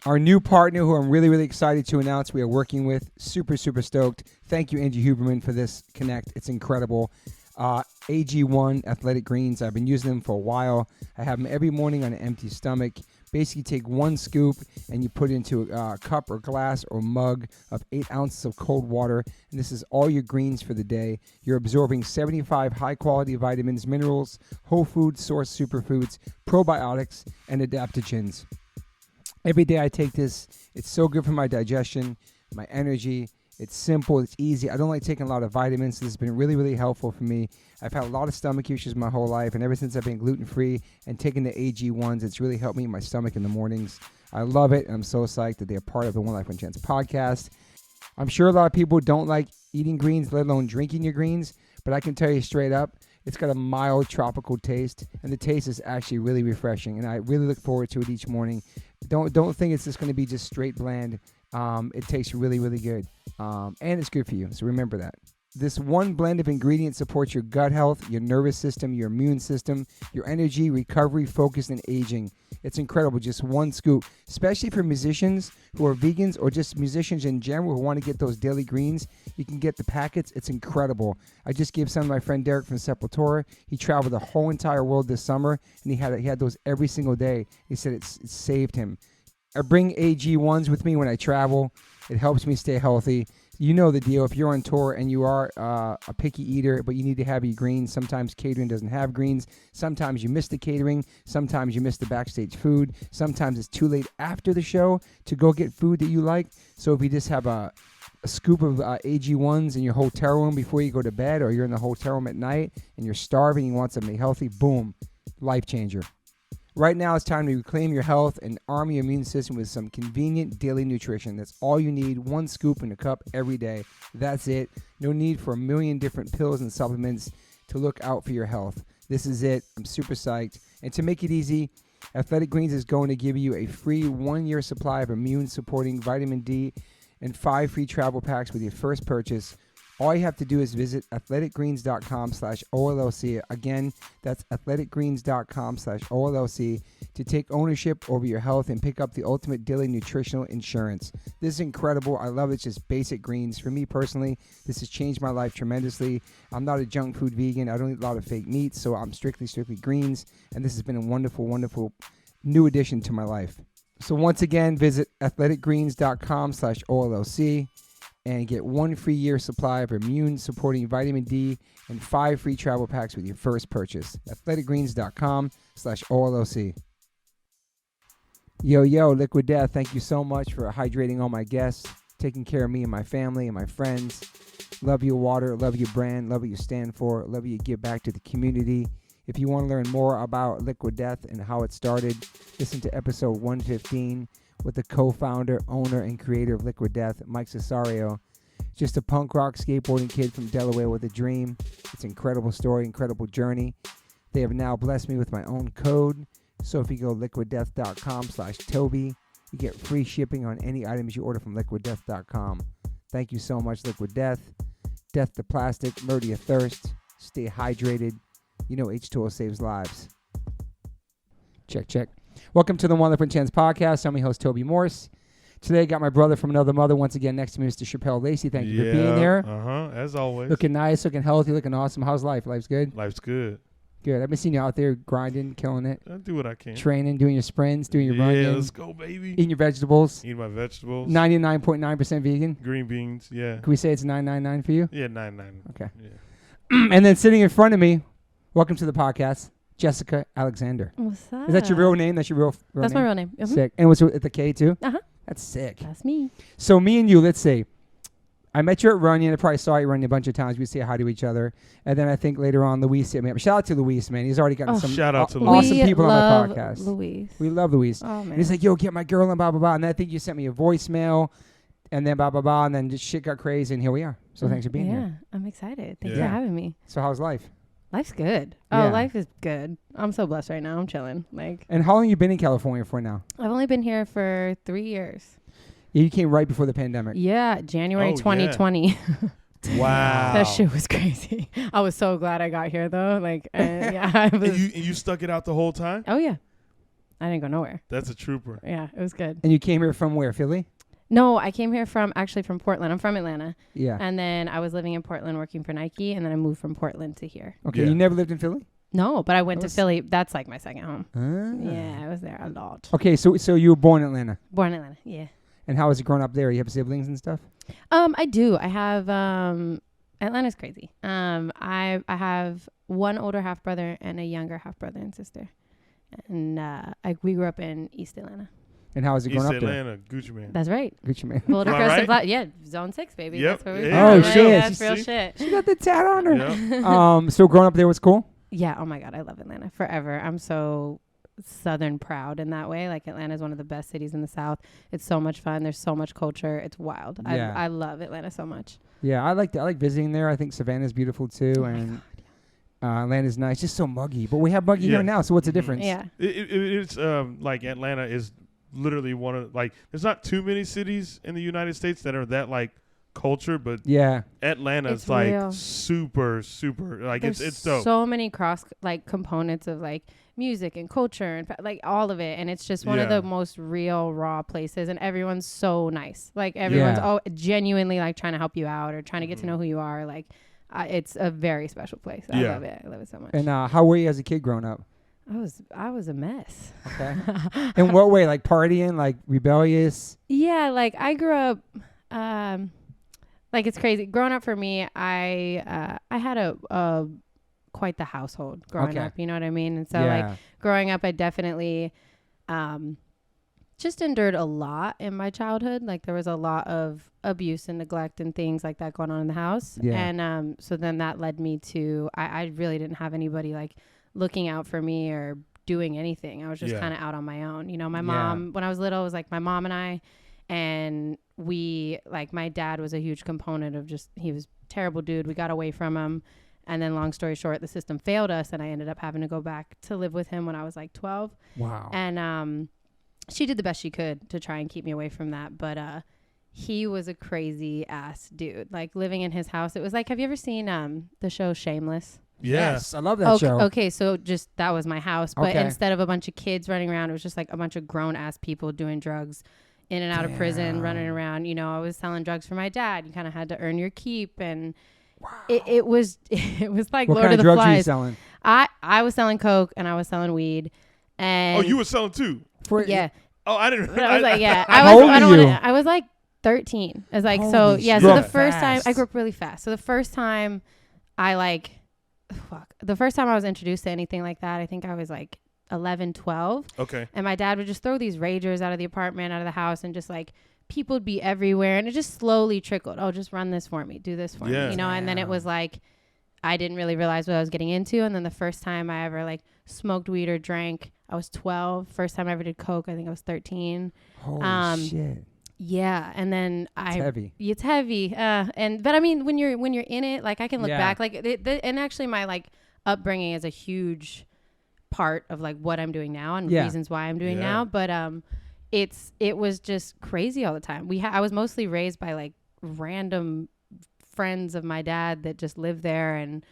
Our new partner who I'm really, really excited to announce we are working with. Super, super stoked. Thank you, Angie Huberman, for this connect. It's incredible. AG1 Athletic Greens. I've been using them for a while. I have them every morning on an empty stomach. Basically, take one scoop and you put it into a cup or glass or mug of 8 ounces of cold water. And this is all your greens for the day. You're absorbing 75 high-quality vitamins, minerals, whole food source superfoods, probiotics, and adaptogens. Every day I take this. It's so good for my digestion, my energy. It's simple. It's easy. I don't like taking a lot of vitamins. This has been really, really helpful for me. I've had a lot of stomach issues my whole life, and ever since I've been gluten-free and taking the AG1s, it's really helped me in my stomach in the mornings. I love it, and I'm so psyched that they're part of the One Life One Chance podcast. I'm sure a lot of people don't like eating greens, let alone drinking your greens, but I can tell you straight up, it's got a mild tropical taste, and the taste is actually really refreshing, and I really look forward to it each morning. Don't think it's just going to be just straight bland. It tastes really, really good, and it's good for you, so remember that. This one blend of ingredients supports your gut health, your nervous system, your immune system, your energy, recovery, focus, and aging. It's incredible, just one scoop, especially for musicians who are vegans or just musicians in general who want to get those daily greens. You can get the packets. It's incredible. I just gave some to my friend Derek from Sepultura. He traveled the whole entire world this summer, and he had those every single day. He said it saved him. I bring AG1s with me when I travel. It helps me stay healthy. You know the deal. If you're on tour and you are a picky eater, but you need to have your greens, sometimes catering doesn't have greens. Sometimes you miss the catering. Sometimes you miss the backstage food. Sometimes it's too late after the show to go get food that you like. So if you just have a scoop of AG1s in your hotel room before you go to bed, or you're in the hotel room at night and you're starving and you want something healthy, boom, life changer. Right now, it's time to reclaim your health and arm your immune system with some convenient daily nutrition. That's all you need, one scoop in a cup every day. That's it. No need for a million different pills and supplements to look out for your health. This is it. I'm super psyched. And to make it easy, Athletic Greens is going to give you a free 1-year supply of immune-supporting vitamin D and 5 free travel packs with your first purchase. All you have to do is visit athleticgreens.com/OLLC. Again, that's athleticgreens.com/OLLC to take ownership over your health and pick up the ultimate daily nutritional insurance. This is incredible. I love it. It's just basic greens. For me personally, this has changed my life tremendously. I'm not a junk food vegan. I don't eat a lot of fake meats, so I'm strictly greens. And this has been a wonderful, wonderful new addition to my life. So once again, visit athleticgreens.com/OLLC. and get 1 free year supply of immune-supporting vitamin D and 5 free travel packs with your first purchase. athleticgreens.com/OLLC. Yo, Liquid Death, thank you so much for hydrating all my guests, taking care of me and my family and my friends. Love your water, love your brand, love what you stand for, love what you give back to the community. If you want to learn more about Liquid Death and how it started, listen to episode 115 with the co-founder, owner, and creator of Liquid Death, Mike Cesario. Just a punk rock skateboarding kid from Delaware with a dream. It's an incredible story, incredible journey. They have now blessed me with my own code. So if you go liquiddeath.com/Toby, you get free shipping on any items you order from liquiddeath.com. Thank you so much, Liquid Death. Death to plastic, murder your thirst. Stay hydrated. You know H2O saves lives. Check. Welcome to the One Life One Chance podcast. I'm your host, Toby Morse. Today, I got my brother from another mother once again next to me, Mr. Chappelle Lacey. Thank you for being here. As always. Looking nice, looking healthy, looking awesome. How's life? Life's good? Life's good. Good. I've been seeing you out there grinding, killing it. I do what I can. Training, doing your sprints, doing your running. Yeah, let's go, baby. Eating your vegetables. Eating my vegetables. 99.9% vegan. Green beans, yeah. Can we say it's 999 for you? Yeah, 99. Okay. Yeah. And then sitting in front of me, welcome to the podcast, Jessika Alexander. What's up? Is that your real name? That's your real That's name? my real name. Mm-hmm. Sick. And what's with the K too? Uh-huh. That's sick. That's me. So me and you, let's see. I met you at Runyon. I probably saw you running a bunch of times. We say hi to each other. And then I think later on, Luis hit me up. Shout out to Luis, man. He's already gotten some shout out to awesome Luis. people on my podcast. Luis. We love Luis. Oh, man. And he's like, yo, get my girl and blah, blah, blah. And then I think you sent me a voicemail and then blah, blah, blah. And then just shit got crazy. And here we are. So thanks for being here. Yeah, I'm excited. Thanks Yeah. for having me. So how's life? Life's good. Yeah. Oh, life is good. I'm so blessed right now. I'm chilling. And how long you been in California for now? I've only been here for 3 years. You came right before the pandemic. Yeah, January Oh, 2020. Wow. That shit was crazy. I was so glad I got here though. Yeah, I was. And you stuck it out the whole time? Oh yeah. I didn't go nowhere. That's a trooper. Yeah, it was good. And you came here from where? Philly? No, I came here from Portland. I'm from Atlanta. Yeah. And then I was living in Portland working for Nike, and then I moved from Portland to here. Okay. Yeah. You never lived in Philly? No, but I went That to was- Philly. That's like my second home. Ah. Yeah, I was there a lot. Okay, so you were born in Atlanta. Born in Atlanta, yeah. And how was it growing up there? You have siblings and stuff? I do. I have Atlanta's crazy. I have one older half brother and a younger half brother and sister. And we grew up in East Atlanta. And how was it growing East up there? Atlanta, Gucci Man. That's right. Gucci man. Boulder Am I Crest right? and yeah, Zone 6, baby. Yep. That's where we Yeah, from. Oh, Right? shit. That's real See? shit. She got the tat on her. Yeah. So growing up there was cool? Yeah, oh my God, I love Atlanta forever. I'm so Southern proud in that way. Like Atlanta is one of the best cities in the South. It's so much fun. There's so much culture. It's wild. Yeah. I love Atlanta so much. Yeah, I like visiting there. I think Savannah's beautiful too, Oh my and Atlanta's nice. Just so muggy, but we have muggy here Yeah. now. So what's the difference? Yeah. It's like Atlanta is literally one of like there's not too many cities in the United States that are that like culture, but Yeah. Atlanta's It's like real. super like There's it's dope. so many cross like components of like music and culture and like all of it, and it's just one of Yeah. the most real raw places, and everyone's so nice. Like everyone's Yeah. genuinely like trying to help you out or trying to get to Mhm. know who you are. Like it's a very special place. I Yeah. love it. I love it so much. And how were you as a kid growing up? I was a mess. Okay. In what way? Like partying, like rebellious? Yeah, like I grew up like it's crazy. Growing up for me, I had a quite the household growing Okay. up, you know what I mean? And so yeah. like growing up I definitely just endured a lot in my childhood. Like there was a lot of abuse and neglect and things like that going on in the house. Yeah. And so then that led me to I really didn't have anybody like looking out for me or doing anything. I was just Yeah. kind of out on my own. You know, my Yeah. mom, when I was little, it was like my mom and I, and we, like, my dad was a huge component of just, he was a terrible dude. We got away from him. And then long story short, the system failed us, and I ended up having to go back to live with him when I was like 12. Wow. And she did the best she could to try and keep me away from that. But he was a crazy ass dude. Like living in his house, it was like, have you ever seen the show Shameless? Yes, I love that show. Okay, so just that was my house, but Okay. instead of a bunch of kids running around, it was just like a bunch of grown ass people doing drugs, in and out of prison, running around. You know, I was selling drugs for my dad. You kind of had to earn your keep, and it was like What Lord kind of of the drugs were you Flies. selling? I was selling coke and I was selling weed, and Oh, you were selling too? yeah. Oh, I didn't. But I was like, yeah, How old were you? I was like 13. I was like, Holy so yeah. shit. So Grew the up first time fast. I grew up really fast. So the first time the first time I was introduced to anything like that, I think I was like 11, 12. Okay. And my dad would just throw these ragers out of the apartment, out of the house, and just like people would be everywhere. And it just slowly trickled. Oh, just run this for me. Do this for Yeah. me. You know, and then it was like, I didn't really realize what I was getting into. And then the first time I ever like smoked weed or drank, I was 12. First time I ever did coke, I think I was 13. Holy shit. Yeah. And then It's heavy. it's heavy. But I mean, when you're in it, like I can look Yeah. back, like and actually my like upbringing is a huge part of like what I'm doing now and Yeah. reasons why I'm doing Yeah. now. But it was just crazy all the time. I was mostly raised by like random friends of my dad that just lived there, and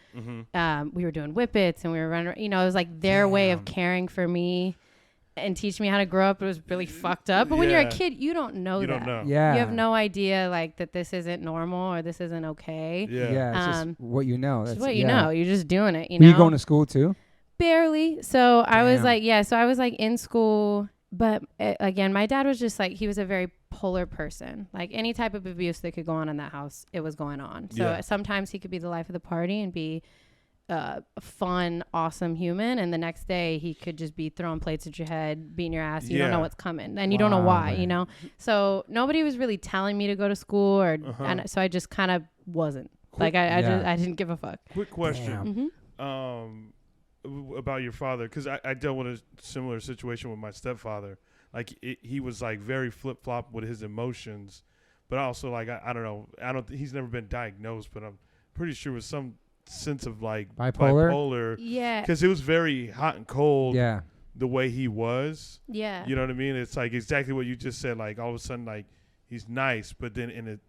we were doing whippets and we were running. You know, it was like their way of caring for me and teach me how to grow up. It was really fucked up. But when you're a Yeah. kid, you don't know You that. don't know. Yeah. You have no idea like that this isn't normal or this isn't okay. Yeah. Yeah. It's Um, just what you know. It's That's what you know. You're just doing it. You Were know. you going to school too? Barely. So I was Damn. like, yeah. So I was like in school, but again, my dad was just like, he was a very polar person. Like any type of abuse that could go on in that house, it was going on. So Yeah. sometimes he could be the life of the party and be a fun, awesome human, and the next day he could just be throwing plates at your head, beating your ass. You don't know Yeah. what's coming, and you don't know Wow, why. man. You know. So nobody was really telling me to go to school, or Uh-huh. and so I just kind of wasn't. Quick- Like I Yeah. I didn't give a fuck. Quick question. Mm-hmm. About your father, because I dealt with a similar situation with my stepfather. Like he was like very flip flop with his emotions, but also like I don't know. He's never been diagnosed, but I'm pretty sure with some sense of like Bipolar? Yeah. because it was very hot and cold. Yeah. The way he was, Yeah. you know what I mean? It's like exactly what you just said. Like all of a sudden, like he's nice, but then in the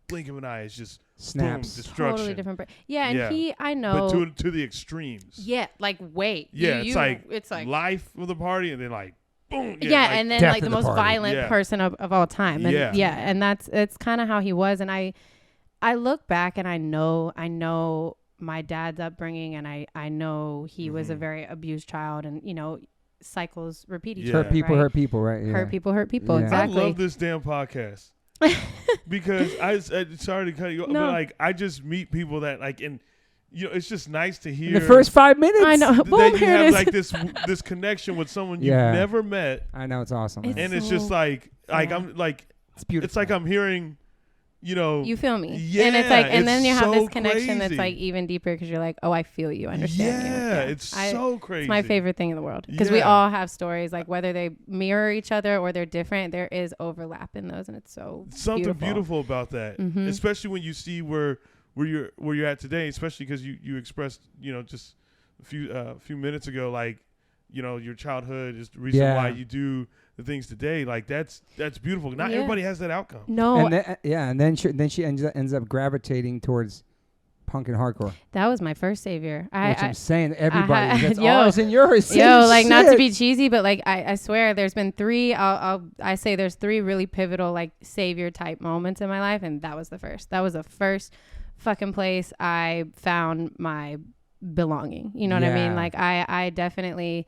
blink of an eye, it's just Snaps. boom, destruction. Totally different. And I know. But to the extremes. Yeah, like wait. Yeah, it's like life of the party, and then like boom. Yeah, like, and then death like the of the most party. violent person of all time. And and it's kind of how he was. And I look back and I know my dad's upbringing, and I know he was a very abused child, and cycles repeat each other. Hurt people, right? hurt people, right? Yeah. Hurt people, Yeah. exactly. I love this damn podcast because I sorry to cut you off, No. but like I just meet people that like, and it's just nice to hear In the first 5 minutes. I know. that Boom, you here have it is. like this connection with someone you've Yeah. never met, I know, it's awesome. It's man. and it's so- just like Yeah. I'm like It's beautiful. it's like I'm hearing, You feel me? Yeah, And it's like, and it's then you have so this connection that's crazy. like even deeper because you're like, oh, I feel you, I understand you. yeah, it's so crazy. It's my favorite thing in the world because we all have stories, like whether they mirror each other or they're different, there is overlap in those, and it's so Something beautiful about that, Mhm. especially when you see where you're at today, especially because you expressed just a few minutes ago, like your childhood is the reason Yeah. why you do the things today. Like that's beautiful. Not Yeah. everybody has that outcome. No, And then she ends up gravitating towards punk and hardcore. that was my first savior. Which I I'm saying, everybody, that's yo, ours and yours. Yo, Same like not to shit. be cheesy, but like I swear there's been three. I say there's three really pivotal like savior type moments in my life, and that was the first. That was the first fucking place I found my belonging. You know what I Yeah. mean? Like I definitely,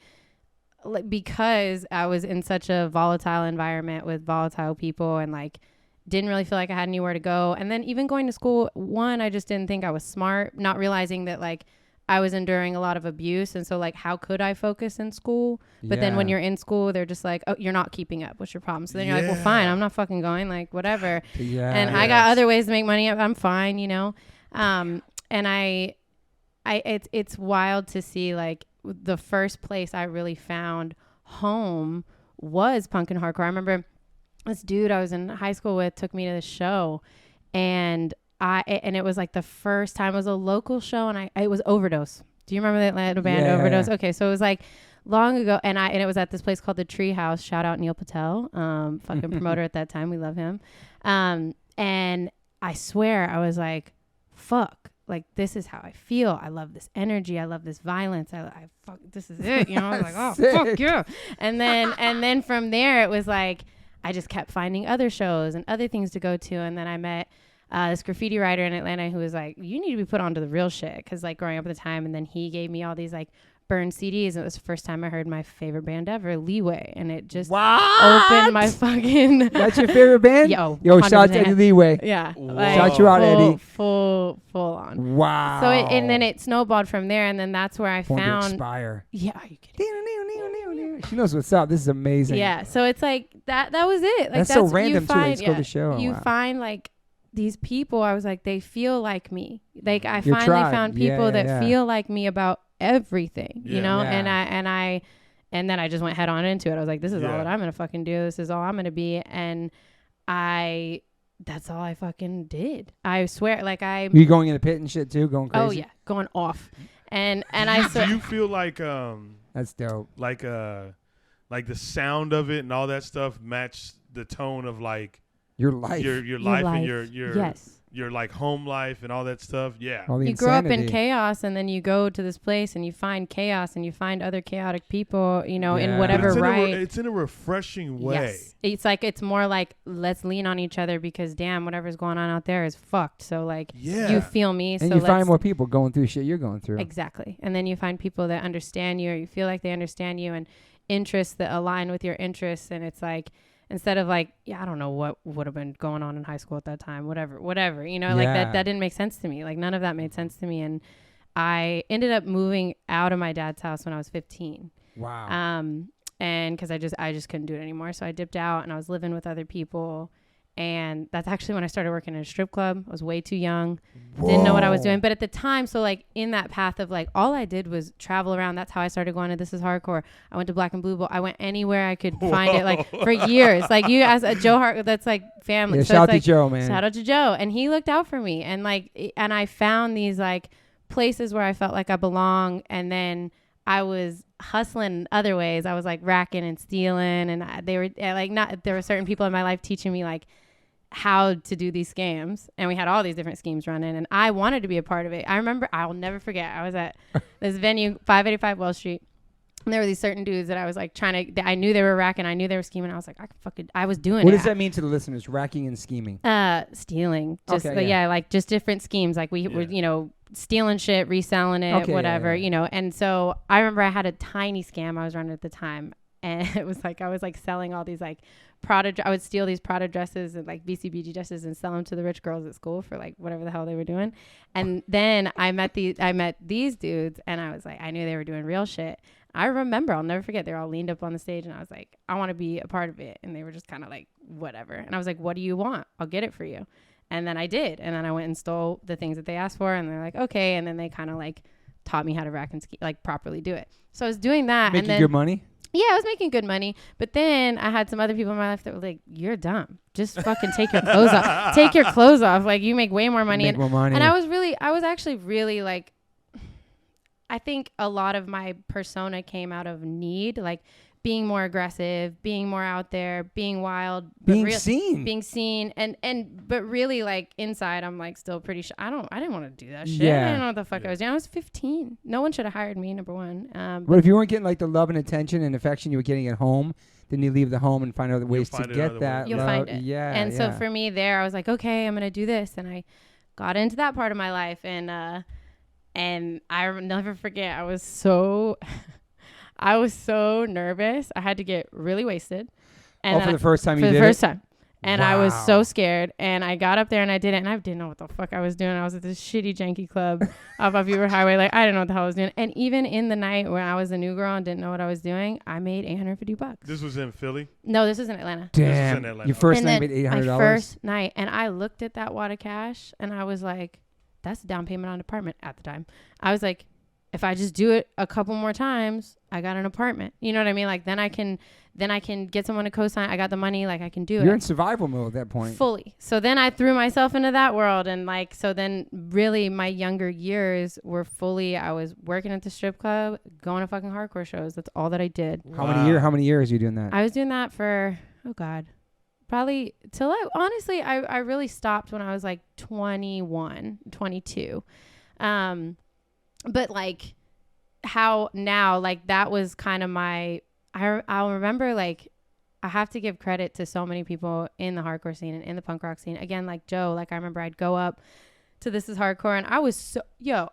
like, because I was in such a volatile environment with volatile people, and like didn't really feel like I had anywhere to go. And then even going to school, I just didn't think I was smart, not realizing that like I was enduring a lot of abuse. And so like, how could I focus in school? But then when Yeah. you're in school, they're just like, oh, you're not keeping up. What's your problem? So then you're like, well, fine, I'm not fucking going, like whatever. Yeah. And I got other ways to make money. I'm fine, And it's wild to see like the first place I really found home was punk and hardcore. I remember this dude I was in high school with took me to the show, and it was like the first time. It was a local show, and it was Overdose. Do you remember that Atlanta band Overdose? Okay, so it was like long ago, and it was at this place called the Treehouse. Shout out Neil Patel, fucking promoter at that time. We love him. And I swear I was like, fuck, like this is how I feel. I love this energy. I love this violence. I fuck, this is it. I was like, oh fuck yeah. And then from there it was like I just kept finding other shows and other things to go to, and then I met this graffiti writer in Atlanta who was like, you need to be put onto the real shit, because like growing up at the time, and then he gave me all these like burned CDs, and it was the first time I heard my favorite band ever, Leeway, and it just opened my fucking That's your favorite band? Yo, Shout out to 100%. Eddie Leeway. Yeah, Shout you out, Eddie. Full on. Wow. So and then it snowballed from there, and then that's where I Born to found. Expire. Yeah, are you kidding? She knows what's up. This is amazing. Yeah, so it's like that was it. Like That's so you random, too. find, Let's go to the show. You Wow. find like these people, I was like, they feel like me. Like I Your finally tribe. found Yeah, people yeah, that yeah. feel like me about everything, Yeah. and then I just went head on into it. I was like, this is all Yeah. that I'm going to fucking do. This is all I'm going to be. And that's all I fucking did. I swear, like You going in the pit and shit too? Going crazy? oh yeah, going off. And Do I swear. you feel like That's dope. like the sound of it and all that stuff match the tone of like Your life. your life and your yes. your like home life and all that stuff. Yeah. All the You grow up in insanity. chaos, and then you go to this place and you find chaos, and you find other chaotic people, in Yeah. whatever But right. it's in a refreshing way. Yes. It's more like, let's lean on each other, because damn, whatever's going on out there is fucked. So like, Yeah. you feel me. And so you find let's- more people going through shit you're going through. Exactly. And then you find people that understand you, or you feel like they understand you, and interests that align with your interests. And it's like, instead of like, I don't know what would have been going on in high school at that time, whatever, like Yeah. that didn't make sense to me. Like none of that made sense to me. And I ended up moving out of my dad's house when I was 15. Wow. And cause I just couldn't do it anymore. So I dipped out, and I was living with other people. And that's actually when I started working in a strip club. I was way too young. Didn't know what I was doing. But at the time, so like in that path of like, all I did was travel around. That's how I started going to This Is Hardcore. I went to Black and Blue Bowl. I went anywhere I could find it, like for years. Like you as a Joe Hart, that's like family. Yeah, So shout out it's like, to Joe, man. shout out to Joe. And he looked out for me. And like, and I found these like places where I felt like I belong. And then I was hustling in other ways. I was like racking and stealing. And there were certain people in my life teaching me like, how to do these scams, and we had all these different schemes running, and I wanted to be a part of it. I remember, I'll never forget, I was at this venue, 585 Wall Street, and there were these certain dudes that I was like I knew they were racking, I knew they were scheming. I was like, I was doing it. What does that mean to the listeners? Racking and scheming? Stealing. Just Okay, like just different schemes. Like we were, you know, stealing shit, reselling it, whatever, you know. And so I remember I had a tiny scam I was running at the time, and it was like I was like selling all these like Prada. I would steal these Prada dresses and like BCBG dresses and sell them to the rich girls at school for like whatever the hell they were doing. And then I met these dudes, and I was like, I knew they were doing real shit. I remember, I'll never forget, they were all leaned up on the stage, and I was like, I want to be a part of it. And they were just kind of like, whatever. And I was like, what do you want? I'll get it for you. And then I did. And then I went and stole the things that they asked for, and they're like, okay. And then they kind of like taught me how to rack and like properly do it. So I was doing that. Making good money? Yeah, I was making good money. But then I had some other people in my life that were like, you're dumb. Just fucking take your clothes off. Take your clothes off. Like, you make way more money. More money. And I was actually really like, I think a lot of my persona came out of need, like being more aggressive, being more out there, being wild, being seen, but really like inside, I'm like still pretty sure. I didn't want to do that shit. I didn't know what the fuck I was doing. I was 15. No one should have hired me. Number one. But if you weren't getting like the love and attention and affection you were getting at home, then you leave the home and find other ways to get that. You'll find it. Yeah. And so for me there, I was like, okay, I'm going to do this. And I got into that part of my life, and I never forget, I was so nervous. I had to get really wasted. And for the first time you did it? For the first time. And wow. I was so scared. And I got up there and I did it. And I didn't know what the fuck I was doing. I was at this shitty, janky club off of Beaver Highway. Like, I didn't know what the hell I was doing. And even in the night when I was a new girl and didn't know what I was doing, I made $850. This was in Philly? No, this was in Atlanta. Damn. This was in Atlanta. Your first night made $800? My first night. And I looked at that wad of cash and I was like, that's a down payment on an apartment at the time. I was like, if I just do it a couple more times, I got an apartment. You know what I mean? Like then I can get someone to co-sign. I got the money. Like I can do it. You're in survival mode at that point. Fully. So then I threw myself into that world. And like, so then really my younger years were fully, I was working at the strip club, going to fucking hardcore shows. That's all that I did. Wow. How many years are you doing that? I was doing that for, oh God, probably till I really stopped when I was like 21, 22. But like how now, like that was kind of I'll remember, like, I have to give credit to so many people in the hardcore scene and in the punk rock scene. Again, like Joe, like I remember I'd go up to This Is Hardcore, and I was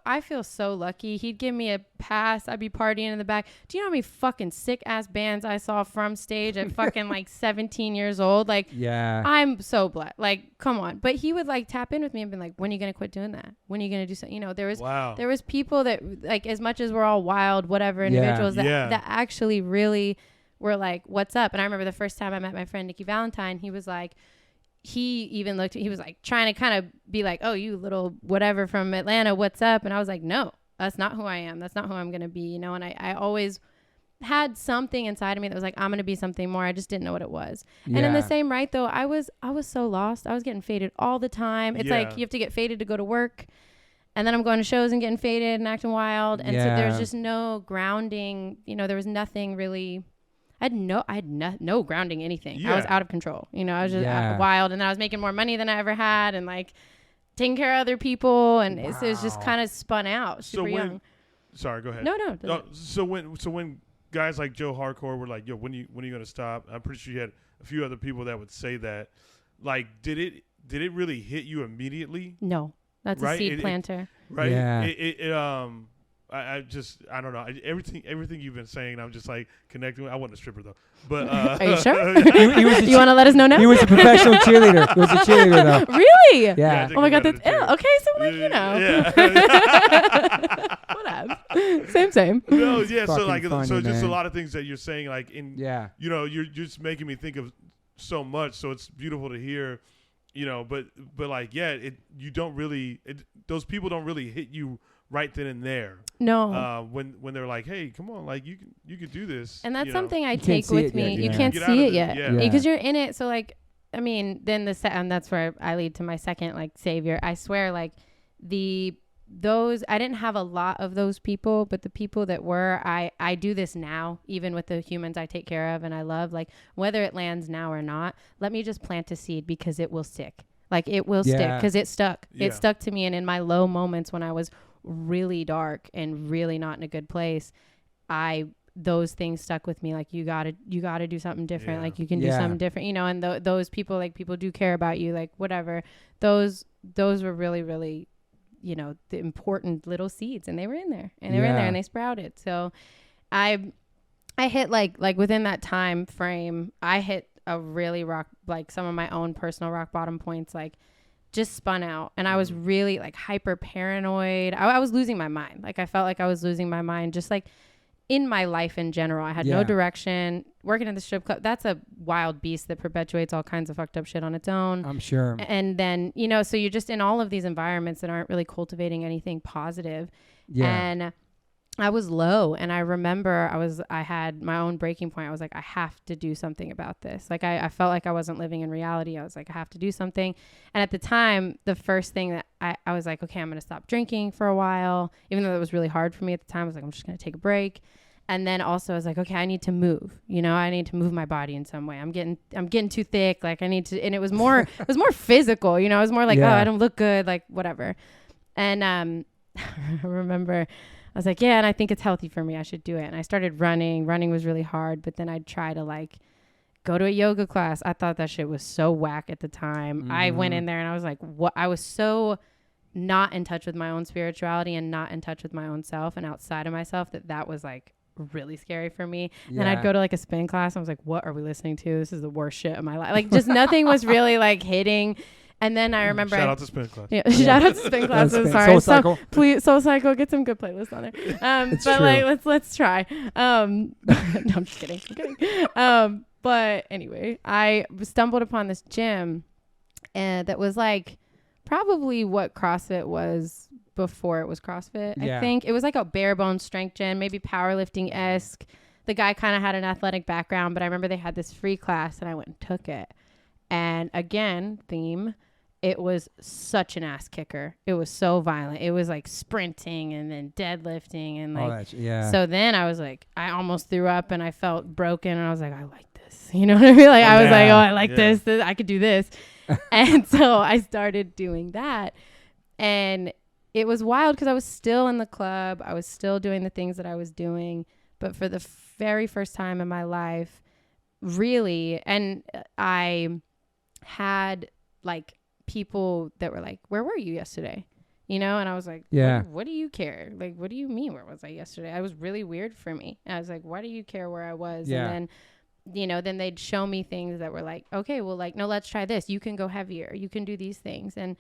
I feel so lucky. He'd give me a pass. I'd be partying in the back. Do you know how many fucking sick ass bands I saw from stage at fucking like 17 years old? Like, yeah, I'm so blessed. Like, come on. But he would like tap in with me and be like, when are you going to quit doing that? When are you going to do something? You know, there was people that like, as much as we're all wild, whatever individuals that actually really were like, what's up? And I remember the first time I met my friend, Nikki Valentine, he was like, he was like trying to kind of be like, oh, you little whatever from Atlanta, what's up? And I was like, no, that's not who I am. That's not who I'm going to be, you know? And I always had something inside of me that was like, I'm going to be something more. I just didn't know what it was. Yeah. And in the same right though, I was so lost. I was getting faded all the time. It's like, you have to get faded to go to work. And then I'm going to shows and getting faded and acting wild. And so there's just no grounding, you know, there was nothing really. I had no grounding anything. Yeah. I was out of control. You know, I was just wild. And then I was making more money than I ever had and like taking care of other people. And it was just kind of spun out super young. Sorry, go ahead. No. So when guys like Joe Hardcore were like, yo, when are you going to stop? I'm pretty sure you had a few other people that would say that. Like, did it really hit you immediately? No. That's a seed planter. Right? Yeah. I don't know. Everything you've been saying, I'm just like connecting with. I wasn't a stripper though. But are you sure? You want to let us know now? He was a professional cheerleader. He was a cheerleader though. Really? Yeah. Oh my God, that's ill. Okay, so like, you know. Yeah. Whatever. Same. No, yeah. So like, funny, so just man. a lot of things that you're saying, like in, you know, you're just making me think of so much. So it's beautiful to hear, you know. But like, those people don't really hit you right then and there. No. When they're like, hey, come on, like you can do this. And that's something I take with me. You can't see it yet because you're in it. So like, I mean, then and that's where I lead to my second like savior. I swear, like the I didn't have a lot of those people, but the people that were, I do this now, even with the humans I take care of and I love, like whether it lands now or not, let me just plant a seed because it will stick. Like it will stick because it stuck. Yeah. It stuck to me. And in my low moments when I was really dark and really not in a good place, those things stuck with me. Like you gotta do something different. Like you can do something different, you know, and those people, like people do care about you, like whatever. Those were really, really, you know, the important little seeds, and they were in there and they sprouted. So I hit like within that time frame, I hit a really like some of my own personal rock bottom points, like just spun out. And I was really like hyper paranoid. I was losing my mind. Like I felt like I was losing my mind, just like in my life in general. I had no direction. Working in the strip club, that's a wild beast that perpetuates all kinds of fucked up shit on its own. I'm sure. And then, you know, so you're just in all of these environments that aren't really cultivating anything positive. Yeah. And I was low, and I remember I had my own breaking point. I was like, I have to do something about this. Like I felt like I wasn't living in reality. I was like, I have to do something. And at the time, the first thing that I was like, okay, I'm going to stop drinking for a while, even though it was really hard for me at the time. I was like, I'm just going to take a break. And then also I was like, okay, I need to move, you know, I need to move my body in some way. I'm getting too thick. Like I need to, and it was more physical, you know, it was more like, oh, I don't look good, like whatever. And, I remember I was like, yeah, and I think it's healthy for me. I should do it. And I started running. Running was really hard, but then I'd try to like go to a yoga class. I thought that shit was so whack at the time. I went in there and I was like, what? I was so not in touch with my own spirituality and not in touch with my own self and outside of myself that was like really scary for me. And I'd go to like a spin class. I was like, what are we listening to? This is the worst shit of my life. Like just nothing was really like hitting. And then I remember shout out to spin class. Yeah, shout out to spin classes. Sorry. Soul Cycle. Please, Soul Cycle, get some good playlists on there. But true. like let's try. No, I'm just kidding. But anyway, I stumbled upon this gym and that was like probably what CrossFit was before it was CrossFit. I think it was like a bare bones strength gym, maybe powerlifting-esque. The guy kind of had an athletic background, but I remember they had this free class and I went and took it. And again, it was such an ass kicker. It was so violent. It was like sprinting and then deadlifting and like, so then I was like, I almost threw up and I felt broken and I was like, I like this. You know what I mean? Like I was like, oh, I like this. I could do this. And so I started doing that. And it was wild because I was still in the club. I was still doing the things that I was doing. But for the very first time in my life, really, and I had like people that were like, where were you yesterday? You know? And I was like, what do you care? Like, what do you mean? Where was I yesterday? It was really weird for me. And I was like, why do you care where I was? And then, you know, then they'd show me things that were like, okay, well, like, no, let's try this. You can go heavier. You can do these things. And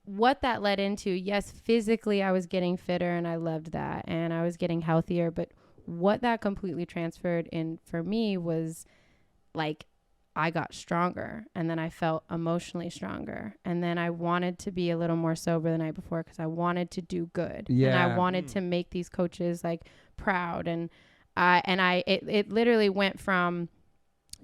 what that led into, yes, physically I was getting fitter and I loved that and I was getting healthier, but what that completely transferred in for me was like I got stronger and then I felt emotionally stronger and then I wanted to be a little more sober the night before because I wanted to do good and I wanted to make these coaches like proud and it literally went from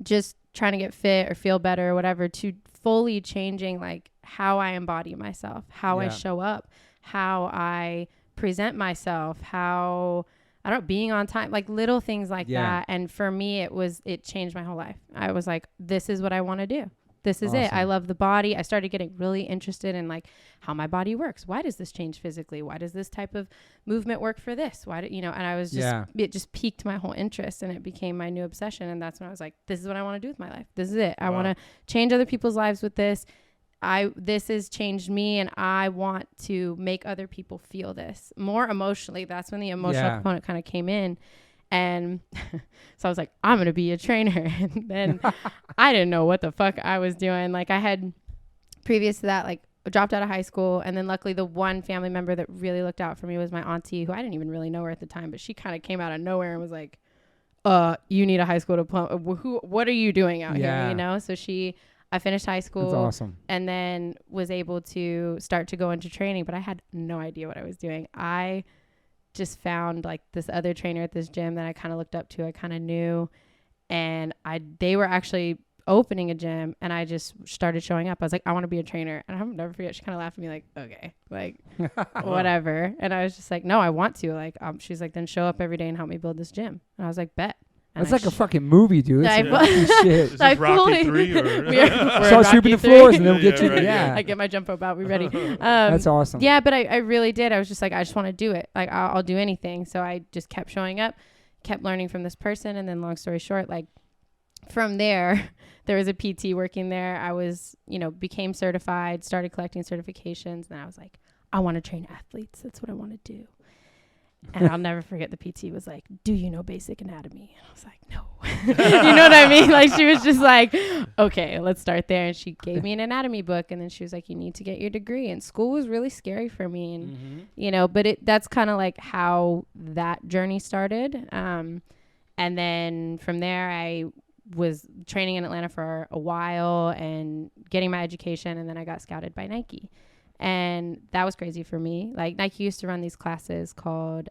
just trying to get fit or feel better or whatever to fully changing like how I embody myself, how I show up, how I present myself, how I don't know, being on time, like little things like that. And for me, it changed my whole life. I was like, this is what I want to do. This is it. I love the body. I started getting really interested in like how my body works. Why does this change physically? Why does this type of movement work for this? Why do you know? And I was just, it just piqued my whole interest and it became my new obsession. And that's when I was like, this is what I want to do with my life. This is it. I want to change other people's lives with this. This has changed me and I want to make other people feel this more emotionally. That's when the emotional component kind of came in. And so I was like, I'm going to be a trainer. And then I didn't know what the fuck I was doing. Like I had previous to that, like dropped out of high school. And then luckily the one family member that really looked out for me was my auntie, who I didn't even really know her at the time, but she kind of came out of nowhere and was like, you need a high school diploma. What are you doing out here? You know? So I finished high school. That's awesome. And then was able to start to go into training, but I had no idea what I was doing. I just found like this other trainer at this gym that I kind of looked up to. I kind of knew, and they were actually opening a gym, and I just started showing up. I was like, I want to be a trainer. And I'll never forget, she kind of laughed at me like, okay, like whatever. And I was just like, no, I want to. Like, she's like, then show up every day and help me build this gym. And I was like, bet. And That's like a fucking movie, dude. It's shit. Is this Rocky 3 or? So sweeping the floors and they'll get you. right, Yeah. I get my jump rope out. We ready. That's awesome. Yeah, but I really did. I was just like, I just want to do it. Like, I'll do anything. So I just kept showing up, kept learning from this person. And then long story short, like from there was a PT working there. I was, became certified, started collecting certifications. And I was like, I want to train athletes. That's what I want to do. And I'll never forget the PT was like, do you know basic anatomy? And I was like, no. You know what I mean? Like, she was just like, okay, let's start there. And she gave me an anatomy book. And then she was like, you need to get your degree. And school was really scary for me. And, but that's kind of like how that journey started. And then from there, I was training in Atlanta for a while and getting my education. And then I got scouted by Nike. And that was crazy for me. Like, Nike used to run these classes called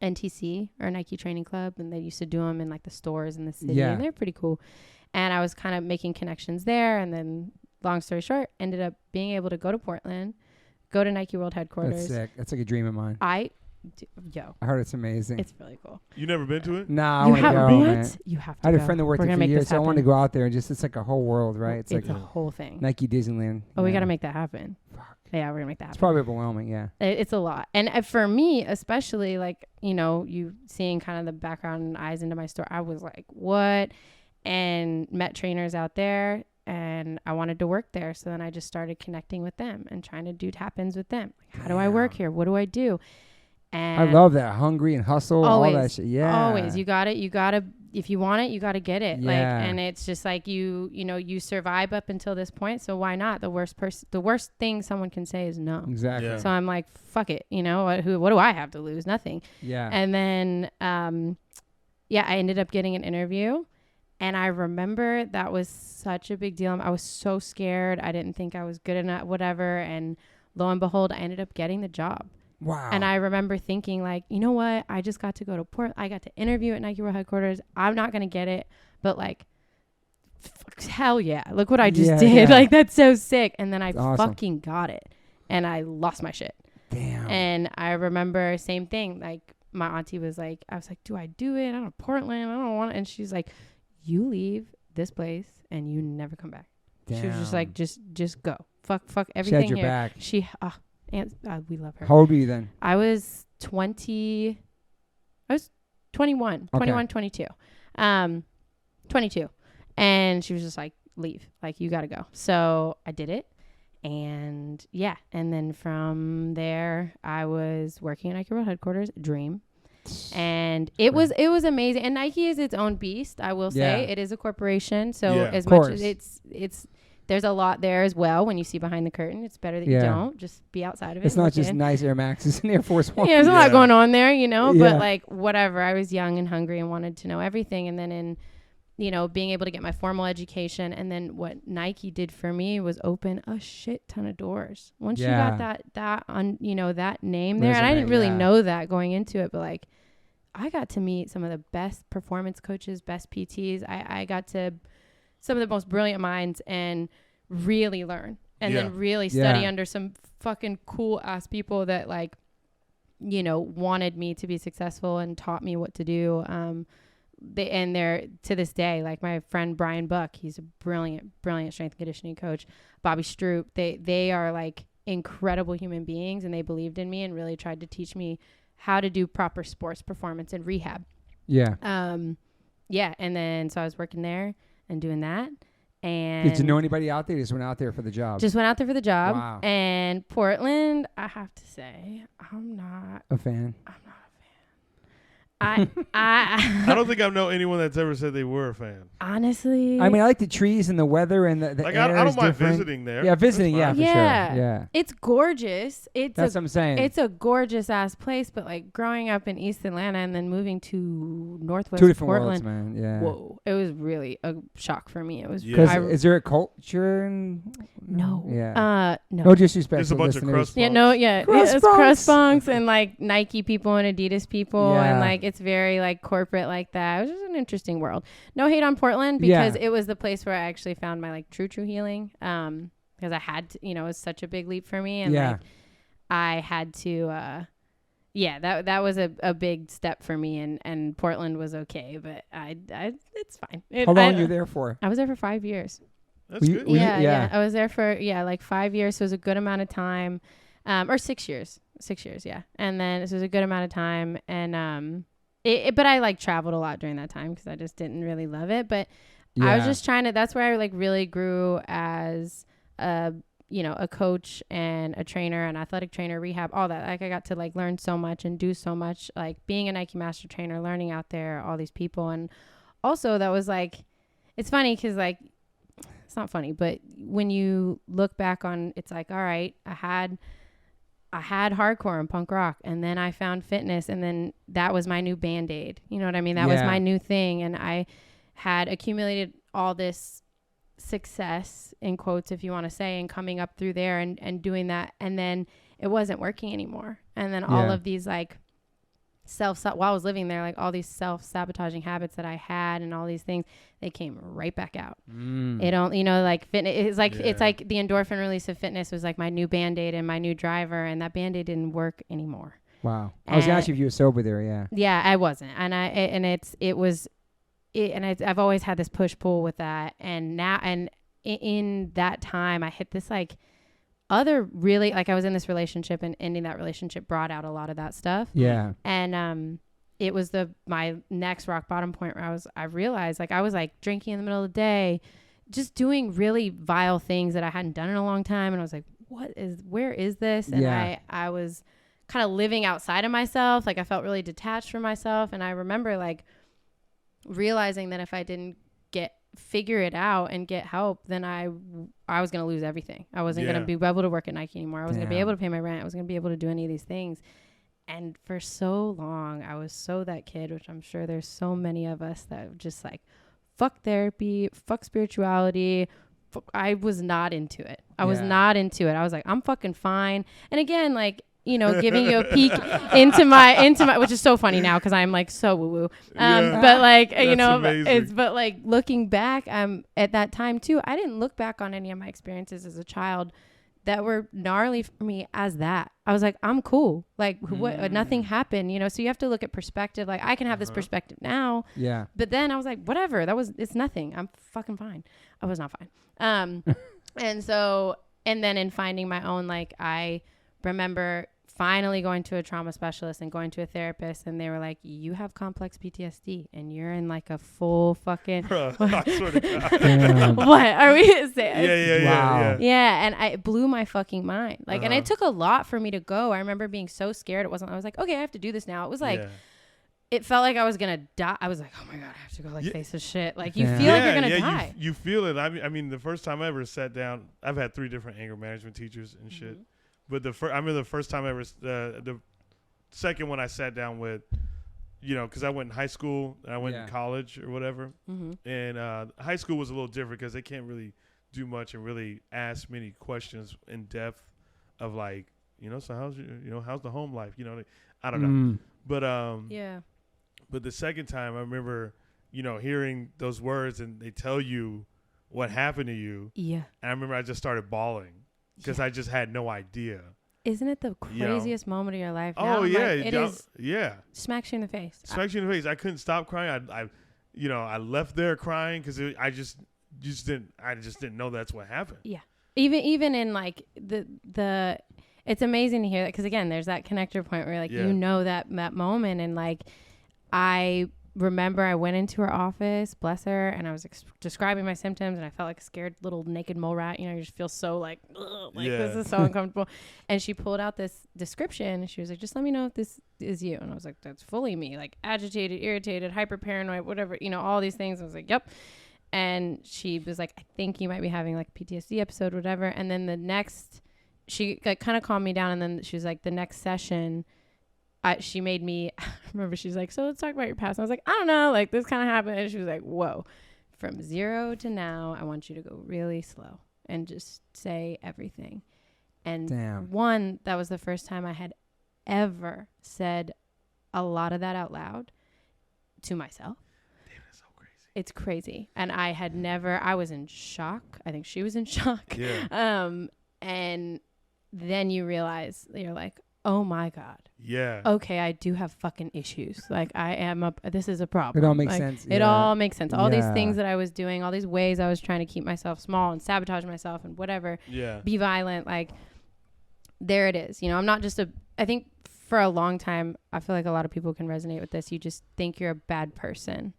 NTC, or Nike Training Club, and they used to do them in like the stores in the city. Yeah. And they're pretty cool. And I was kind of making connections there. And then, long story short, ended up being able to go to Portland, go to Nike World Headquarters. That's sick. That's like a dream of mine. I heard it's amazing. It's really cool. You never been to it? Nah, I want to go, man. You have to. I had go. a friend that worked We're there gonna for make years, this so I happen. wanted to go out there and it's like a whole world, right? It's like a whole thing. Nike Disneyland. Oh, we got to make that happen. Fuck. Yeah, we're gonna make that happen. It's probably overwhelming, yeah. It's a lot. And for me, especially, like, you seeing kind of the background and eyes into my store, I was like, what? And met trainers out there, and I wanted to work there. So then I just started connecting with them and trying to do tap-ins with them. Like, how do I work here? What do I do? And I love that. Hungry and hustle, always, all that shit. Yeah. Always. You got to, if you want it, you got to get it. Yeah. Like, and it's just like you survive up until this point. So why not? The worst thing someone can say is no. Exactly. Yeah. So I'm like, fuck it. What do I have to lose? Nothing. Yeah. And then, I ended up getting an interview. And I remember that was such a big deal. I was so scared. I didn't think I was good enough, whatever. And lo and behold, I ended up getting the job. Wow. And I remember thinking, like, you know what? I just got to go to I got to interview at Nike World Headquarters. I'm not going to get it. But, like, hell yeah. Look what I just did. Yeah. Like, that's so sick. And then I awesome. fucking got it. And I lost my shit. Damn. And I remember same thing. Like, my auntie was like, I was like, do I do it? I don't Portland. I don't want it. And she's like, you leave this place and you never come back. Damn. She was just like, just go. Fuck everything she had your here. back. We love her. How old were you then? I was 21, Okay. 22. 22. And she was just like, leave. Like, you got to go. So I did it. And yeah. And then from there, I was working at Nike World Headquarters, dream. And it was amazing. And Nike is its own beast. I will say it is a corporation. So as much as it's there's a lot there as well. When you see behind the curtain, it's better that you don't just be outside of it. It's not just nice Air Maxes and Air Force One. Yeah, there's a lot going on there, Yeah. but like whatever. I was young and hungry and wanted to know everything. And then in, being able to get my formal education, and then what Nike did for me was open a shit ton of doors. Once you got that on, that name there, and I didn't really know that going into it, but like I got to meet some of the best performance coaches, best PTs. I got to some of the most brilliant minds and really learn and then really study under some fucking cool ass people that like, wanted me to be successful and taught me what to do. They're to this day, like my friend Brian Buck, he's a brilliant strength and conditioning coach. Bobby Stroop, they are like incredible human beings, and they believed in me and really tried to teach me how to do proper sports performance and rehab. Yeah. And then so I was working there and doing that. And did you know anybody out there? You just went out there for the job. Just went out there for the job. Wow. And Portland, I have to say, I'm not a fan. I don't think I know anyone that's ever said they were a fan. Honestly, I mean, I like the trees and the weather and the like air I don't is mind different. visiting there. Yeah, visiting. Yeah, for sure. Yeah. Yeah, it's gorgeous. That's what I'm saying. It's a gorgeous ass place, but like growing up in East Atlanta and then moving to Northwest Two different Portland, worlds, man. Yeah. Whoa, it was really a shock for me. It was. Is there a culture? No. Yeah. No. No disrespect. Just a bunch of crust. Yeah. No. Yeah. Crust it's crust bunks and like Nike people and Adidas people, and like It's very like corporate like that. It was just an interesting world. No hate on Portland because it was the place where I actually found my like true healing. Because I had to, it was such a big leap for me, and like I had to that was a big step for me, and Portland was okay, but I it's fine. How long were you there for? I was there for 5 years. That's good. Yeah. I was there for like 5 years, so it was a good amount of time. Or 6 years. 6 years, yeah. And then this was a good amount of time, and but I like traveled a lot during that time because I just didn't really love it. But I was just trying to. That's where I like really grew as a coach and a trainer, an athletic trainer, rehab, all that. Like I got to like learn so much and do so much, like being a Nike master trainer, learning out there, all these people. And also that was like, it's funny because like, it's not funny, but when you look back on, it's like, all right, I had hardcore and punk rock, and then I found fitness, and then that was my new Band-Aid. You know what I mean? That was my new thing. And I had accumulated all this success, in quotes, if you want to say, and coming up through there and doing that, and then it wasn't working anymore. And then all of these like while I was living there, like all these self-sabotaging habits that I had and all these things, they came right back out. It don't, like fitness, it's like it's like the endorphin release of fitness was like my new Band-Aid and my new driver, and that Band-Aid didn't work anymore. Wow. I was gonna ask you if you were sober there. Yeah, I wasn't, and I've always had this push-pull with that. And now, and in that time, I hit this like other really, like I was in this relationship, and ending that relationship brought out a lot of that stuff. Yeah. And it was my next rock bottom point where I realized like I was like drinking in the middle of the day, just doing really vile things that I hadn't done in a long time. And I was like, where is this? And I was kind of living outside of myself. Like I felt really detached from myself. And I remember like realizing that if I didn't figure it out and get help, then I was going to lose everything. I wasn't going to be able to work at Nike anymore. I wasn't going to be able to pay my rent. I wasn't going to be able to do any of these things. And for so long, I was so that kid, which I'm sure there's so many of us that just like, fuck therapy, fuck spirituality. I was not into it. I was not into it. I was like, I'm fucking fine. And again, like, giving you a peek into my, which is so funny now because I'm like so woo woo. But like, amazing. But like looking back, at that time too, I didn't look back on any of my experiences as a child that were gnarly for me as that. I was like, I'm cool. Like nothing happened, so you have to look at perspective. Like I can have this perspective now. Yeah. But then I was like, whatever, it's nothing. I'm fucking fine. I was not fine. And then in finding my own, like I remember finally going to a trauma specialist and going to a therapist, and they were like, you have complex PTSD and you're in like a full fucking I swear to God. What are we saying? Yeah. And it blew my fucking mind. Like, and it took a lot for me to go. I remember being so scared. I was like, okay, I have to do this now. It was like, it felt like I was going to die. I was like, oh my God, I have to go like face this shit. Like you feel like you're going to die. You feel it. I mean, the first time I ever sat down, I've had 3 different anger management teachers and shit. But the first time I ever, the second one I sat down with, because I went in high school and I went in college or whatever. And high school was a little different because they can't really do much and really ask many questions in depth of like, so how's the home life? I don't know. But but the second time I remember, hearing those words and they tell you what happened to you. Yeah. And I remember I just started bawling. Because I just had no idea. Isn't it the craziest moment of your life? Now? Oh, yeah. Like, it is. Yeah. Smacks you in the face. Smacks you in the face. I couldn't stop crying. I left there crying because I just didn't know that's what happened. Yeah. Even in like the it's amazing to hear that because again, there's that connector point where like that moment, and like I remember I went into her office, bless her, and I was describing my symptoms, and I felt like a scared little naked mole rat. You just feel so like this is so uncomfortable. And she pulled out this description, and she was like, just let me know if this is you. And I was like, that's fully me, like agitated, irritated, hyper paranoid, whatever, all these things. I was like, yep. And she was like, I think you might be having like a PTSD episode, whatever. And then she like kind of calmed me down, and then she was like, the next session, she made me, I remember she's like, so let's talk about your past. And I was like, I don't know, like this kind of happened. And she was like, whoa, from 0 to now, I want you to go really slow and just say everything. And that was the first time I had ever said a lot of that out loud. to myself. Damn, that's so crazy. It's crazy. And I was in shock. I think she was in shock. Yeah. And then you realize, you're like, oh my God. Yeah. Okay, I do have fucking issues. Like this is a problem. It all makes like, sense. It all makes sense. All these Yeah. things that I was doing, all these ways I was trying to keep myself small and sabotage myself and whatever. Yeah. Be violent. Like, there it is. I'm not just I think for a long time, I feel like a lot of people can resonate with this. You just think you're a bad person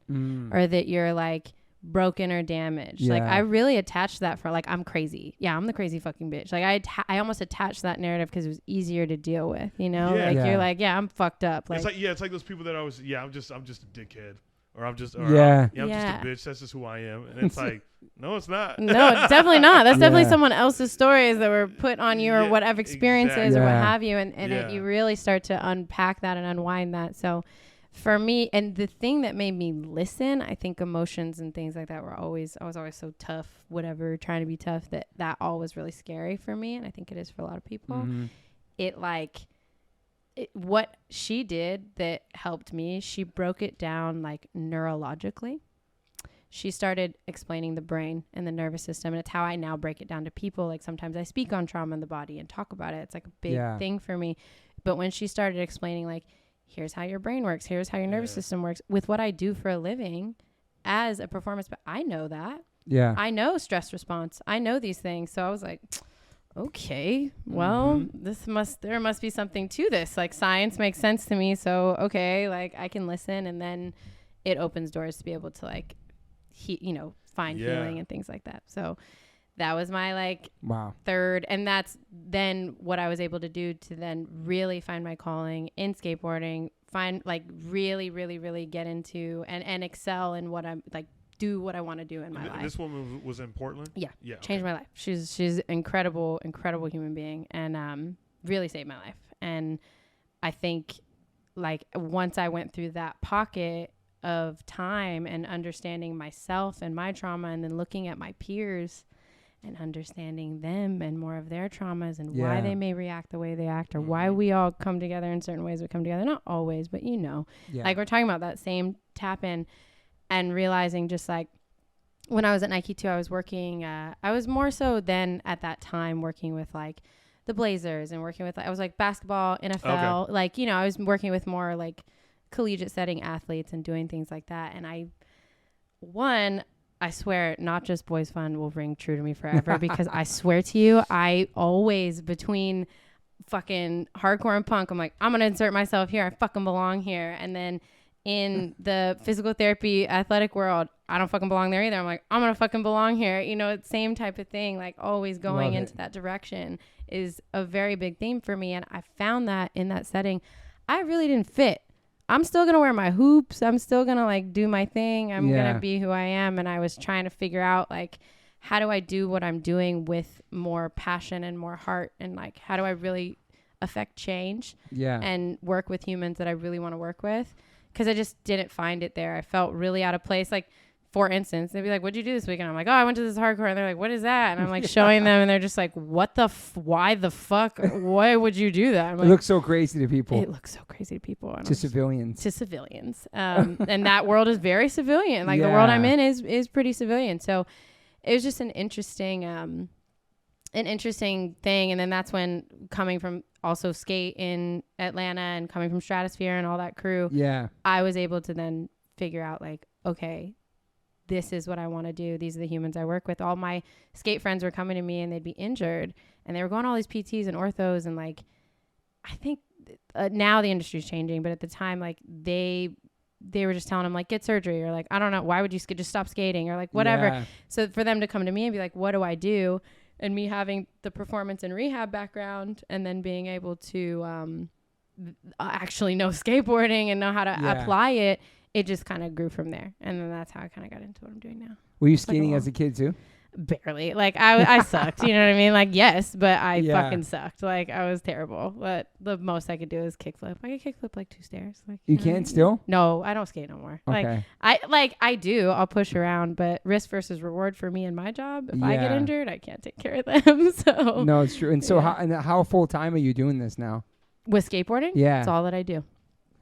or that you're like broken or damaged. Yeah. Like, I really attached that for like, I'm crazy. Yeah, I'm the crazy fucking bitch. Like, I almost attached that narrative because it was easier to deal with, Yeah. Like, Yeah. you're like, yeah, I'm fucked up. Like, It's like those people that always, I'm just a dickhead. Or I'm just, Yeah. I'm just Yeah. a bitch. That's just who I am. And it's like, no, it's not. no, it's definitely not. That's definitely Yeah. someone else's stories that were put on you or Yeah, whatever experiences exactly. or what Yeah. have you. And Yeah. you really start to unpack that and unwind that. So for me, and the thing that made me listen, I think emotions and things like that I was always so tough, whatever, trying to be tough, that all was really scary for me. And I think it is for a lot of people. Mm-hmm. What she did that helped me, she broke it down like neurologically. She started explaining the brain and the nervous system, and it's how I now break it down to people. Like, sometimes I speak on trauma in the body and talk about it. It's like a big thing for me. But when she started explaining, like, here's how your brain works, here's how your nervous system works, with what I do for a living as a performance, but I know that. Yeah. I know stress response. I know these things. So I was like, okay, well, there must be something to this. Like, science makes sense to me. So, okay, like, I can listen, and then it opens doors to be able to like, find healing and things like that. So that was my like third. And that's then what I was able to do to then really find my calling in skateboarding, find like really, really, really get into and excel in what I'm like, do what I want to do in my life. This woman was in Portland? Yeah. Changed my life. She's incredible human being, and really saved my life. And I think like once I went through that pocket of time and understanding myself and my trauma, and then looking at my peers and understanding them and more of their traumas and why they may react the way they act, or why we all come together in certain ways we come together. Not always, but like we're talking about that same tap in. And realizing just like when I was at Nike too, I was working, I was more so then at that time working with like the Blazers and working with, I was like basketball, NFL, like, I was working with more like collegiate setting athletes and doing things like that. And I swear, not just Boys Fun will ring true to me forever because I swear to you, I always between fucking hardcore and punk, I'm like, I'm going to insert myself here. I fucking belong here. And then in the physical therapy athletic world, I don't fucking belong there either. I'm like, I'm gonna fucking belong here. Same type of thing. Like always going into that direction is a very big theme for me. And I found that in that setting, I really didn't fit. I'm still gonna wear my hoops. I'm still gonna like do my thing. I'm gonna be who I am. And I was trying to figure out like, how do I do what I'm doing with more passion and more heart? And like, how do I really affect change and work with humans that I really want to work with? Because I just didn't find it there. I felt really out of place. Like, for instance, they'd be like, what'd you do this weekend? I'm like, oh, I went to this hardcore. And they're like, what is that? And I'm like showing them, and they're just like, why the fuck? Why would you do that? I'm like, it looks so crazy to people. It looks so crazy to people. To civilians. And that world is very civilian. Like the world I'm in is pretty civilian. So it was just an interesting thing. And then that's when, coming from also skate in Atlanta and coming from Stratosphere and all that crew, I was able to then figure out like, okay, this is what I want to do. These are the humans I work with. All my skate friends were coming to me and they'd be injured, and they were going to all these PTs and orthos, and like, I think now the industry's changing, but at the time, like they were just telling them like, get surgery, or like, I don't know, why would you just stop skating, or like whatever. So for them to come to me and be like, what do I do? And me having the performance and rehab background, and then being able to actually know skateboarding and know how to apply it, it just kind of grew from there. And then that's how I kind of got into what I'm doing now. Were you skating as a kid too? Barely. Like I sucked, you know what I mean? Like, yes, but I fucking sucked. Like I was terrible. But the most I could do is kickflip. I could kickflip like 2 stairs. Like you can't still? No, I don't skate no more. Okay. I do. I'll push around, but risk versus reward for me and my job. If I get injured, I can't take care of them. So no, it's true. And so how full time are you doing this now? With skateboarding? Yeah. That's all that I do.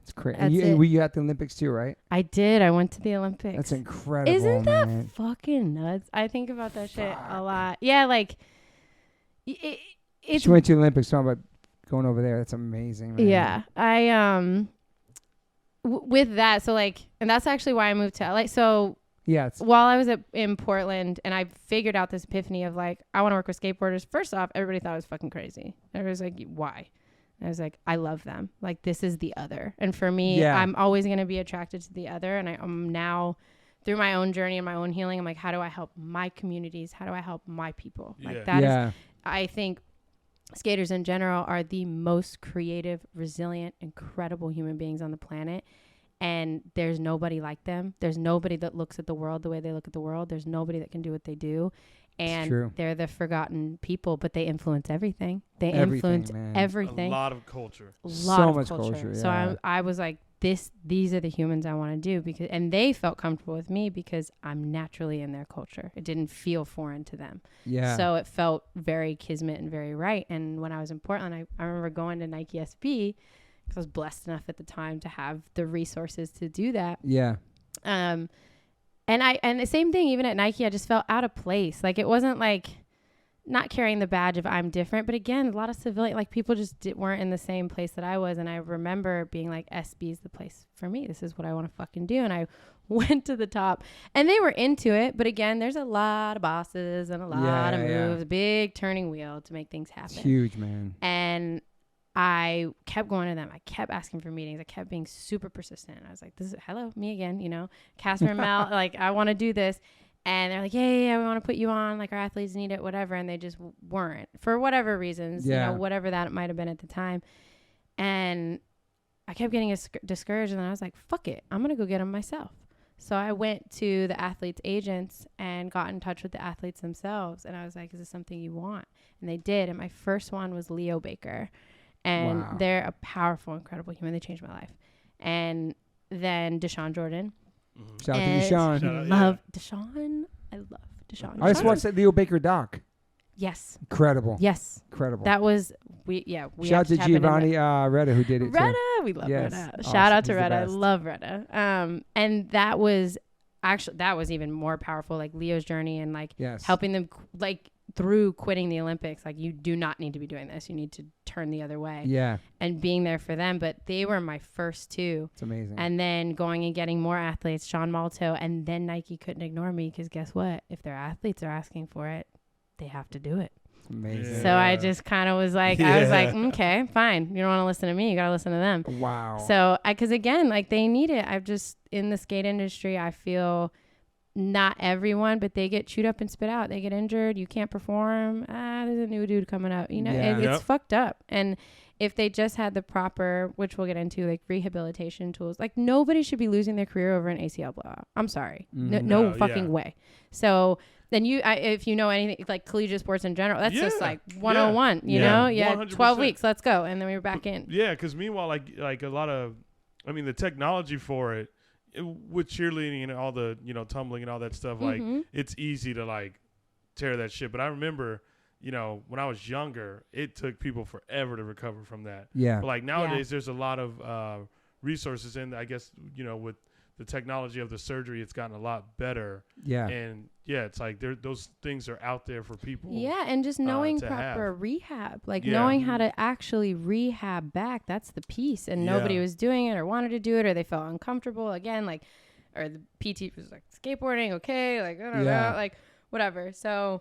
It's crazy. That's it. And were you at the Olympics too, right? I did. I went to the Olympics. That's incredible. Isn't that man. fucking nuts? I think about that shit a lot. Yeah, like it's. She went to the Olympics. Talking about going over there. That's amazing, man. Yeah, I with that. So like, and that's actually why I moved to LA. So yeah. While I was in Portland, and I figured out this epiphany of like, I want to work with skateboarders. First off, everybody thought I was fucking crazy. Everybody was like, why? I was like, I love them. Like, this is the other. And for me, I'm always going to be attracted to the other. And I'm now, through my own journey and my own healing, I'm like, how do I help my communities? How do I help my people? Like, that is, I think skaters in general are the most creative, resilient, incredible human beings on the planet. And there's nobody like them. There's nobody that looks at the world the way they look at the world. There's nobody that can do what they do. And they're the forgotten people, but they influence everything. They influence everything. A lot of culture. So much culture. Yeah. So I was like, these are the humans I want to do, because, and they felt comfortable with me because I'm naturally in their culture. It didn't feel foreign to them. Yeah. So it felt very kismet and very right. And when I was in Portland, I remember going to Nike SB because I was blessed enough at the time to have the resources to do that. Yeah. And the same thing, even at Nike, I just felt out of place. Like, it wasn't like not carrying the badge of I'm different, but again, a lot of civilian, like, people just weren't in the same place that I was. And I remember being like, SB is the place for me. This is what I want to fucking do. And I went to the top, and they were into it. But again, there's a lot of bosses and a lot of moves, big turning wheel to make things happen. It's huge, man. And I kept going to them. I kept asking for meetings. I kept being super persistent. I was like, "This is me again, Casper and Mel, like, I want to do this." And they're like, yeah, we want to put you on. Like, our athletes need it, whatever. And they just weren't, for whatever reasons, whatever that might have been at the time. And I kept getting discouraged. And then I was like, fuck it. I'm going to go get them myself. So I went to the athletes' agents and got in touch with the athletes themselves. And I was like, is this something you want? And they did. And my first one was Leo Baker. And they're a powerful, incredible human. They changed my life. And then Deshaun Jordan. Mm-hmm. Shout out to Deshaun. Deshaun. I love Deshaun. I just watched that Leo Baker doc. Yes. Incredible. Yes. Incredible. That was, we shout out to Giovanni Retta, who did it Retta, too. we love Retta. Awesome. Shout out to He's Retta. I love Retta. And that was even more powerful, like Leo's journey and like helping them through quitting the Olympics. Like, you do not need to be doing this. You need to turn the other way. Yeah. And being there for them. But they were my first two. It's amazing. And then going and getting more athletes, Sean Malto. And then Nike couldn't ignore me, because guess what? If their athletes are asking for it, they have to do it. It's amazing. So I just kind of was like, I was like, okay, fine. You don't want to listen to me. You got to listen to them. Wow. So because again, like, they need it. I've just, in the skate industry, I feel not everyone, but they get chewed up and spit out. They get injured. You can't perform. There's a new dude coming up. It's fucked up. And if they just had the proper, which we'll get into, like, rehabilitation tools, like, nobody should be losing their career over an ACL blowout. I'm sorry. No fucking way. So then if you know anything, like, collegiate sports in general, that's just like 101, you know? 12 weeks, let's go. And then we were back in. Yeah, because meanwhile, like a lot of, the technology for it, with cheerleading and all the, tumbling and all that stuff, like, it's easy to, like, tear that shit. But I remember, when I was younger, it took people forever to recover from that. Yeah. But, like, nowadays, there's a lot of resources in, I guess, with the technology of the surgery, it's gotten a lot better. Yeah. And it's like those things are out there for people. Yeah. And just knowing proper rehab, like knowing how to actually rehab back, that's the piece. And nobody was doing it or wanted to do it, or they felt uncomfortable again, like, or the PT was like, skateboarding. Okay. Like, I don't know, like, whatever. So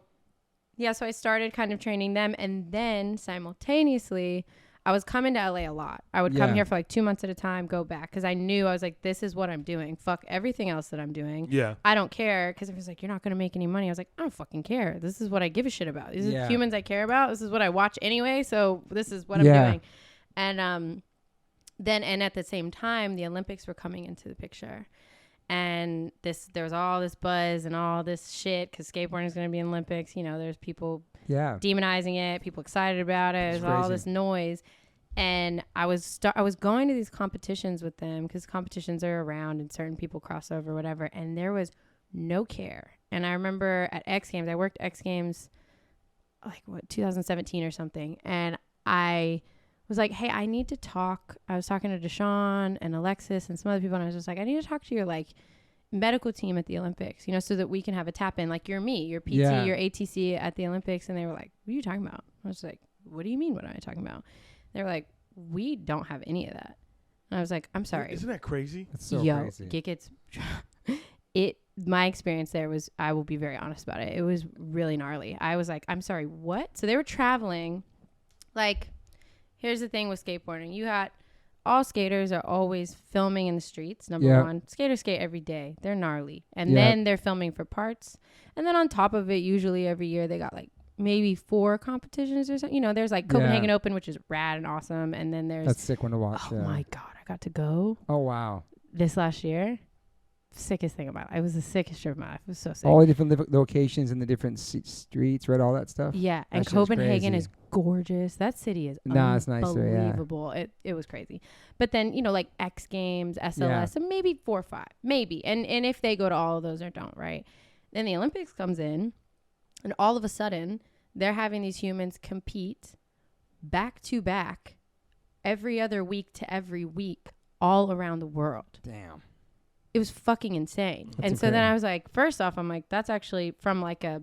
so I started kind of training them. And then simultaneously, I was coming to LA a lot. I would come here for like 2 months at a time, go back. Because I knew, I was like, this is what I'm doing. Fuck everything else that I'm doing. Yeah. I don't care. Because if it was like, you're not going to make any money, I was like, I don't fucking care. This is what I give a shit about. These are the humans I care about. This is what I watch anyway. So this is what I'm doing. And then at the same time, the Olympics were coming into the picture. And there was all this buzz and all this shit, because skateboarding is going to be in the Olympics. There's people demonizing it, people excited about it. There's all this noise. And I was going to these competitions with them, because competitions are around and certain people cross over, whatever. And there was no care. And I remember at X Games, I worked X Games like 2017 or something. And I was like, hey, I need to talk. I was talking to Deshaun and Alexis and some other people, and I was just like, I need to talk to your like medical team at the Olympics, you know, so that we can have a tap in, like you're me, your PT, your ATC at the Olympics. And they were like, what are you talking about? I was like, what do you mean? What am I talking about? They were like, we don't have any of that. And I was like, I'm sorry. Isn't that crazy? That's so crazy. It gets my experience there was, I will be very honest about it, it was really gnarly. I was like, I'm sorry, what? So they were traveling. Like, here's the thing with skateboarding. You got all skaters are always filming in the streets. Number one, skaters skate every day. They're gnarly. And then they're filming for parts. And then on top of it, usually every year they got like maybe 4 competitions or something. You know, there's like Copenhagen Open, which is rad and awesome. And then there's... That's sick one to watch. Oh my God. I got to go. Oh, wow. This last year. Sickest thing about it. It was the sickest trip of my life. It was so sick. All the different locations and the different streets, right? All that stuff. Yeah. And Copenhagen is gorgeous. That city is it's nice. unbelievable. It was crazy. But then, you know, like X Games, SLS, and maybe 4 or 5. Maybe. And if they go to all of those or don't, right? Then the Olympics comes in, and all of a sudden, they're having these humans compete back to back every other week to every week all around the world. Damn. It was fucking insane. That's and incredible. So then I was like, first off, I'm like, that's actually from like a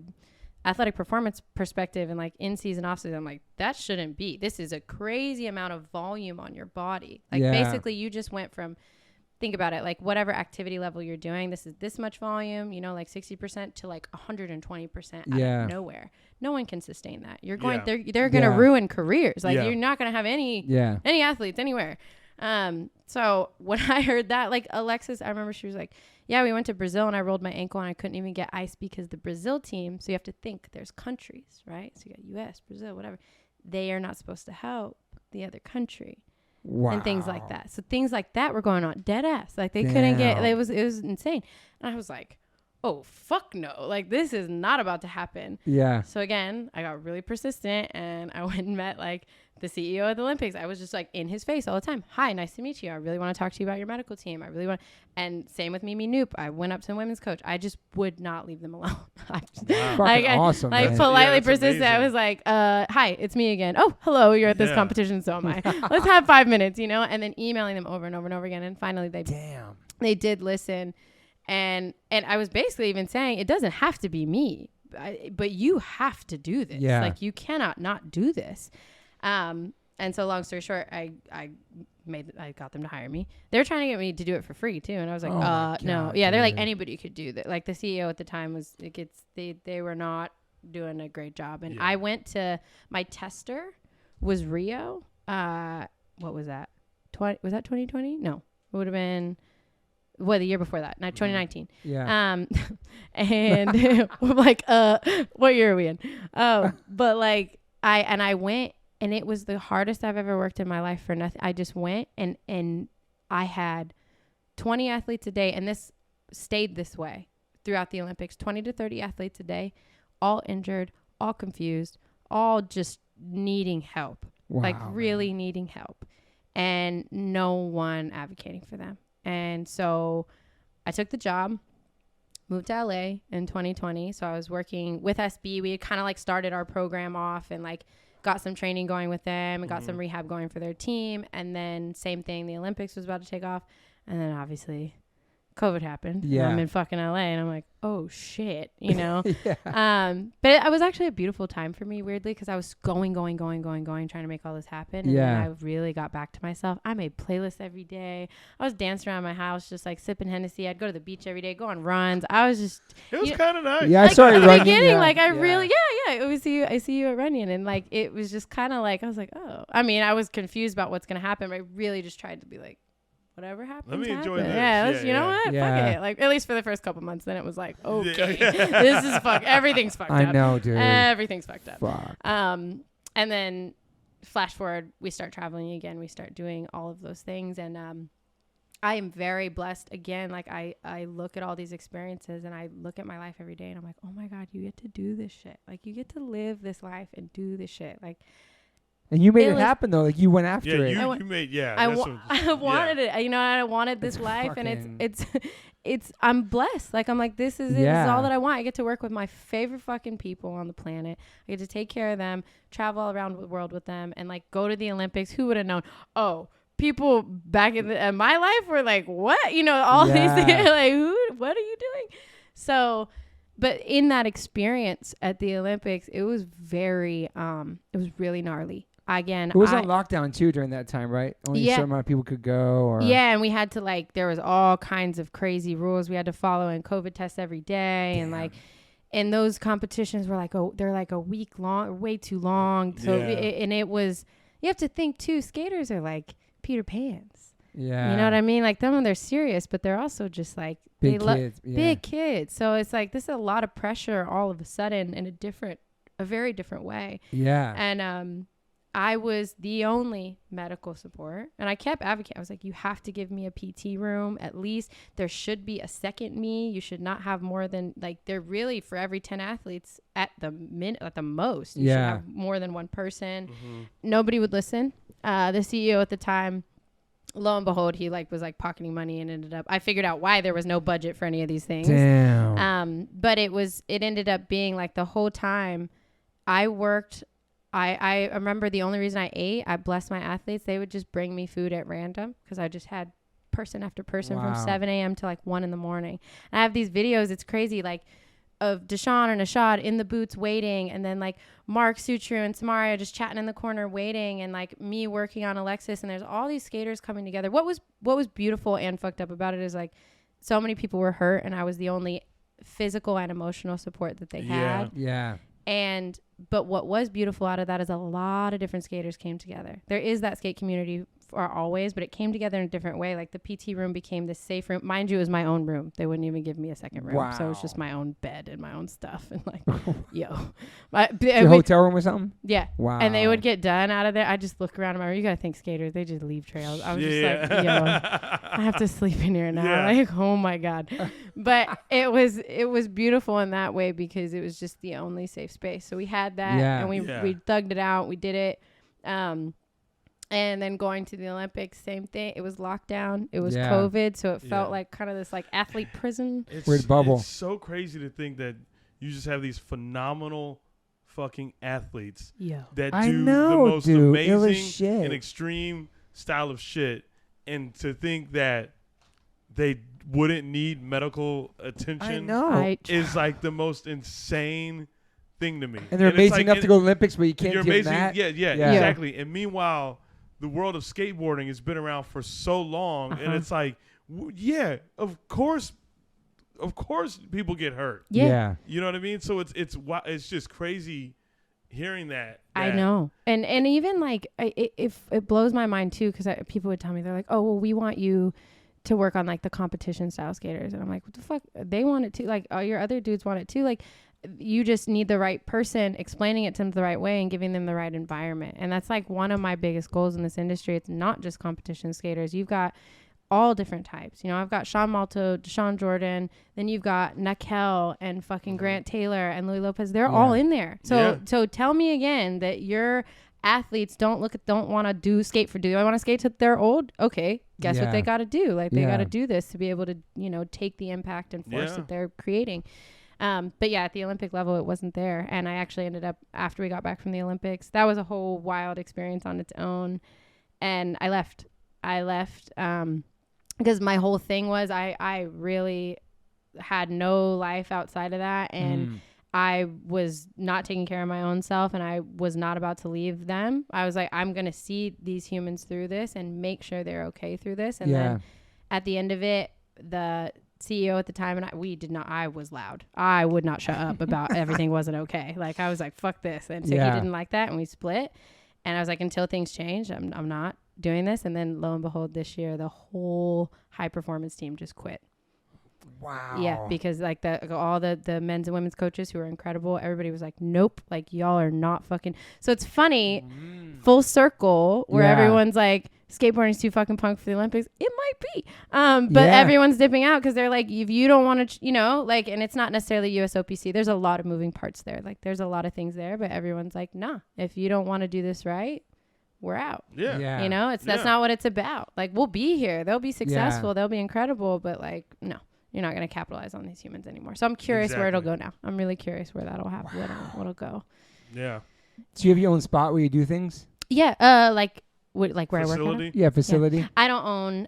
athletic performance perspective and like in season, off season, I'm like, that shouldn't be. This is a crazy amount of volume on your body. Like basically you just went from, think about it, like whatever activity level you're doing, this is this much volume, you know, like 60% to like 120% out of nowhere. No one can sustain that. You're going, they're going to ruin careers. Like you're not going to have any athletes anywhere. So when I heard that, like Alexis, I remember she was like, yeah, we went to Brazil and I rolled my ankle and I couldn't even get ice because the Brazil team, so you have to think there's countries, right? So you got US, Brazil, whatever. They are not supposed to help the other country. Wow. And things like that. So things like that were going on dead ass. Like they couldn't get, it was insane. And I was like, oh, fuck no. Like this is not about to happen. Yeah. So again, I got really persistent and I went and met like the CEO of the Olympics. I was just like in his face all the time. Hi, nice to meet you. I really want to talk to you about your medical team. I really want, and same with Mimi Noop. I went up to the women's coach. I just would not leave them alone. Awesome. I politely persisted. I was like, hi, it's me again. Oh, hello. You're at this competition. So am I. Let's have 5 minutes, you know, and then emailing them over and over and over again. And finally they did listen. And I was basically even saying, it doesn't have to be me, but you have to do this. Yeah. Like you cannot not do this. And so long story short, I got them to hire me. They were trying to get me to do it for free too. And I was like, no. Yeah. They're like, anybody could do that. Like the CEO at the time was, they were not doing a great job. And I went to, my tester was Rio. What was that? Was that 2020? No, it would have been, the year before that, 2019. Yeah. And I'm like, what year are we in? But like I went, and it was the hardest I've ever worked in my life for nothing. I just went and I had 20 athletes a day, and this stayed this way throughout the Olympics, 20 to 30 athletes a day, all injured, all confused, all just needing help, really needing help, and no one advocating for them. And so I took the job, moved to LA in 2020. So I was working with SB. We had kind of like started our program off and like got some training going with them and got some rehab going for their team. And then same thing, the Olympics was about to take off. And then obviously COVID happened. Yeah. I'm in fucking LA and I'm like, oh shit, you know? But it was actually a beautiful time for me, weirdly, because I was going, trying to make all this happen. And then I really got back to myself. I made playlists every day. I was dancing around my house, just like sipping Hennessy. I'd go to the beach every day, go on runs. I was just, it was kind of nice. Yeah, like, I saw you running. Beginning, like I really, I see you at Runyon. And like, it was just kind of like, I was like, oh, I mean, I was confused about what's going to happen, but I really just tried to be like, whatever happens, let me enjoy this. Yeah, you know what? Fuck it. Like, at least for the first couple months, then it was like, okay, this is fucked. Everything's fucked up. I know, dude. Everything's fucked up. Fuck. And then flash forward, we start traveling again. We start doing all of those things. And I am very blessed. Again, like I look at all these experiences and I look at my life every day and I'm like, oh my God, you get to do this shit. Like you get to live this life and do this shit. Like And you made it happen though. Like you went after it. You made. Yeah, I wanted it. You know, I wanted this life, and it's. I'm blessed. Like I'm like, this is it. This is all that I want. I get to work with my favorite fucking people on the planet. I get to take care of them, travel all around the world with them, and like go to the Olympics. Who would have known? Oh, people back in my life were like, what? You know, all these things. Like, what are you doing? So. But in that experience at the Olympics, it was very, it was really gnarly. Again, it was on lockdown too during that time, right? Only a certain amount of people could go. Or and we had to there was all kinds of crazy rules we had to follow, and COVID tests every day, and and those competitions were they're like a week long, way too long. So and it was, you have to think too. Skaters are like Peter Pans. Yeah. You know what I mean? Like they're serious, but they're also just like big kids. Big kids. So it's like this is a lot of pressure all of a sudden in a very different way. Yeah. And I was the only medical support, and I kept advocating. I was like, you have to give me a PT room at least. There should be a second me. You should not have more than they're really for every 10 athletes at the most. You should have more than one person. Mm-hmm. Nobody would listen. The CEO at the time, lo and behold, he was pocketing money, and ended up, I figured out why there was no budget for any of these things. Damn. But it ended up being the whole time I worked. I remember the only reason I ate, I blessed my athletes. They would just bring me food at random because I just had person after person from 7 a.m. to 1 in the morning. And I have these videos. It's crazy. Of Deshaun and Ashad in the boots waiting, and then Mark Sutru and Samaria just chatting in the corner waiting, and me working on Alexis, and there's all these skaters coming together. What was beautiful and fucked up about it is so many people were hurt, and I was the only physical and emotional support that they had. Yeah. But what was beautiful out of that is a lot of different skaters came together. There is that skate community always, but it came together in a different way. The PT room became this safe room. Mind you, it was my own room. They wouldn't even give me a second room. Wow. So it was just my own bed and my own stuff. And yo. Your hotel room or something? Yeah. Wow. And they would get done out of there. I just look around and you got to think skaters, they just leave trails. I was just yo, I have to sleep in here now. Oh my God. But it was beautiful in that way because it was just the only safe space. So we had that and we thugged it out. We did it. And then going to the Olympics, same thing. It was lockdown. It was COVID. So it felt like kind of this athlete prison. Weird bubble. It's so crazy to think that you just have these phenomenal fucking athletes that do the most amazing and extreme style of shit. And to think that they wouldn't need medical attention is the most insane thing to me. And they're amazing enough to go to the Olympics, but you can't do that. Yeah, exactly. And meanwhile, the world of skateboarding has been around for so long, and it's of course people get hurt. Yeah. You know what I mean? So it's just crazy hearing that. I know. And even it blows my mind too, because people would tell me, they're like, oh, well, we want you to work on the competition style skaters. And I'm like, what the fuck? They want it too. All your other dudes want it too. You just need the right person explaining it to them the right way and giving them the right environment. And that's one of my biggest goals in this industry. It's not just competition skaters. You've got all different types. I've got Sean Malto, Deshaun Jordan, then you've got Nakel and fucking Grant Taylor and Louis Lopez. They're all in there. So tell me again that your athletes don't want to do skate for do. I want to skate till they're old. Okay. Guess what they got to do? They got to do this to be able to, take the impact and force that they're creating. But at the Olympic level, it wasn't there. And I actually ended up, after we got back from the Olympics, that was a whole wild experience on its own. And I left, because my whole thing was I really had no life outside of that. And I was not taking care of my own self, and I was not about to leave them. I was like, I'm going to see these humans through this and make sure they're okay through this. And then at the end of it, the CEO at the time, and I was loud. I would not shut up about everything wasn't okay. I was like, fuck this. And so he didn't like that, and we split. And I was like, until things change, I'm not doing this. And then lo and behold, this year, the whole high performance team just quit. Wow. Yeah, because all the men's and women's coaches who are incredible, everybody was like, nope, y'all are not fucking. So it's funny, full circle, where everyone's like, skateboarding's too fucking punk for the Olympics. It might be, but everyone's dipping out because they're like, if you don't want to, and it's not necessarily USOPC. There's a lot of moving parts there. There's a lot of things there, but everyone's like, nah, if you don't want to do this right, we're out. Yeah. You know, that's not what it's about. Like, we'll be here. They'll be successful. They'll be incredible. But like, no, you're not going to capitalize on these humans anymore. So I'm curious where it'll go now. I'm really curious where that'll happen. What'll go. Yeah. So you have your own spot where you do things? Yeah. Like where facility? I work at? Yeah, facility. Yeah. I don't own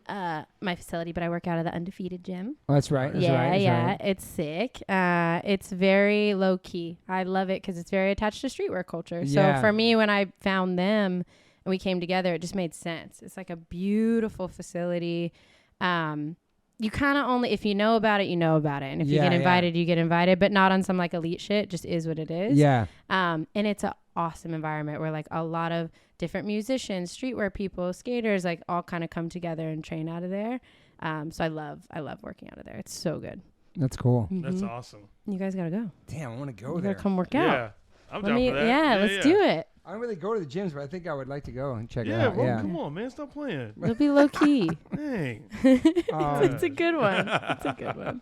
my facility, but I work out of the Undefeated Gym. Oh, that's right. That's right. It's sick. It's very low key. I love it because it's very attached to streetwear culture. So for me, when I found them and we came together, it just made sense. It's like a beautiful facility. You kind of only, if you know about it, you know about it. And if you get invited, you get invited, but not on some like elite shit. It just is what it is. Yeah. And it's an awesome environment where like a lot of different musicians, streetwear people, skaters, like all kind of come together and train out of there. So I love working out of there. It's so good. That's cool. Mm-hmm. That's awesome. You guys got to go. Damn, I want to go You there. got to come work out. Yeah. I'm down for that. Yeah, let's do it. I don't really go to the gyms, but I think I would like to go and check it Yeah, out. well, come on, man. Stop playing. It'll be low key. Dang. It's a good one. It's a good one.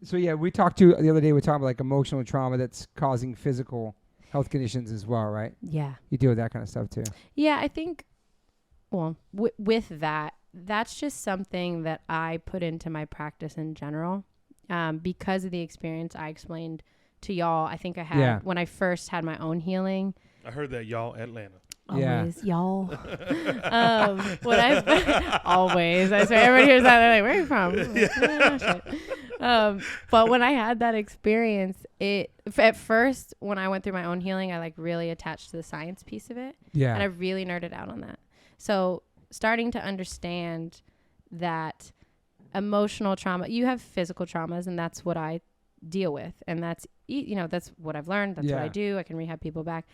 So yeah, we talked to the other day. We talked about like emotional trauma that's causing physical health conditions as well, right? Yeah. You deal with that kind of stuff too. Yeah, I think. Well, with that, that's just something that I put into my practice in general, because of the experience I explained to y'all. I think I had when I first had my own healing. I heard that, y'all, Atlanta. Always, y'all. When I always, I swear, everybody hears that, they're like, "Where are you from?" But when I had that experience, at first when I went through my own healing, I like really attached to the science piece of it, and I really nerded out on that. So starting to understand that emotional trauma, you have physical traumas, and that's what I deal with, and that's that's what I've learned. That's what I do. I can rehab people back.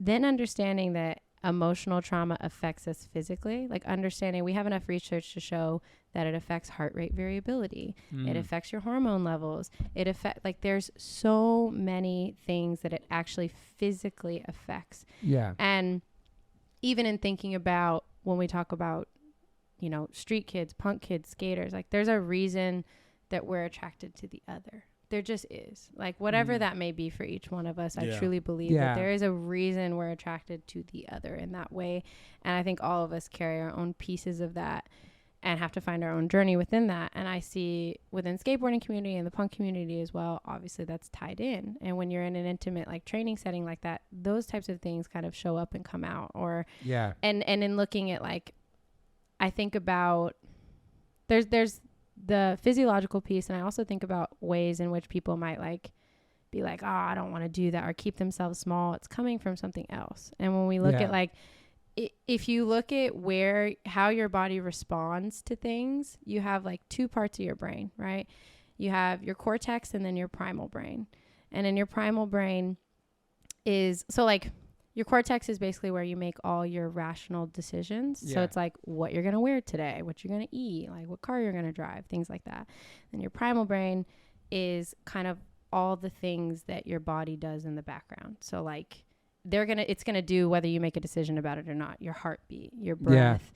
Then understanding that emotional trauma affects us physically, like understanding we have enough research to show that it affects heart rate variability. It affects your hormone levels. Like there's so many things that it actually physically affects. Yeah. And even in thinking about when we talk about, street kids, punk kids, skaters, like there's a reason that we're attracted to the other. There just is. Like whatever that may be for each one of us, I truly believe that there is a reason we're attracted to the other in that way. And I think all of us carry our own pieces of that and have to find our own journey within that. And I see within skateboarding community and the punk community as well, obviously that's tied in. And when you're in an intimate like training setting like that, those types of things kind of show up and come out. Or and in looking at like, I think about there's the physiological piece, and I also think about ways in which people might like be like, I don't want to do that, or keep themselves small. It's coming from something else. And when we look at like, if you look at how your body responds to things, you have like two parts of your brain, right? You have your cortex and then your primal brain. And in your primal brain is, so like your cortex is basically where you make all your rational decisions. So it's like what you're going to wear today, what you're going to eat, like what car you're going to drive, things like that. And your primal brain is kind of all the things that your body does in the background. So like it's going to do whether you make a decision about it or not. Your heartbeat, your breath,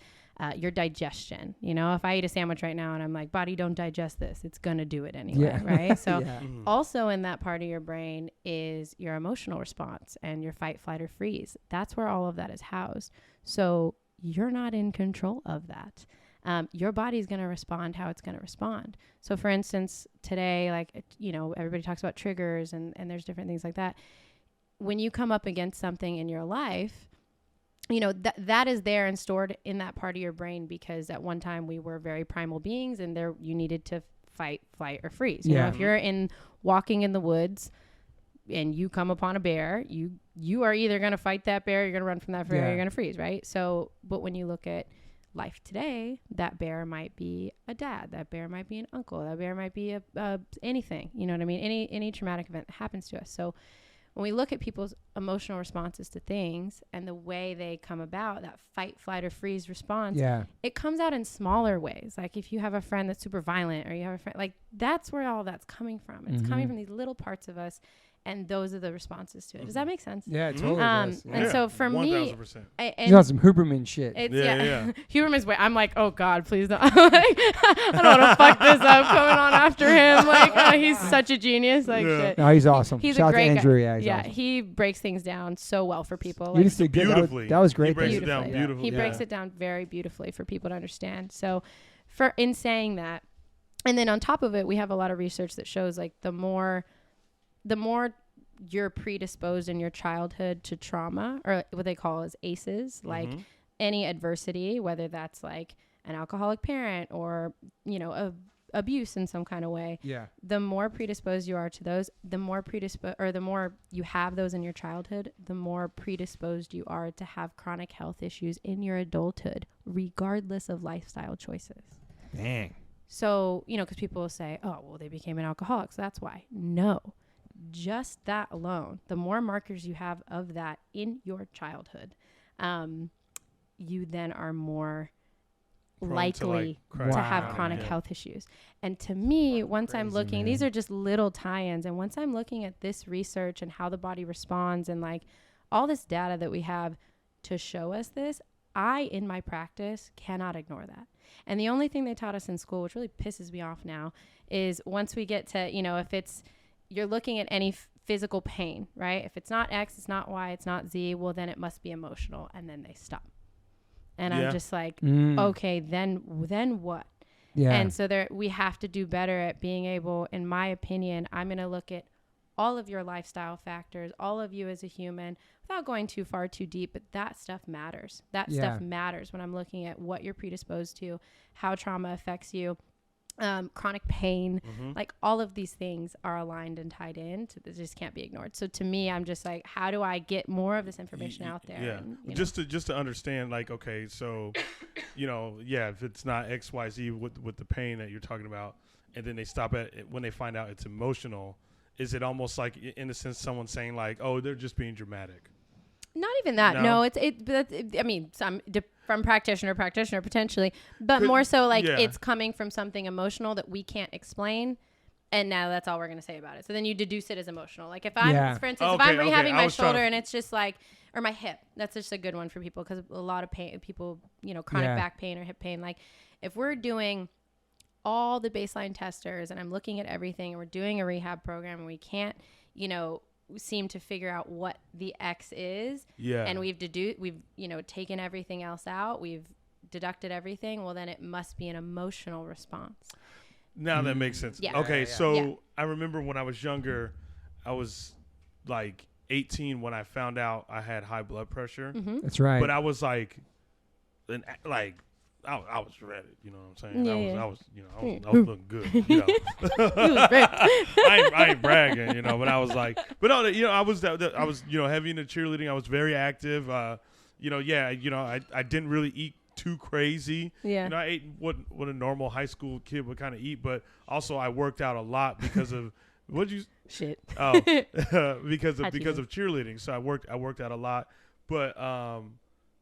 your digestion. If I eat a sandwich right now and I'm like, body, don't digest this, it's going to do it anyway, right? So also in that part of your brain is your emotional response and your fight, flight, or freeze. That's where all of that is housed. So you're not in control of that. Your body's going to respond how it's going to respond. So for instance, today, like, everybody talks about triggers and there's different things like that. When you come up against something in your life, that is there and stored in that part of your brain because at one time we were very primal beings and there you needed to fight, flight, or freeze. You know, if you're walking in the woods and you come upon a bear, you are either going to fight that bear, you're going to run from that bear, or you're going to freeze, right? So, but when you look at life today, that bear might be a dad, that bear might be an uncle, that bear might be anything, you know what I mean? Any traumatic event that happens to us. So when we look at people's emotional responses to things and the way they come about, that fight, flight, or freeze response, it comes out in smaller ways. Like if you have a friend that's super violent or you have a friend, like that's where all that's coming from. It's coming from these little parts of us. And those are the responses to it. Does that make sense? Yeah, it totally does. Yeah. And so for me, 1000%. He's on some Huberman shit. Yeah. Huberman's way. I'm like, oh God, please don't. Like, I don't want to fuck this up coming on after him. Like, he's such a genius. Like, shit. No, he's awesome. He's Shout a great out to Andrew. guy. Yeah, awesome. He breaks things down so well for people. You Like, just did good. Beautifully. That was great. He breaks it down beautifully. He breaks it down very beautifully for people to understand. So, in saying that, and then on top of it, we have a lot of research that shows like the more you're predisposed in your childhood to trauma, or what they call as ACEs, like any adversity, whether that's like an alcoholic parent or, you know, abuse in some kind of way. Yeah. The more predisposed you are to those, the more you have those in your childhood, the more predisposed you are to have chronic health issues in your adulthood, regardless of lifestyle choices. Dang. So, you know, because people will say, oh, well, they became an alcoholic, so that's why. No. Just that alone, the more markers you have of that in your childhood, you then are more likely to have chronic health issues. And to me, once I'm looking, these are just little tie-ins. And once I'm looking at this research and how the body responds and like all this data that we have to show us this, I, in my practice, cannot ignore that. And the only thing they taught us in school, which really pisses me off now, is once we get to, you know, if you're looking at any physical pain, right? If it's not X, it's not Y, it's not Z, well, then it must be emotional. And then they stop. And I'm just like, okay, then what? Yeah. And so we have to do better at being able, in my opinion, I'm going to look at all of your lifestyle factors, all of you as a human, without going too far, too deep, but that stuff matters. That stuff matters when I'm looking at what you're predisposed to, how trauma affects you, chronic pain, like all of these things are aligned and tied in. It just can't be ignored. So to me, I'm just like, how do I get more of this information out there? Yeah, and, just to understand, like, okay, so, you know, if it's not X, Y, Z with the pain that you're talking about, and then they stop at it when they find out it's emotional, is it almost like, in a sense, someone saying like, oh, they're just being dramatic? Not even that. No, I mean, some from practitioner potentially, but more so like it's coming from something emotional that we can't explain. And now that's all we're going to say about it. So then you deduce it as emotional. Like if I'm, for instance, if I'm rehabbing my shoulder and it's just like, or my hip, that's just a good one for people because a lot of people, you know, chronic back pain or hip pain. Like if we're doing all the baseline testers and I'm looking at everything and we're doing a rehab program and we can't, you know, seem to figure out what the X is. Yeah. And we've you know, taken everything else out. We've deducted everything. Well, then it must be an emotional response. Now that makes sense. Yeah. Okay. So I remember when I was younger, I was like 18 when I found out I had high blood pressure. Mm-hmm. That's right. But I was like, I was ready, you know what I'm saying? I was looking good, you know. I ain't bragging, you know, but I was like, I was, you know, heavy into cheerleading. I was very active. You know, I didn't really eat too crazy. Yeah. You know, I ate what a normal high school kid would kind of eat, but also I worked out a lot because of because of cheerleading. So I worked out a lot, but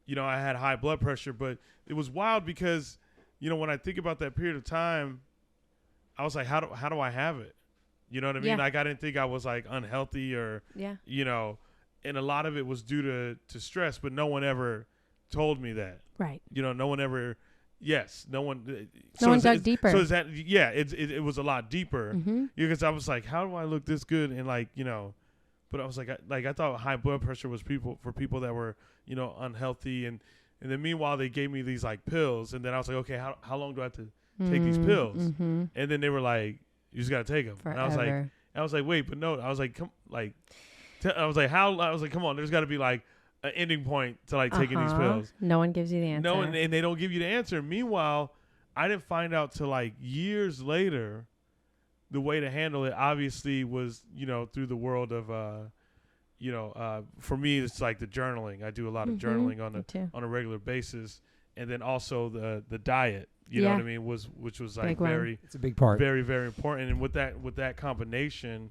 you know, I had high blood pressure, but it was wild because, you know, when I think about that period of time, I was like, how do I have it? You know what I mean? Like, I didn't think I was like unhealthy or, you know, and a lot of it was due to stress, but no one ever told me that. Right. You know, no one ever, no one dug deeper. So is that, it was a lot deeper because I was like, how do I look this good? And like, you know, but I was like, I thought high blood pressure was for people that were, you know, unhealthy. And then meanwhile, they gave me these like pills. And then I was like, okay, how long do I have to take these pills? Mm-hmm. And then they were like, you just got to take them. Forever. And I was like, wait, but no, I was like, come on, there's got to be like an ending point to like taking these pills. No one gives you the answer. No, and they don't give you the answer. Meanwhile, I didn't find out till like years later, the way to handle it obviously was, you know, through the world of, for me, it's like the journaling. I do a lot of journaling on a regular basis. And then also the diet, you know what I mean, which was like it's a big part. Very, very important. And with that combination,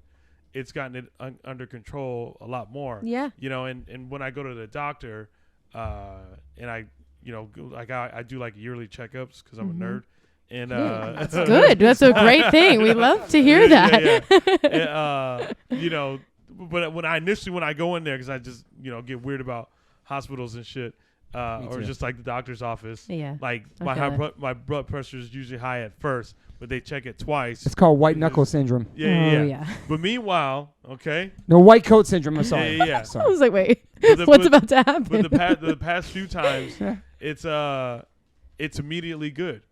it's gotten it under control a lot more. Yeah. You know, and when I go to the doctor, and I, you know, like I do like yearly checkups because I'm a nerd. And that's good. That's a great thing. We love to hear that. And, you know, but when I go in there, because I just get weird about hospitals and shit, or just like the doctor's office. Yeah. Like Okay. my blood pressure is usually high at first, but they check it twice. It's called white knuckle syndrome. Yeah. But meanwhile, okay. No, white coat syndrome. I'm sorry. Yeah. I Sorry. was like, wait, what's about to happen? But the past few times, it's immediately good,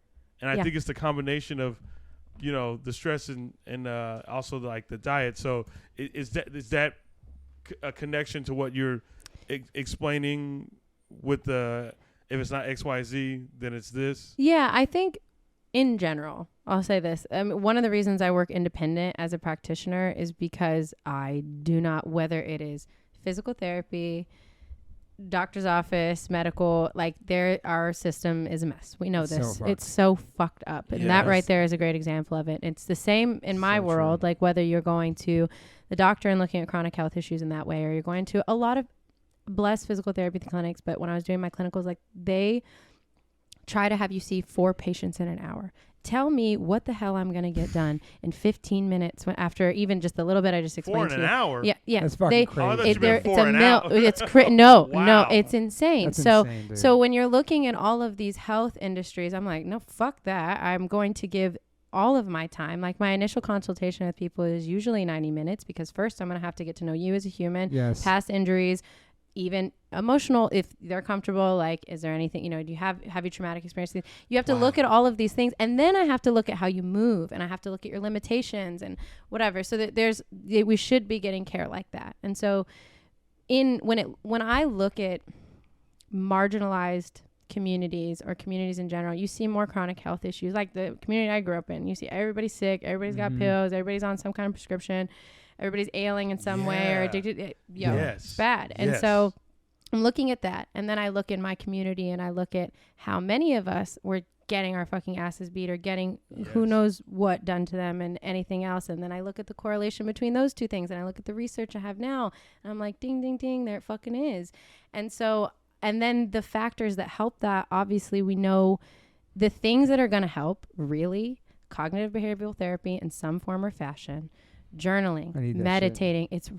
and I think it's the combination of, the stress and also like the diet. So is that a connection to what you're explaining with the, if it's not XYZ, then it's this? Yeah, I think in general, I'll say this. One of the reasons I work independent as a practitioner is because I do not, whether it is physical therapy, doctor's office, medical, like our system is a mess. We know this. It's so fucked up. And that right there is a great example of it. It's the same in my world, like whether you're going to the doctor and looking at chronic health issues in that way, or you're going to a lot of blessed physical therapy clinics. But when I was doing my clinicals, like they try to have you see 4 patients in an hour. Tell me what the hell I'm going to get done in 15 minutes after even just the little bit I just explained 4 to you. in an hour? Yeah. That's fucking crazy. No, it's insane. That's so insane, dude. so when you're looking at all of these health industries, I'm like, no, fuck that. I'm going to give all of my time. Like my initial consultation with people is usually 90 minutes because first I'm going to have to get to know you as a human, past injuries, even emotional, if they're comfortable, like, is there anything, do you have you traumatic experiences? You have to look at all of these things. And then I have to look at how you move, and I have to look at your limitations and whatever. So that we should be getting care like that. And so when I look at marginalized communities or communities in general, you see more chronic health issues. Like the community I grew up in, you see everybody's sick, everybody's got pills, everybody's on some kind of prescription, everybody's ailing in some way or addicted. It's bad. And so I'm looking at that. And then I look in my community and I look at how many of us were getting our fucking asses beat or getting who knows what done to them and anything else. And then I look at the correlation between those two things. And I look at the research I have now. And I'm like, ding, ding, ding, there it fucking is. And so, and then the factors that help that, obviously we know the things that are going to help, really, cognitive behavioral therapy in some form or fashion, journaling, meditating. It's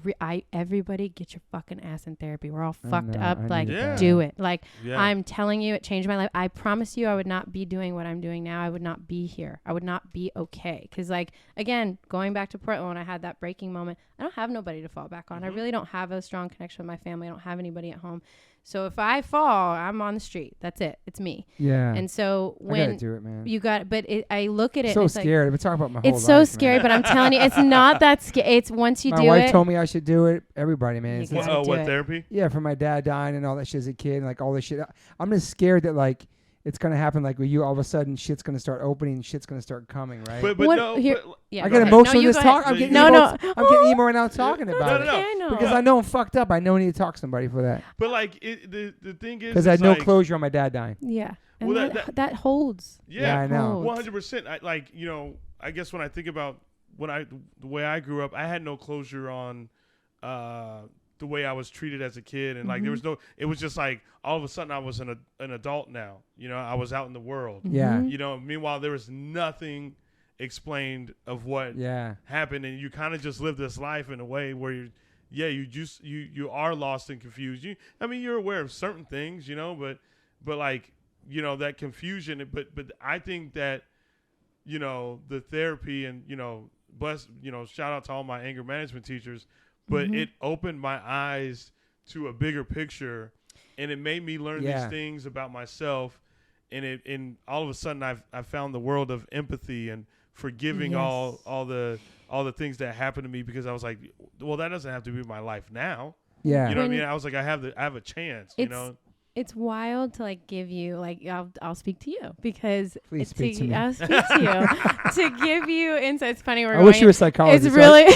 everybody get your fucking ass in therapy. We're all fucked up. Like, do it. Like, I'm telling you, it changed my life. I promise you I would not be doing what I'm doing now. I would not be here. I would not be okay. Because, like, again, going back to Portland when I had that breaking moment, I don't have nobody to fall back on. I really don't have a strong connection with my family. I don't have anybody at home. So if I fall, I'm on the street. That's it. It's me. Yeah. And so when I gotta do it, man. you got, but I look at it. So and it's scared. I've been talking about my whole life. It's so scary, but I'm telling you, it's not that scary. It's once you do it. My wife told me I should do it. Everybody, man. What therapy? Yeah, for my dad dying and all that shit as a kid, and like all this shit. I'm just scared that like it's gonna happen like with you. All of a sudden, shit's gonna start opening, and shit's gonna start coming, right? But no. I get emotional this talk. I'm getting emo right now talking about it. No. Because I know I'm fucked up. I know I need to talk to somebody for that. But like the thing is, because I had no closure on my dad dying. Yeah, and that holds. Yeah, I know. 100%. I guess when I think about the way I grew up, I had no closure on the way I was treated as a kid, and like there was no. It was just like all of a sudden I was an adult now. I was out in the world. Yeah. Meanwhile there was nothing explained of what happened, and you kind of just live this life in a way where you are lost and confused. You're aware of certain things, but like that confusion. But I think that the therapy and shout out to all my anger management teachers, but it opened my eyes to a bigger picture, and it made me learn these things about myself, and all of a sudden I found the world of empathy and forgiving all the things that happened to me, because I was like, well, that doesn't have to be my life now. Yeah. You know what I mean? I was like, I have a chance, It's wild to like give you like I'll speak to you because please speak to me. I'll speak to you to give you insight. It's funny. I wish you were a psychologist. It's really.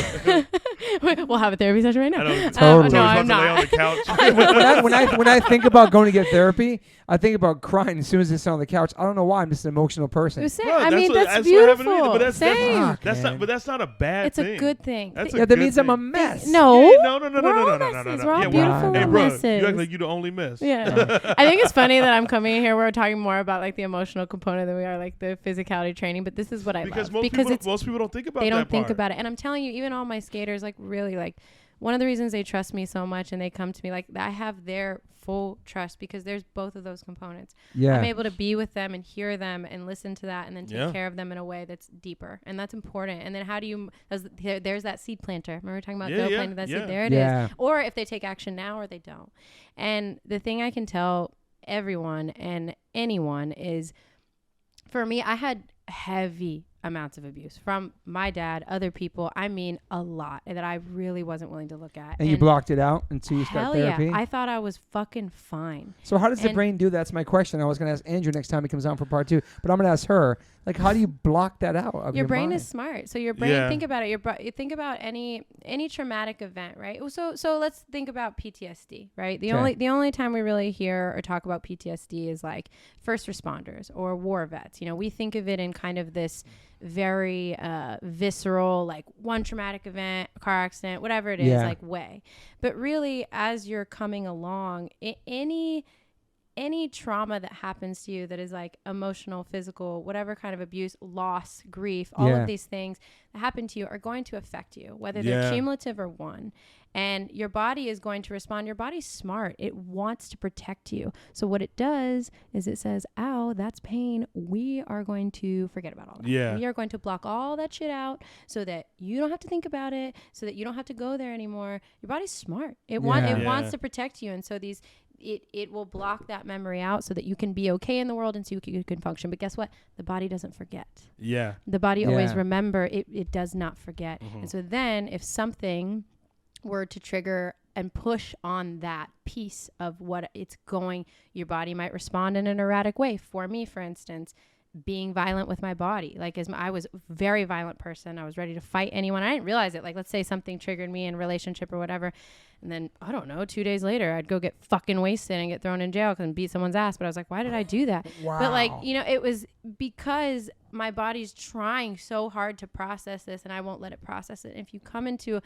We'll have a therapy session right now. Totally. No, I'm not. Lay on the couch. when I think about going to get therapy, I think about crying as soon as it's on the couch. I don't know why. I'm just an emotional person. That's beautiful. But Same. That's not a bad thing. It's a good thing. That means I'm a mess. No. No. We're all beautiful messes. You act like you're the only mess. Yeah. I think it's funny that I'm coming in here. We're talking more about like the emotional component than we are like the physicality training. But this is what I love. Because most people don't think about that. They don't think about it. And I'm telling you, even all my skaters, like really like one of the reasons they trust me so much and they come to me, like, I have their full trust because there's both of those components. Yeah. I'm able to be with them and hear them and listen to that and then take care of them in a way that's deeper, and that's important. And then how do you, there's that seed planter. Remember talking about planting that seed? There it is. Or if they take action now or they don't. And the thing I can tell everyone and anyone is, for me, I had heavy amounts of abuse from my dad, other people. I mean, a lot that I really wasn't willing to look at. And you blocked it out until you start therapy? Yeah. I thought I was fucking fine. So how does the brain do that? That's my question. I was going to ask Andrew next time he comes on for part 2, but I'm going to ask her, like, how do you block that out of your brain mind? is smart. So your brain, think about it. You think about any traumatic event, right? So let's think about PTSD, right? The only time we really hear or talk about PTSD is like first responders or war vets. You know, we think of it in kind of this very visceral, like one traumatic event, a car accident, whatever it is, like way. But really, as you're coming along, any trauma that happens to you that is like emotional, physical, whatever kind of abuse, loss, grief, all of these things that happen to you are going to affect you, whether they're cumulative or one. And your body is going to respond. Your body's smart. It wants to protect you. So what it does is it says, ow, that's pain. We are going to forget about all that. Yeah. We are going to block all that shit out so that you don't have to think about it, so that you don't have to go there anymore. Your body's smart. It wants to protect you. And so it will block that memory out so that you can be okay in the world and so you can function. But guess what? The body doesn't forget. Yeah. The body always remember. It does not forget. Mm-hmm. And so then if something were to trigger and push on that piece of what it's going, your body might respond in an erratic way. For me, for instance, being violent with my body. Like, I was a very violent person. I was ready to fight anyone. I didn't realize it. Like, let's say something triggered me in a relationship or whatever. And then, I don't know, 2 days later, I'd go get fucking wasted and get thrown in jail and beat someone's ass. But I was like, why did I do that? Wow. But like, you know, it was because my body's trying so hard to process this and I won't let it process it. And if you come into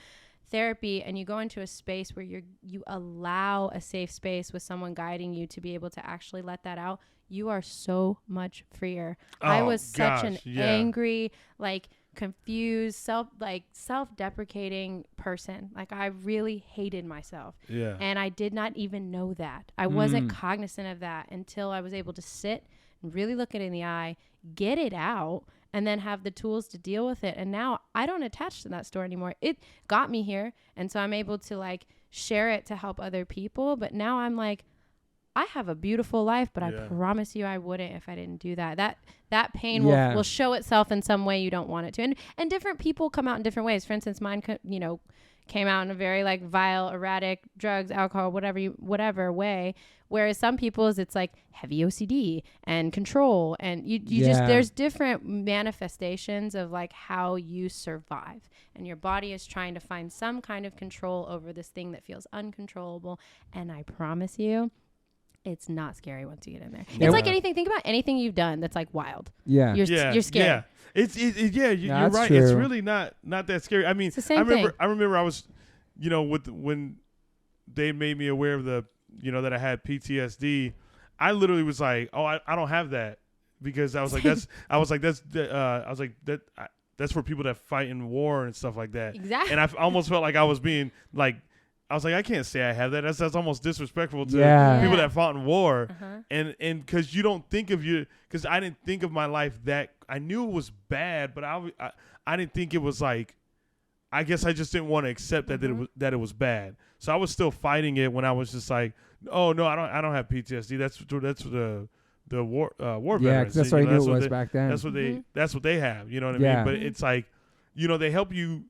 therapy and you go into a space where you allow a safe space with someone guiding you to be able to actually let that out, you are so much freer. I was such an angry, like confused, self-deprecating person. Like, I really hated myself. Yeah. And I did not even know that. I wasn't cognizant of that until I was able to sit and really look it in the eye, get it out, and then have the tools to deal with it. And now I don't attach to that story anymore. It got me here. And so I'm able to like share it to help other people. But now I'm like, I have a beautiful life, but I promise you I wouldn't if I didn't do that. That pain will show itself in some way you don't want it to. And different people come out in different ways. For instance, mine, came out in a very like vile, erratic, drugs, alcohol, whatever way. Whereas some people's, it's like heavy OCD and control. And you just, there's different manifestations of like how you survive. And your body is trying to find some kind of control over this thing that feels uncontrollable. And I promise you, it's not scary once you get in there. It's like anything. Think about anything you've done that's like wild. Yeah. You're scared. Yeah. You're right. True. It's really not that scary. I mean, it's the same thing. I remember I was, when they made me aware of that I had PTSD, I literally was like, oh, I don't have that, because I was like, that's for people that fight in war and stuff like that. Exactly. And I almost felt like I was being like, I was like, I can't say I have that. That's almost disrespectful to people that fought in war. Uh-huh. And because you don't think of because I didn't think of my life that, I knew it was bad, but I didn't think it was like, I guess I just didn't want to accept that it was bad. So I was still fighting it when I was just like, oh no, I don't have PTSD. That's the war veterans. Yeah, that's what I knew it was back then. That's what they have. You know what I mean? But it's like, they help you,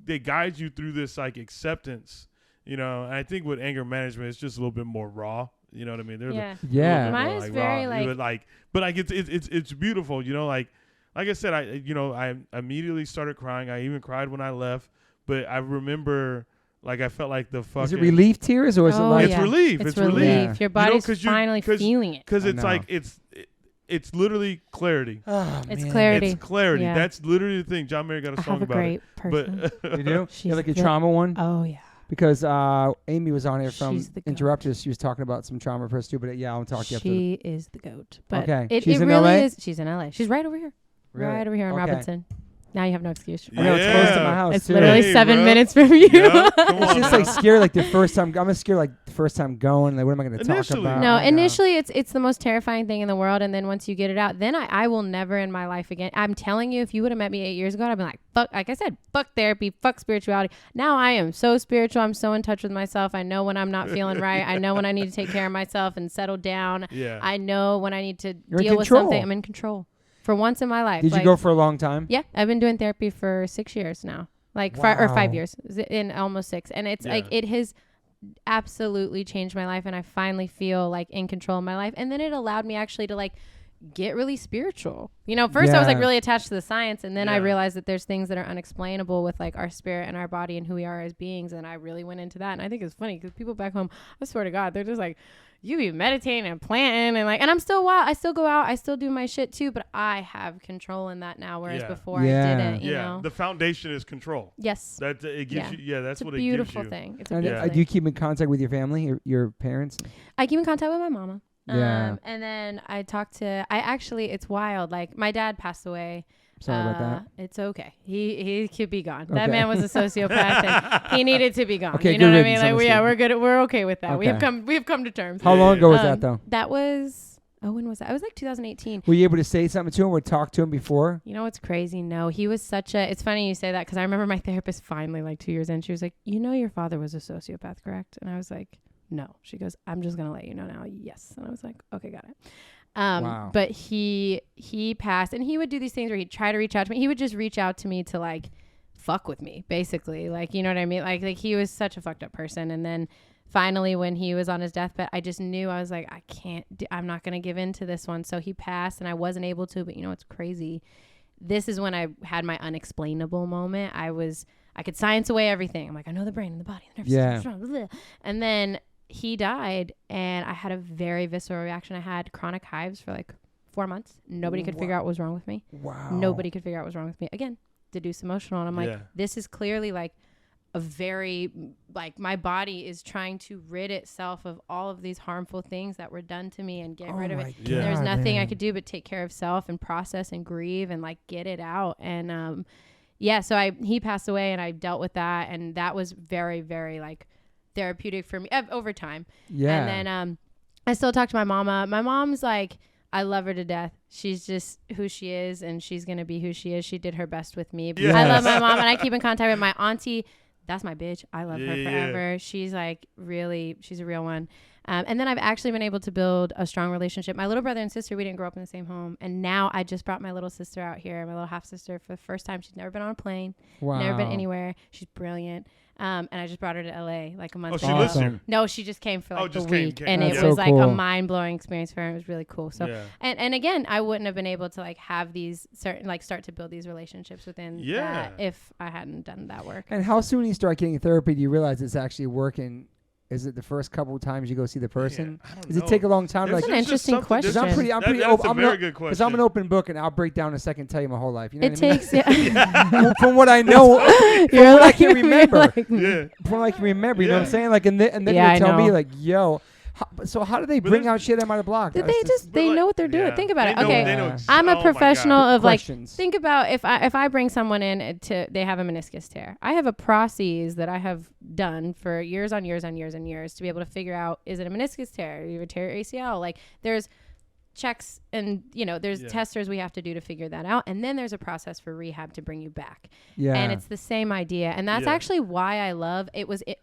they guide you through this like acceptance. And I think with anger management, it's just a little bit more raw. You know what I mean? Mine is very raw. But it's beautiful. Like I said, I immediately started crying. I even cried when I left. But I remember, like, I felt like the fucking. Is it relief tears or is it like? It's relief. It's relief. Yeah. Your body's finally feeling it. Because it's like it's literally clarity. Oh, it's clarity. It's clarity. Yeah. That's literally the thing. John Mayer got a song about it. Person. But you do? You have like a trauma one? Oh yeah. Because Amy was on here from Interruptus. She was talking about some trauma for us too. But I'll talk to you after. She is the goat. But okay. It She's in really LA? is. She's in LA. She's right over here. Really? Right over here in Robinson. Now you have no excuse. I know it's close to my house. It's too. literally 7 minutes from you. Yeah, come It's on just now. like scary. Like the first time, I'm scared. Like the first time going, like what am I going to talk Initially. about? No, I know. initially it's the most terrifying thing in the world, and then once you get it out, then I will never in my life again. I'm telling you, if you would have met me 8 years ago, I'd be like, fuck, like I said, fuck therapy, fuck spirituality. Now I am so spiritual. I'm so in touch with myself. I know when I'm not feeling right. I know when I need to take care of myself and settle down. Yeah. I know when I need to You're in deal with control. something. I'm in control for once in my life. Did you go for a long time? Yeah, I've been doing therapy for 6 years now, like Wow. 5 years, in almost 6, and it's like it has absolutely changed my life, and I finally feel like in control of my life. And then it allowed me actually to like get really spiritual. You know, first I was like Yeah. really attached to the science, and then I Yeah. realized that there's things that are unexplainable with like our spirit and our body and who we are as beings, and I really went into that. And I think it's funny because people back home, I swear to God, they're just like, you be meditating and planting and like, and I'm still wild. I still go out. I still do my shit too, but I have control in that now, whereas Yeah. before Yeah. I didn't, you Yeah. know? The foundation is control. Yes. That it gives Yeah. you. Yeah, that's It's what a it gives beautiful you. thing. It's a And beautiful Yeah. do you thing. keep in contact with your family, your parents? I keep in contact with my mama. Yeah. And then I talk to, it's wild. Like my dad passed away. Sorry about that. It's okay. He could be gone. Okay. That man was a sociopath and he needed to be gone. Okay, you know good what I mean? riddance, Like honestly. we're good. We're okay with that. We Okay. have come to terms. How long ago was Um, that though? That was, when was that? It was like 2018. Were you able to say something to him or talk to him before? You know what's crazy? No, he was it's funny you say that because I remember my therapist finally like 2 years in, she was like, you know, your father was a sociopath, correct? And I was like, no. She goes, I'm just going to let you know now. Yes. And I was like, okay, got it. Wow. But he passed, and he would do these things where he'd try to reach out to me. He would just reach out to me to like fuck with me, basically. Like, you know what I mean? Like he was such a fucked up person. And then finally, when he was on his deathbed, I just knew, I was like, I'm not going to give in to this one. So he passed and I wasn't able to, but you know, it's crazy. This is when I had my unexplainable moment. I could science away everything. I'm like, I know the brain and the body and the nervous system. Blah, blah. And then he died and I had a very visceral reaction. I had chronic hives for like 4 months. Nobody could figure out what was wrong with me. Wow. Nobody could figure out what was wrong with me. Again, deduce emotional. And I'm like, this is clearly like a very, like my body is trying to rid itself of all of these harmful things that were done to me and get rid of it. Yeah. There's nothing I man. could do but take care of self and process and grieve and like get it out. And so he passed away and I dealt with that. And that was very, very like therapeutic for me over time. Yeah. And then I still talk to my mama. My mom's like, I love her to death. She's just who she is and she's going to be who she is. She did her best with me. Yes. I love my mom and I keep in contact with my auntie. That's my bitch. I love her Yeah. forever. She's like she's a real one. And then I've actually been able to build a strong relationship. My little brother and sister, we didn't grow up in the same home. And now I just brought my little sister out here, my little half sister, for the first time. She's never been on a plane, Wow. never been anywhere. She's brilliant. And I just brought her to LA like a month Oh, ago. she lives here. No, she just came for like the just came- week. came. And That's it so was like a cool. mind-blowing experience for her. It was really cool. So Yeah. and again, I wouldn't have been able to like have these certain like start to build these relationships within that if I hadn't done that work. And how soon you start getting therapy do you realize it's actually working? Is it the first couple of times you go see the person? I don't Does know. it take a long time? That's Like, an interesting something- question. because I'm pretty That's open. a very good Because question. I'm an open book, and I'll break down in a second, tell you my whole life. You know It what I mean? takes yeah. From what I know, You're what I like- can you're remember. like, Yeah. from what I can remember, you know what I'm Yeah. saying? Like, and then Yeah, I they'll tell me know. like, "Yo, so how do they But bring there's- out shit I might have blocked?" Did That's they just they like- know what they're doing? yeah. Think about They it. know- Okay. they know I'm oh a my professional God. of like questions. think about if I bring someone in to they have a meniscus tear. I have a process that I have done for years on years on years and years to be able to figure out, is it a meniscus tear? You tear your ACL? Like there's checks and there's testers we have to do to figure that out, and then there's a process for rehab to bring you back. Yeah. And it's the same idea, and that's Yeah. actually why I love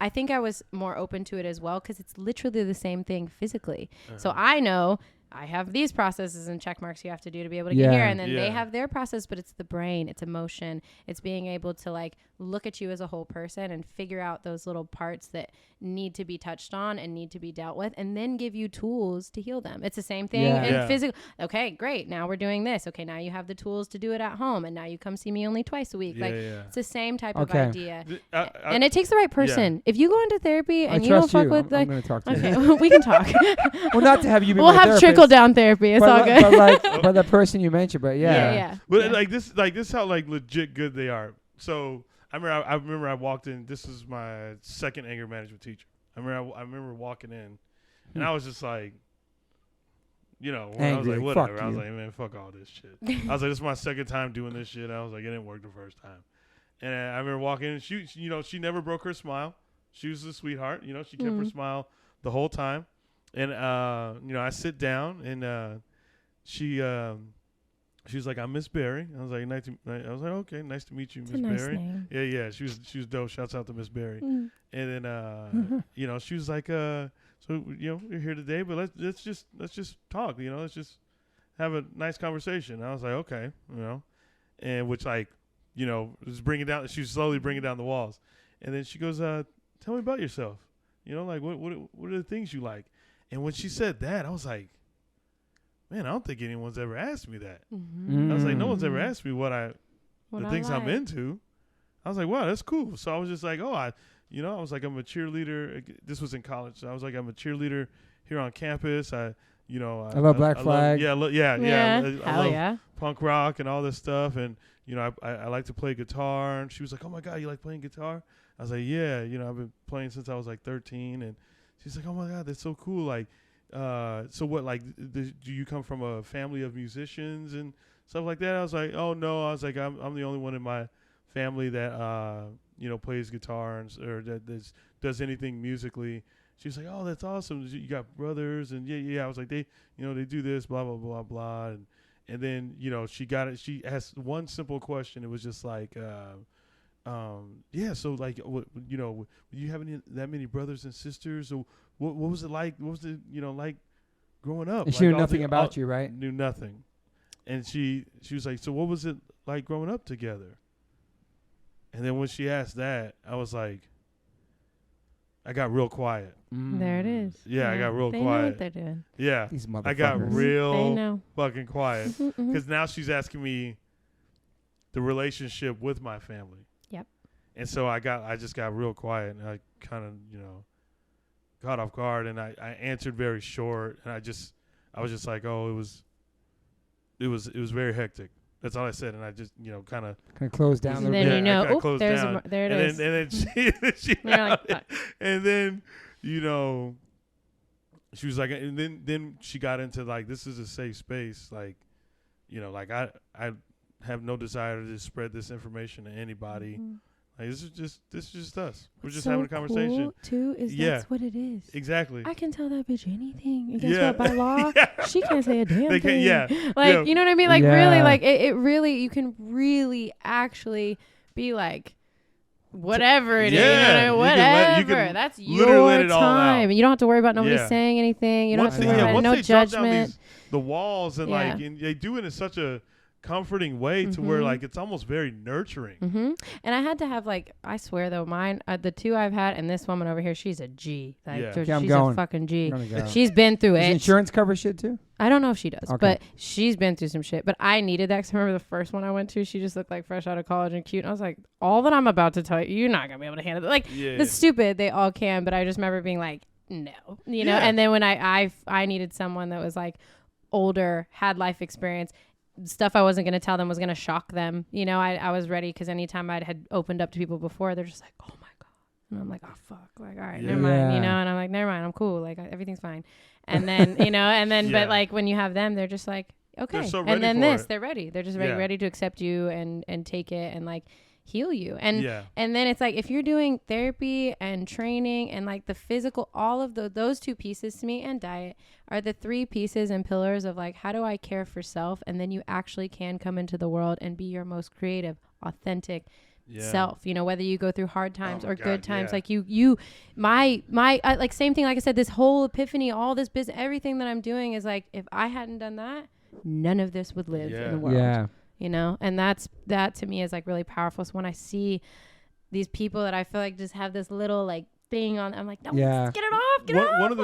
I think I was more open to it as well because it's literally the same thing physically. So I know I have these processes and check marks you have to do to be able to get here, and then they have their process, but it's the brain, it's emotion, it's being able to like look at you as a whole person and figure out those little parts that need to be touched on and need to be dealt with, and then give you tools to heal them. It's the same thing in physical. Okay, great. Now we're doing this. Okay, now you have the tools to do it at home, and now you come see me only twice a week. It's the same type of idea. And it takes the right person. If you go into therapy and you don't fuck with I'm like, going to talk to you. okay, we can talk. Well, not to have you be We'll my have therapist, trickle down therapy. It's all good. But the person you mentioned, but Yeah. But like this is how like legit good they are. So I remember I walked in. This is my second anger management teacher. I remember walking in, and I was just like, you know, I was Angry, like, fuck whatever. I was you. like, man, fuck all this shit. I was like, this is my second time doing this shit. I was like, it didn't work the first time. And I remember walking in, she never broke her smile. She was a sweetheart. You know, she kept her smile the whole time. And, I sit down and she was like, I'm Miss Berry. I was like, okay, nice to meet you, Miss Berry. Name. Yeah. She was dope. Shouts out to Miss Berry. And then, she was like, so, you're here today, but let's just talk, let's just have a nice conversation. And I was like, okay, and which was bringing down, she was slowly bringing down the walls. And then she goes, tell me about yourself. Like what are the things you like? And when she said that, I was like, man, I don't think anyone's ever asked me that. I was like, no one's ever asked me the things I'm into. I was like, wow, that's cool. So I was just like, I was like, I'm a cheerleader. This was in college. So I was like, I'm a cheerleader here on campus. I love Black Flag. I love punk rock and all this stuff. And, I like to play guitar. And she was like, oh my God, you like playing guitar? I was like, yeah, I've been playing since I was like 13. And she's like, oh my God, that's so cool. Like, so what, like, do you come from a family of musicians and stuff like that? I was like, oh no. I was like, I'm the only one in my family that, plays guitar or that does anything musically. She was like, oh, that's awesome. You got brothers. And yeah. I was like, they do this, blah, blah, blah, blah. And then, she got it. She asked one simple question. It was just like, so like, what, you have that many brothers and sisters? Or what was it like? What was it, like growing up? And she knew nothing about you, right? Knew nothing. And she was like, so what was it like growing up together? And then when she asked that, I was like, I got real quiet. There it is. Yeah, I got real quiet. They know what they're doing. Yeah. These motherfuckers. I got real They know. fucking quiet. Because now she's asking me the relationship with my family. Yep. And so I just got real quiet, and I kind of, caught off guard, and I answered very short, and I was just like, oh, it was very hectic. That's all I said, and I just, kind of closed down. And then there's down. There it is. And then she and then, she was like, and then she got into like, this is a safe space, like, like I have no desire to just spread this information to anybody. Like, this is just us. We're just having a conversation. Cool too is that's what it is. Exactly. I can tell that bitch anything. And guess what? By law, she can't say a damn they thing. Like, you know what I mean? Like, really, like, it really, you can really actually be like, whatever it is. Whatever. That's your time. You don't have to worry about nobody saying anything. You don't have to worry about no judgment. The walls and like, and they do it in such a comforting way to where like it's almost very nurturing. And I had to have like, I swear though, mine, the two I've had, and this woman over here, she's a G. Like, she's a fucking G. She's been through it. Does insurance cover shit too? I don't know if she does, but she's been through some shit. But I needed that because I remember the first one I went to, she just looked like fresh out of college and cute. And I was like, all that I'm about to tell you, you're not gonna be able to handle it. Like, that's stupid. They all can, but I just remember being like, no, know. And then when I needed someone that was like older, had life experience. Stuff I wasn't going to tell them was going to shock them. I was ready because anytime I had opened up to people before, they're just like, oh my God. And I'm like, oh fuck. Like, all right, never mind. And I'm like, never mind. I'm cool. Like, everything's fine. And then, but like when you have them, they're just like, okay. So and then they're ready. They're just ready to accept you and take it and like heal you. And then it's like, if you're doing therapy and training and like the physical, all of those two pieces to me, and diet, are the three pieces and pillars of like, how do I care for self? And then you actually can come into the world and be your most creative, authentic self, whether you go through hard times or good times. Like like same thing. Like I said, this whole epiphany, all this business, everything that I'm doing is like, if I hadn't done that, none of this would live in the world. And that to me is like really powerful. So when I see these people that I feel like just have this little like thing on, I'm like, no, get it off, get it off. One of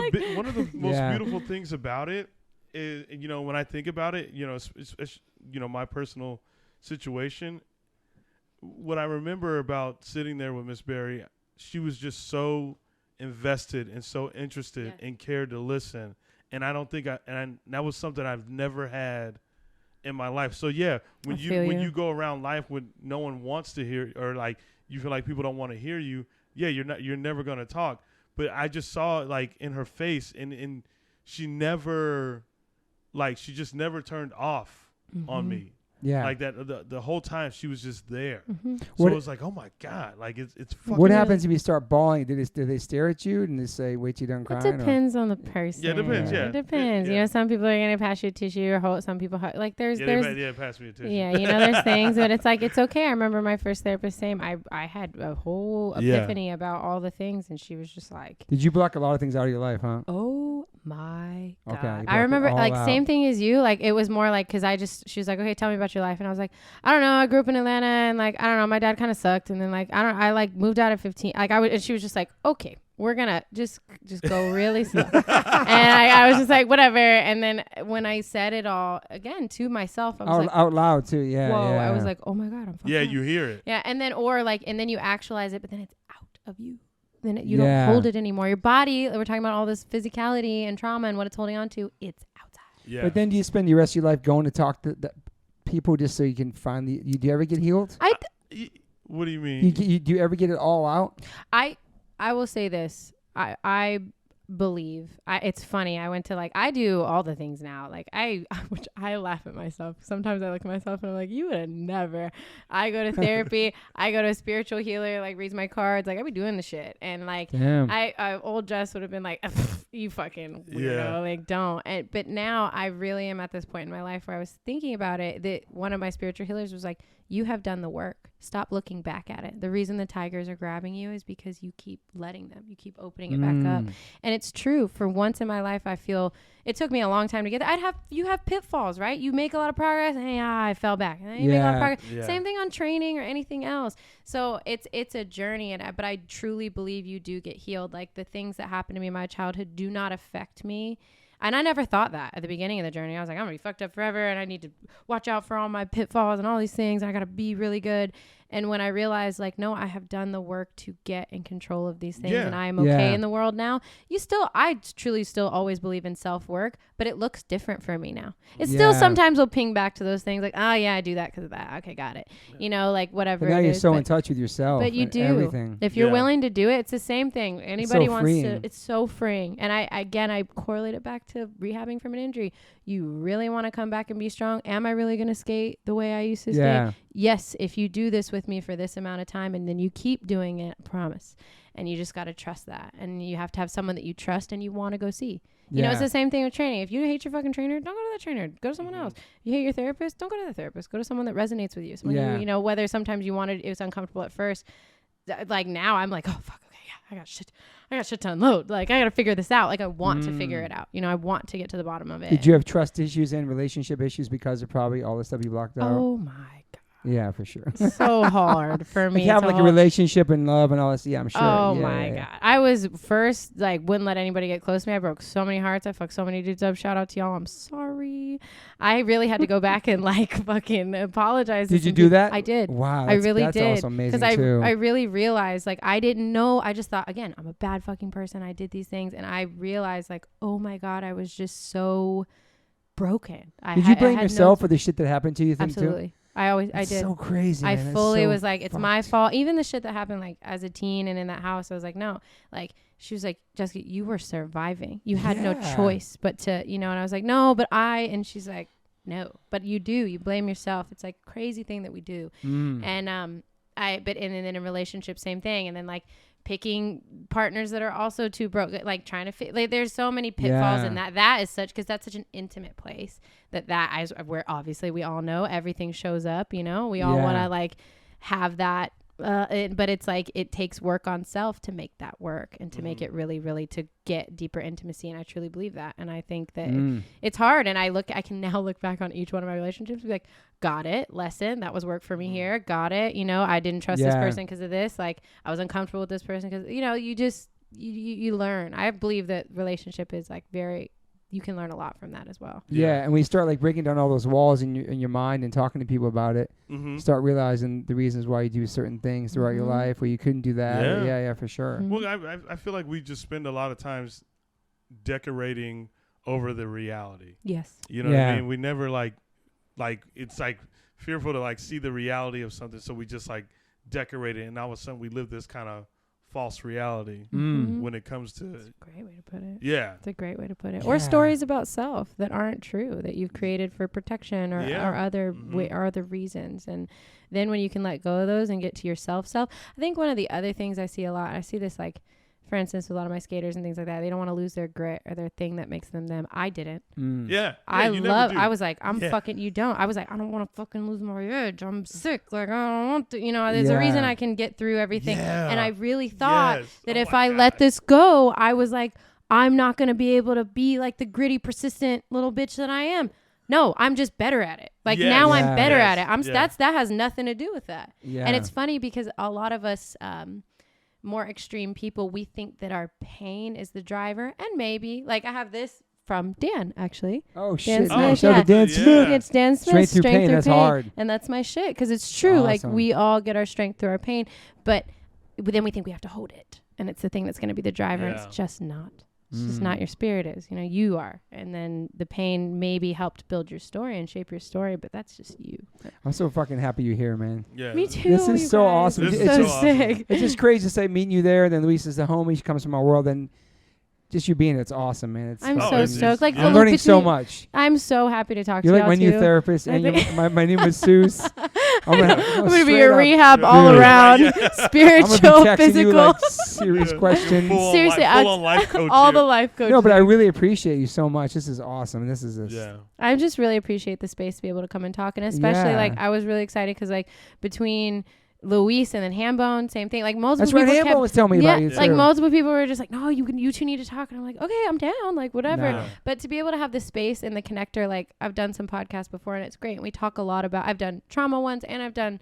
the most beautiful things about it is, when I think about it, it's, my personal situation, what I remember about sitting there with Miss Berry, she was just so invested and so interested and cared to listen. And I don't think that was something I've never had in my life. So when you go around life when no one wants to hear, or like you feel like people don't want to hear you, you're never going to talk. But I just saw it like in her face, and she never like she just never turned off on me. Yeah. Like that the whole time she was just there. So What- it was like, oh my God, like it's fucking. What happens if you start bawling? Do they stare at you and they say, "Wait, you done crying"? It depends on the person. Yeah, it depends. Yeah, It depends. Yeah. You know, some people are gonna pass you a tissue or hold. Some people like there's Pass me a tissue. yeah, you know, there's things, but it's like it's okay. I remember my first therapist saying I had a whole epiphany about all the things, and she was just like, Did you block a lot of things out of your life, huh? "Oh my God!" Okay, you I blocked it remember all like out. same thing as you. Like it was more like because she was like, "Okay, tell me about your life," and I was like, "I don't know. I grew up in Atlanta, and like I don't know, my dad kind of sucked, and then like I like moved out at 15. Like and she was just like, okay, we're gonna just go really slow," and I was just like, whatever. And then when I said it all again to myself, I was like, out loud too. Yeah. whoa! Yeah. I was like, oh my God, I'm fucked Yeah, up. you hear it. Yeah, and then you actualize it, but then it's out of you. Then you don't hold it anymore. Your body, we're talking about all this physicality and trauma and what it's holding on to. It's outside. Yeah. But then do you spend the rest of your life going to talk to the people just so you can finally? Do you ever get healed? What do you mean? Do you ever get it all out? I will say this. I believe it's funny. I went to I do all the things now. Which I laugh at myself. Sometimes I look at myself and I'm like, you would have never. I go to therapy. I go to a spiritual healer, reads my cards. I be doing the shit. And Damn. old Jess would have been like, you fucking weirdo. Don't. But now I really am at this point in my life where I was thinking about it. That one of my spiritual healers was like, you have done the work. Stop looking back at it. The reason the tigers are grabbing you is because you keep letting them. You keep opening it back up. And it's true. For once in my life, I feel it took me a long time to get there. You have pitfalls, right? You make a lot of progress and I fell back. And then you make a lot of progress. Yeah. Same thing on training or anything else. So it's a journey. But I truly believe you do get healed. Like the things that happened to me in my childhood do not affect me. And I never thought that at the beginning of the journey. I was like, I'm going to be fucked up forever and I need to watch out for all my pitfalls and all these things. And I got to be really good. And when I realized no, I have done the work to get in control of these things and I am okay in the world now. I truly still always believe in self-work, but it looks different for me now. It still sometimes will ping back to those things oh yeah, I do that because of that. Okay, got it. You know, whatever. But now you're so in touch with yourself. But you do. Everything. If you're willing to do it, it's the same thing. Anybody wants freeing. to. It's so freeing. And I correlate it back to rehabbing from an injury. You really want to come back and be strong? Am I really going to skate the way I used to skate? Yes, if you do this with me for this amount of time and then you keep doing it, I promise. And you just got to trust that. And you have to have someone that you trust and you want to go see. You know, it's the same thing with training. If you hate your fucking trainer, don't go to that trainer. Go to someone else. If you hate your therapist, don't go to the therapist. Go to someone that resonates with you. Someone who, whether sometimes it was uncomfortable at first. Now I'm like, oh, fuck, okay, yeah, I got shit to unload. I got to figure this out. I want to figure it out. I want to get to the bottom of it. Did you have trust issues and relationship issues because of probably all the stuff you blocked out? Oh, my God. Yeah, for sure. So hard for me. You have a relationship and love and all this. Yeah, I'm sure. Oh my God. I was first wouldn't let anybody get close to me. I broke so many hearts. I fucked so many dudes up. Shout out to y'all. I'm sorry. I really had to go back and fucking apologize. Did you do that? I did. Wow. I really did. That's also amazing too. I really realized I didn't know. I just thought, again, I'm a bad fucking person. I did these things and I realized oh my God, I was just so broken. Did you blame yourself for the shit that happened to you? Absolutely. Too? I did. So crazy. I man. fully was fucked. it's my fault. Even the shit that happened as a teen and in that house, I was like, no. She was like, Jessica, you were surviving. You had no choice but to, and I was like, no, but and she's like, no, but you do. You blame yourself. It's crazy thing that we do. And and then in relationships, same thing. And then picking partners that are also too broke, trying to fit. There's so many pitfalls in that is such, because that's such an intimate place that is where obviously we all know everything shows up. We all want to have that. But it's it takes work on self to make that work and to make it really, really to get deeper intimacy. And I truly believe that. And I think that it's hard. And I can now look back on each one of my relationships and be like, got it. Lesson. That was work for me here. Got it. I didn't trust this person because of this. I was uncomfortable with this person because, you just, you learn. I believe that relationship is you can learn a lot from that as well. Yeah, and when you start breaking down all those walls in your mind and talking to people about it, start realizing the reasons why you do certain things throughout your life where you couldn't do that. Yeah, for sure. Well, I feel like we just spend a lot of times decorating over the reality. Yes. You know what I mean? We never it's fearful to see the reality of something, so we just decorate it, and all of a sudden we live this kind of false reality when it comes to. That's a great way to put it. Yeah. It's a great way to put it. Yeah. Or stories about self that aren't true, that you've created for protection or other or other reasons. And then when you can let go of those and get to your self, I think one of the other things I see a lot, I see this like, for instance, with a lot of my skaters and things like that, they don't want to lose their grit or their thing that makes them them. I didn't. Yeah. I was like, I was like, I don't want to fucking lose my edge. I'm sick. Like, I don't want to, there's a reason I can get through everything. Yeah. And I really thought that if I let this go, I was like, I'm not going to be able to be like the gritty, persistent little bitch that I am. No, I'm just better at it. Like now I'm better at it. That has nothing to do with that. Yeah. And it's funny because a lot of us, more extreme people, we think that our pain is the driver. And maybe, like I have this from Dan, actually. Oh, Dan shit. Smith, Shout out to Dan Smith. It's Dan Smith. Strength through pain. That's hard. And that's my shit because it's true. Awesome. Like we all get our strength through our pain. But then we think we have to hold it. And it's the thing that's going to be the driver. And it's just not. It's just not. Your spirit is. You are. And then the pain maybe helped build your story and shape your story, but that's just you. I'm so fucking happy you're here, man. Yeah. Me too. This is so awesome. This It's is just so sick. It's just crazy to say meeting you there. Then Luis is the homie. She comes from my world. And just you being it's awesome, man. It's I'm fucking- so stoked. Like I'm learning so much. I'm so happy to talk to You're you. like my new therapist, and you're my new masseuse. I'm gonna be your rehab all Dude. around, spiritual, I'm gonna be texting physical. you like serious questions. Seriously, full on life coach. all here. the life coaching. No, but I really appreciate you so much. This is awesome. This is I just really appreciate the space to be able to come and talk, and especially like I was really excited because like between Luis and then Hambone, same thing. Like multiple That's what people Hambone was telling me about you like too. multiple people were just like, no, you two need to talk, and I'm like, okay, I'm down, like whatever. No. But to be able to have the space and the connector, like I've done some podcasts before, and it's great. And we talk a lot about. I've done trauma ones, and I've done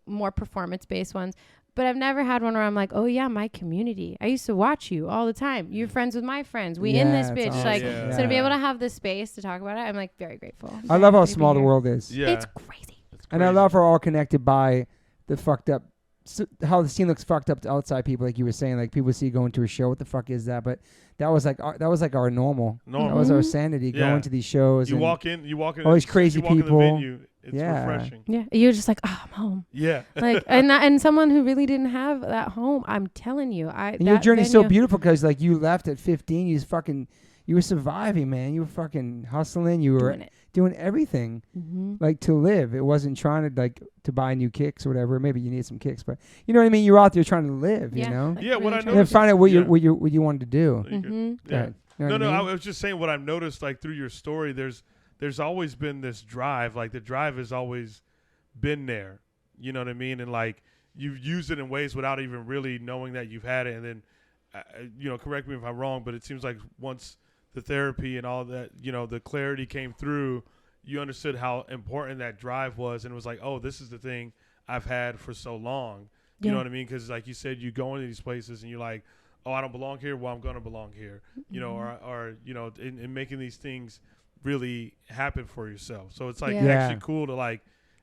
more performance based ones. But I've never had one where I'm like, oh yeah, my community. I used to watch you all the time. You're friends with my friends. We in this bitch. Awesome. So to be able to have the space to talk about it, I'm like very grateful. I love how small the world is. Yeah. It's crazy. And I love how we're all connected by the fucked up, how the scene looks fucked up to outside people, like you were saying. Like people see you going to a show, what the fuck is that? But that was like our normal. That was our sanity going to these shows. You walk in. All these crazy people. In the venue, it's refreshing. Yeah, you're just like, oh, I'm home. Yeah, like and someone who really didn't have that home. I'm telling you, and your journey's so beautiful because like you left at 15. You were surviving, man. You were fucking hustling. You were doing everything like to live. It wasn't trying to like to buy new kicks or whatever. Maybe you need some kicks, but you know what I mean. You're out there trying to live. Yeah, you know. like yeah. What I and then noticed. find out what you wanted to do. Yeah. You know what I mean? I was just saying what I've noticed like through your story. There's always been this drive. Like the drive has always been there. You know what I mean? And like you've used it in ways without even really knowing that you've had it. And then, correct me if I'm wrong, but it seems like once the therapy and all that, the clarity came through, you understood how important that drive was. And it was like, oh, this is the thing I've had for so long. You know what I mean? Because like you said, you go into these places and you're like, oh, I don't belong here. Well, I'm going to belong here, or in making these things really happen for yourself. So it's like actually cool to like,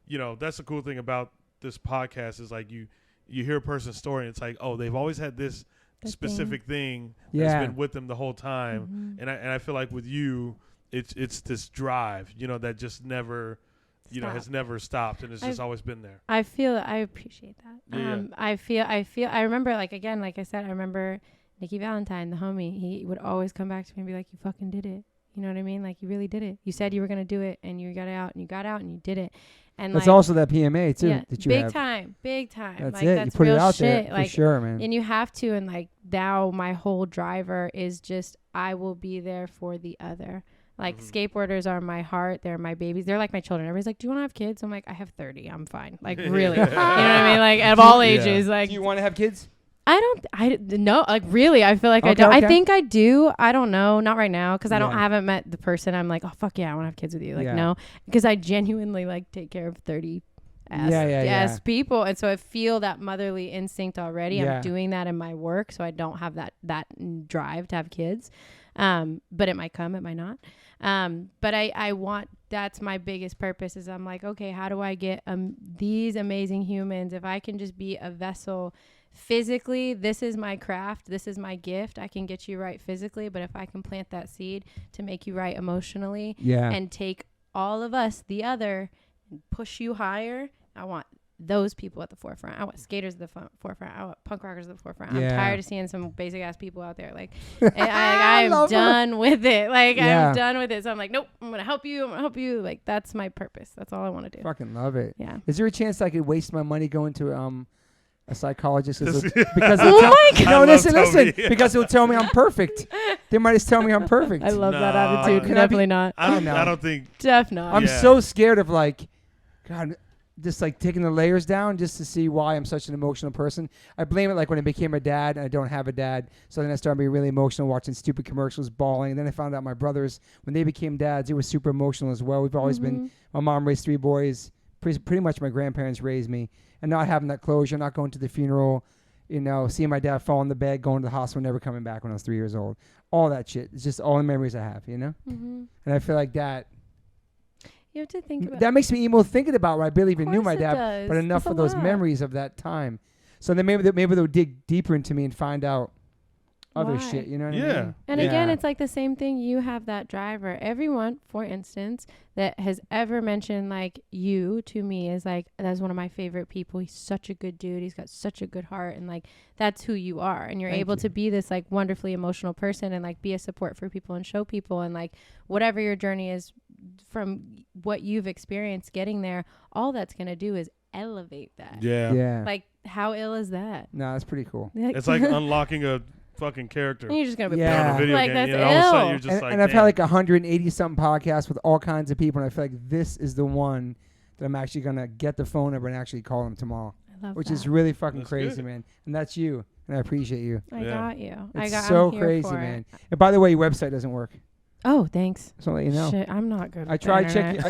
that's the cool thing about this podcast is like you hear a person's story and it's like, oh, they've always had this specific thing that's been with them the whole time. And I feel like with you, it's this drive, that just never, has never stopped and it's just always been there. I appreciate that. I remember like, again, like I said, I remember Nikki Valentine, the homie, he would always come back to me and be like, you fucking did it. You know what I mean? Like you really did it. You said you were going to do it and you got out and you did it. And that's like, also that PMA too that you big have. Big time. That's like, it. That's you put real it out shit. there like, for sure, man. And you have to. And like now my whole driver is just, I will be there for the other. Like skateboarders are my heart. They're my babies. They're like my children. Everybody's like, do you want to have kids? I'm like, I have 30. I'm fine. Like really. You know what I mean? Like of all ages. Like, do you want to have kids? I no, like really, I feel like I don't. I think I do. I don't know. Not right now. Cause I haven't met the person. I'm like, oh fuck yeah, I want to have kids with you. Like no, because I genuinely like take care of 30 people. And so I feel that motherly instinct already. I'm doing that in my work. So I don't have that drive to have kids. But it might come, it might not. But I want, that's my biggest purpose is I'm like, okay, how do I get these amazing humans? If I can just be a vessel physically, this is my craft, this is my gift. I can get you right physically, but if I can plant that seed to make you right emotionally and take all of us, the other, and push you higher, I want those people at the forefront. I want skaters at the forefront. I want punk rockers at the forefront. Yeah. I'm tired of seeing some basic ass people out there. Like, I'm done with it. Like, I'm done with it. So I'm like, nope, I'm going to help you. I'm going to help you. Like, that's my purpose. That's all I want to do. Fucking love it. Yeah. Is there a chance I could waste my money going to a psychologist? Because oh my God. No, listen. Because it'll tell me I'm perfect. They might just tell me I'm perfect. I love that attitude. Definitely not. I don't think. Definitely not. I'm so scared of like, God, just like taking the layers down just to see why I'm such an emotional person. I blame it like when I became a dad and I don't have a dad. So then I started being really emotional, watching stupid commercials, bawling. And then I found out my brothers, when they became dads, it was super emotional as well. We've always been, my mom raised 3 boys. Pretty much my grandparents raised me. And not having that closure, not going to the funeral, seeing my dad fall in the bed, going to the hospital, never coming back when I was 3 years old. All that shit. It's just all the memories I have, And I feel like that. You have to think about that makes me emo thinking about where I barely even knew my dad, does. but enough of those memories of that time. So then maybe they'll dig deeper into me and find out other shit. You know what I mean? And again, it's like the same thing. You have that driver. Everyone, for instance, that has ever mentioned like you to me is like, that's one of my favorite people. He's such a good dude. He's got such a good heart. And like, that's who you are. And you're able to be this like wonderfully emotional person and like be a support for people and show people. And like, whatever your journey is from what you've experienced getting there, all that's going to do is elevate that. Yeah. Like, how ill is that? No, that's pretty cool. It's like unlocking a fucking character. And you're just going to be on a video like, game. that's All of a sudden ill. you're just And I've had like 180 something podcasts with all kinds of people, and I feel like this is the one that I'm actually going to get the phone number and actually call them tomorrow. I love which that. is really fucking That's crazy, good. man. And that's you. And I appreciate you. I got you. It's so I'm here crazy, for it. man. And by the way, your website doesn't work. Oh, thanks. So I'll let you know. Shit, I'm not good. I tried checking.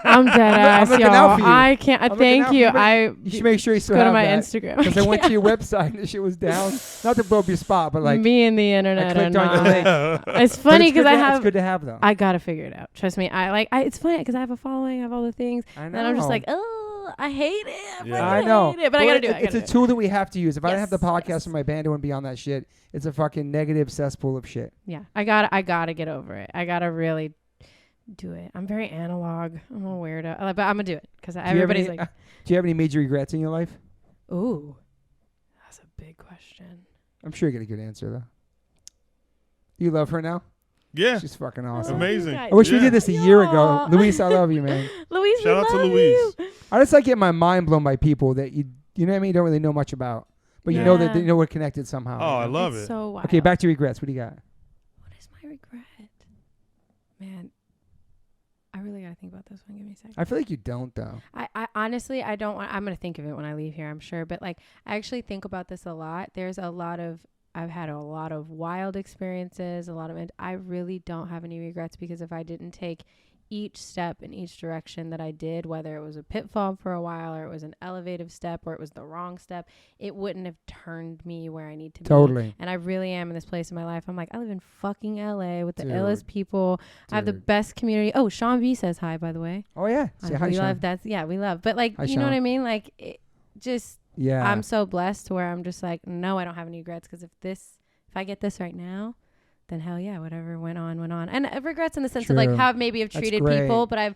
I'm dead ass, looking out y'all. for you. I can't. I'm Thank looking you. out for you. You should make sure you still go to have my that. Instagram Because I went to your website and the shit was down. Not to blow up your spot, but like me and the I internet are clicked on your link. not. It's But funny it's good because I to have. It's good to have though. I gotta figure it out. Trust me. It's funny because I have a following. I have all the things. I know. And I'm just like, oh, I hate it. Yeah. I know. Hate it, but I gotta do it. It's a tool that we have to use. If I didn't have the Yes, podcast yes. and my band, it wouldn't be on that shit. It's a fucking negative cesspool of shit. Yeah, I gotta get over it. I gotta really do it. I'm very analog. I'm a weirdo, but I'm gonna do it because everybody's like, do you have any major regrets in your life? ooh, that's a big question. I'm sure you get a good answer though. Do you love her now? Yeah. She's fucking awesome. Amazing. I wish we did this a year ago. Y'all. Luis, I love you, man. Luis, Shout out to love Luis. you. I just like getting my mind blown by people that you know what I mean, don't really know much about. But you know that Yeah. they know we're connected somehow. Oh, I love It's it. so wild. Okay, back to regrets. What do you got? What is my regret? Man, I really gotta think about this one. Give me a second. I feel like you don't though. I honestly, I don't want, I'm going to think of it when I leave here, I'm sure. But like, I actually think about this a lot. I've had a lot of wild experiences, I really don't have any regrets because if I didn't take each step in each direction that I did, whether it was a pitfall for a while or it was an elevative step or it was the wrong step, it wouldn't have turned me where I need to be. Totally. And I really am in this place in my life. I'm like, I live in fucking LA with the Dude. illest people. I have the best community. Oh, Sean V says hi, by the way. Oh yeah. Say hi, we Sean. love that. Yeah, we love. But like, Hi, you know what Sean. I mean? Like, it just, Yeah. I'm so blessed to where I'm just like, no, I don't have any regrets because if I get this right now, then hell yeah, whatever went on. And regrets in the sense of like True. how maybe I've That's treated great. people, but I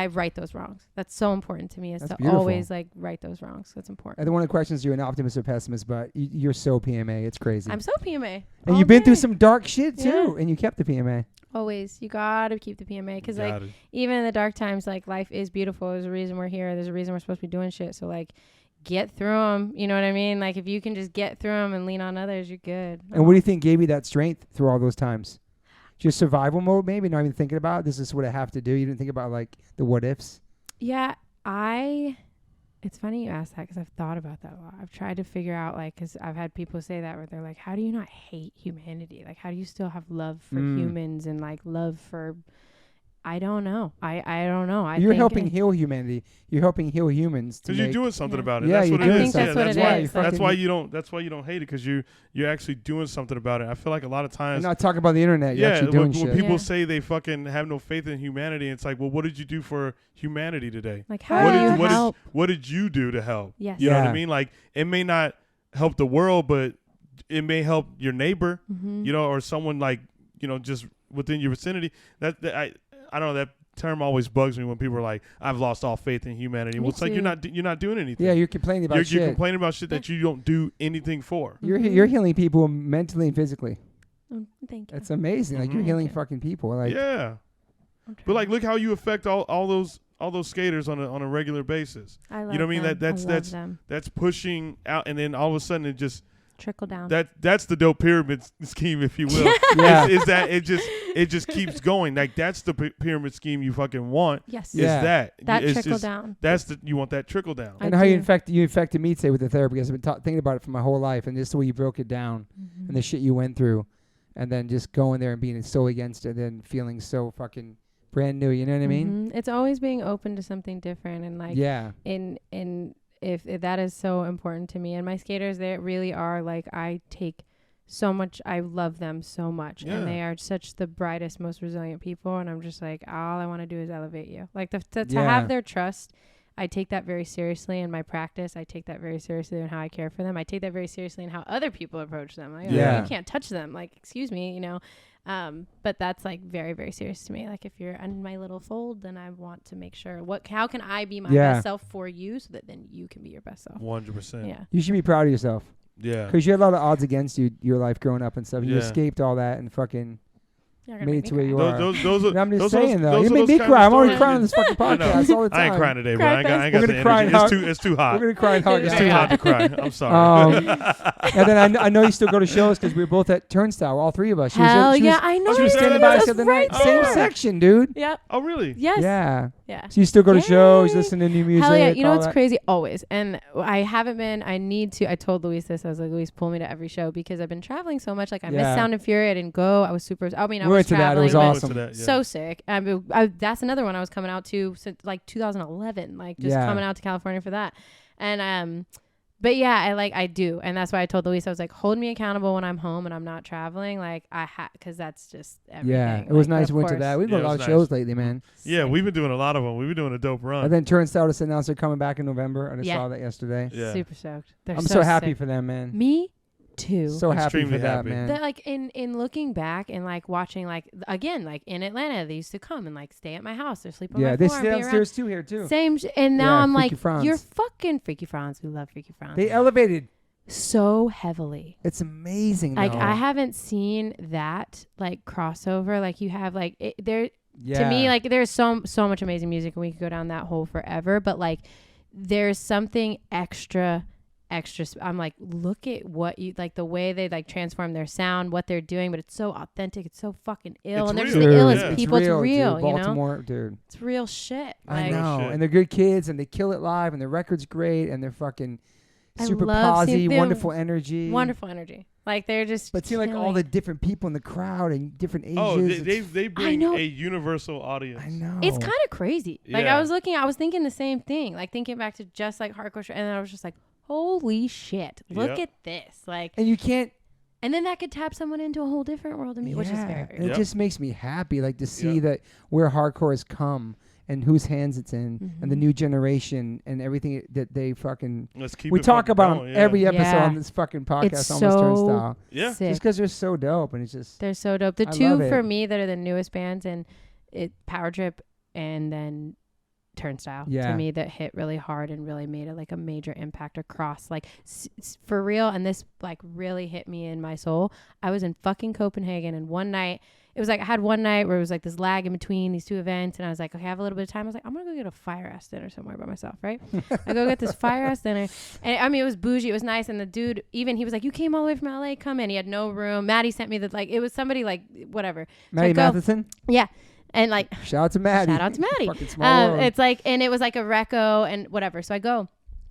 right those wrongs. That's so important to me is That's to beautiful. always like right those wrongs. That's I important. don't want to question you're an optimist or pessimist, but you're so PMA. It's crazy. I'm so PMA. and all you've been through day. some dark shit too, Yeah. and you kept the PMA. Always. You gotta keep the PMA because like Got it. even in the dark times, like life is beautiful. There's a reason we're here. There's a reason we're supposed to be doing shit. So like, get through them. You know what I mean? Like if you can just get through them and lean on others, you're good. And what do you think gave you that strength through all those times? Just survival mode, maybe not even thinking about this is what I have to do. You didn't think about like the what ifs. Yeah, it's funny you asked that because I've thought about that a lot. I've tried to figure out like, because I've had people say that where they're like, how do you not hate humanity? Like, how do you still have love for humans and like love for, I don't know. I don't know. You're helping heal humanity. You're helping heal humans. Because you're doing something about it. Yeah, that's you're what it doing is. something. I think that's what it is. That's why you don't hate it because you're actually doing something about it. I feel like a lot of You're times. not talking about the internet. You're actually doing when shit. people Yeah. say they fucking have no faith in humanity, it's like, well, what did you do for humanity today? Like, how What do did you help? what did you do to help? Yes. You know what Yeah. I mean? Like it may not help the world, but it may help your neighbor, Mm-hmm. you know, or someone like, you know, just within your vicinity. I don't know, that term always bugs me when people are like, "I've lost all faith in humanity." Me Well, it's like you're not doing anything. Yeah, you're complaining about shit. You're complaining about shit that you don't do anything for. You're healing people mentally and physically. Thank you. That's amazing. Like you're healing fucking people. Like yeah. But like, look how you affect all those skaters on a regular basis. I love you know what I mean? them. That's pushing out, and then all of a sudden it just trickle down. That's the dope pyramid scheme, if you will. Yeah. Is that it just keeps going. Like that's the pyramid scheme you fucking want. Yes. Yeah. It's trickle just, down. You want that trickle down. And how you infected me today with the therapy, because I've been thinking about it for my whole life, and just the way you broke it down and the shit you went through, and then just going there and being so against it, and feeling so fucking brand new. You know what I mean? It's always being open to something different, and like in if that is so important to me and my skaters, they really are like, I take so much, I love them so much, and they are such the brightest, most resilient people, and I'm just like, all I want to do is elevate you. Like to have their trust, I take that very seriously in my practice. I take that very seriously in how I care for them. I take that very seriously in how other people approach them. Like, you can't touch them. Like, excuse me, you know. But that's like very, very serious to me. Like if you're in my little fold, then I want to make sure how can I be my best self for you, so that then you can be your best self. 100%. Yeah. You should be proud of yourself. Yeah. Because you had a lot of odds against you, your life growing up and stuff. You escaped all that and fucking made it to where you are. I'm just saying though. You made me cry. I'm already crying on this fucking podcast all the time. I ain't crying today, bro. I ain't got the energy. It's too hot. We're gonna cry and hug. It's too hot to cry. I'm sorry. And then I know you still go to shows because we were both at Turnstile, all three of us. Hell yeah, I know. She was standing by us the other night. Same section, dude. Yep. Oh really? Yes. Yeah. Yeah. So you still go to shows, listen to new music. Hell yeah. You know what's crazy? Always. And I haven't been, I need to, I told Luis this. I was like, Luis, pull me to every show, because I've been traveling so much. Like I missed Sound and Fury. I didn't go. I was super, I was traveling. It was awesome. So sick. That's another one I was coming out to since like 2011. Like just coming out to California for that. And, but yeah, I do. And that's why I told Luis, I was like, hold me accountable when I'm home and I'm not traveling. Like because that's just everything. Yeah, it was nice we went to that. We've done a lot of shows lately, man. Yeah, we've been doing a lot of them. We've been doing a dope run. And then Turnstile just announced they're coming back in November. I just saw that yesterday. Yeah. Super stoked. I'm so happy for them, man. Me too. So happy for that, man. That like in looking back and like watching, like again, like in Atlanta, they used to come and like stay at my house or sleep on my floor. Yeah, they stay downstairs too here too. Same. And now I'm like, you're fucking Freaky Franz. We love Freaky Franz. They elevated so heavily. It's amazing. Like I haven't seen that like crossover. Like you have like there. Yeah. To me, like there's so much amazing music, and we could go down that hole forever. But like, there's something extra. I'm like, look at what you like, the way they like transform their sound, what they're doing, but it's so authentic. It's so fucking ill. And they're just the illest people. It's real, dude. Baltimore, dude. It's real shit. I know. And they're good kids, and they kill it live, and their record's great, and they're fucking super posy, wonderful energy. Wonderful energy. Like they're just. But see, like all the different people in the crowd and different ages. Oh, they bring a universal audience. I know. It's kind of crazy. Like I was thinking the same thing. Like thinking back to just like hardcore, and then I was just like, holy shit! Look at this. Like, and you can't. And then that could tap someone into a whole different world of me, which is very, very It just makes me happy, like to see that where hardcore has come and whose hands it's in, and the new generation and everything that they fucking. We talk about them every episode on this fucking podcast. It's Almost so Turnstile. Yeah, sick. Just because they're so dope, and it's just they're so dope. The two for me that are the newest bands, and Power Trip and then Turnstile to me, that hit really hard and really made it like a major impact across like for real. And this like really hit me in my soul. I was in fucking Copenhagen, and one night it was like I had one night where it was like this lag in between these two events, and I was like, okay, I have a little bit of time. I was like, I'm gonna go get a fire ass dinner somewhere by myself, right? I go get this fire ass dinner, and I mean it was bougie, it was nice, and the dude even he was like, you came all the way from LA, come in. He had no room. Maddie sent me the like it was somebody like whatever. Maddie Matheson. Yeah. And like shout out to Maddie. Fucking small world. It's like, and it was like a reco and whatever. So I go,